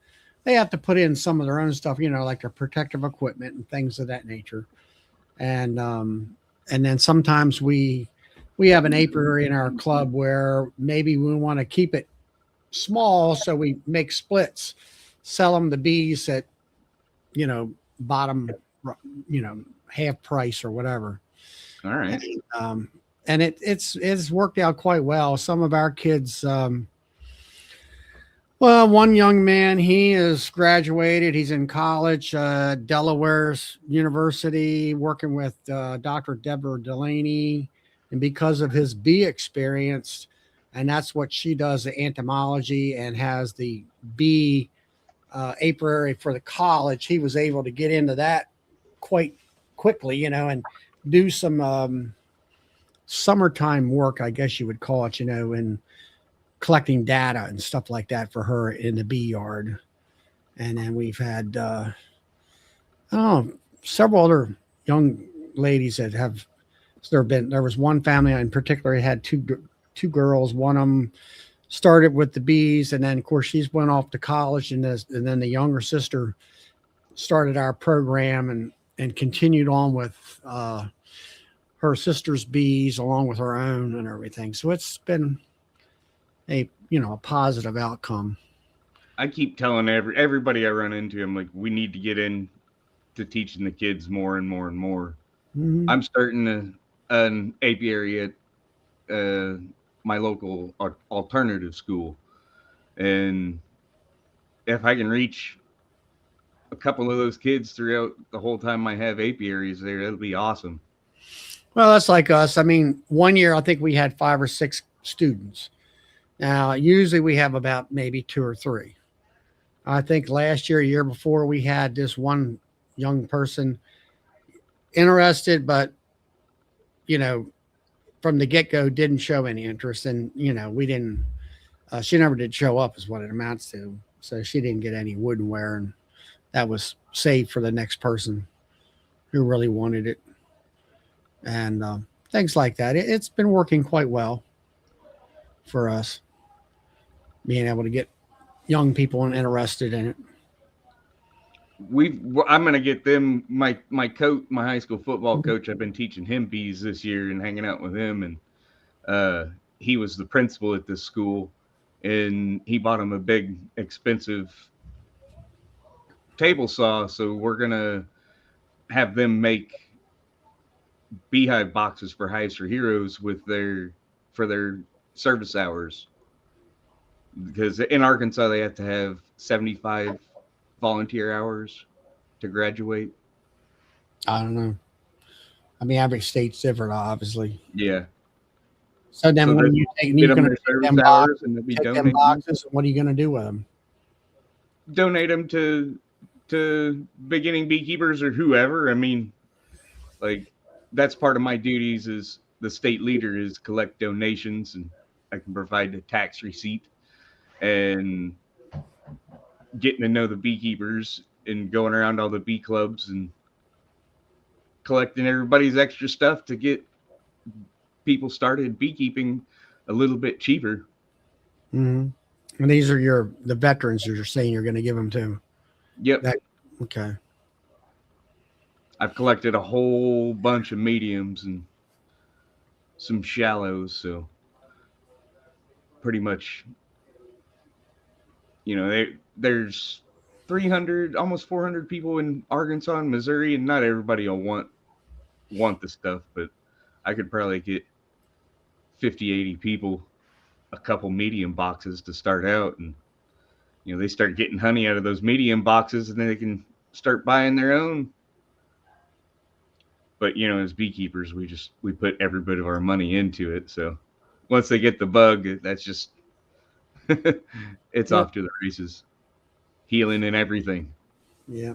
put in some of their own stuff, like their protective equipment and things of that nature. And then sometimes we have an apiary in our club where maybe we want to keep it small, so we make splits, sell them the bees at bottom, half price or whatever. all right. And it's worked out quite well. Some of our kids, well, one young man, he is graduated. He's in college, Delaware's University, working with Dr. Deborah Delaney. And because of his bee experience, and that's what she does, the entomology, and has the bee apiary for the college, he was able to get into that quite quickly, and do some summertime work, I guess you would call it, and collecting data and stuff like that for her in the bee yard. And then we've had several other young ladies that have there was one family in particular, had two girls. One of them started with the bees, and then of course she's went off to college, and then the younger sister started our program and continued on with her sister's bees along with her own and everything. So it's been a positive outcome. I keep telling everybody I run into, I'm like, we need to get in to teaching the kids more and more and more. Mm-hmm. I'm starting an apiary at my local alternative school, and if I can reach a couple of those kids throughout the whole time I have apiaries there, that'll be awesome. Well, that's like us. I mean, one year I think we had 5 or 6 students. Now, usually we have about maybe 2 or 3. I think last year before, we had this one young person interested, but, from the get-go didn't show any interest. And, we didn't, she never did show up is what it amounts to. So she didn't get any woodenware, and that was save for the next person who really wanted it, and things like that. It's been working quite well for us, being able to get young people interested in it. I'm gonna get them. My coach, my high school football coach, I've been teaching him bees this year and hanging out with him, and he was the principal at this school, and he bought him a big expensive table saw. So we're gonna have them make beehive boxes for Hives for Heroes for their service hours, because in Arkansas they have to have 75 volunteer hours to graduate. I don't know. I mean, every state's different, obviously. Yeah. So then, So when then you take, Get you're them going their to take service them hours boxes, and they'll be take them donating. boxes. What are you going to do with them? Donate them to beginning beekeepers or whoever. I mean, like, that's part of my duties as the state leader, is collect donations, and I can provide a tax receipt, and getting to know the beekeepers and going around all the bee clubs and collecting everybody's extra stuff to get people started beekeeping a little bit cheaper. Mm-hmm. And these are the veterans you're saying you're going to give them to. Yep. Okay. I've collected a whole bunch of mediums and some shallows, so pretty much, there's 300, almost 400 people in Arkansas and Missouri, and not everybody will want the stuff, but I could probably get 50, 80 people a couple medium boxes to start out, and they start getting honey out of those medium boxes, and then they can start buying their own. But as beekeepers, we put every bit of our money into it, so once they get the bug, that's just it's off to the races, healing and everything. Yeah.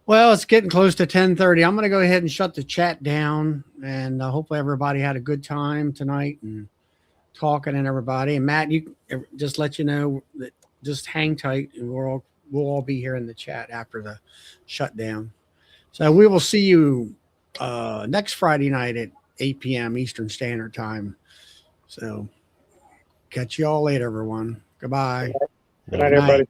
Well, it's getting close to 10:30. I'm going to go ahead and shut the chat down, and hopefully everybody had a good time tonight and talking and everybody. And Matt, you just let you know that just hang tight, and we'll all be here in the chat after the shutdown. So we will see you next Friday night at 8 p.m. Eastern Standard Time. So catch you all later, everyone. Goodbye. Good night, everybody.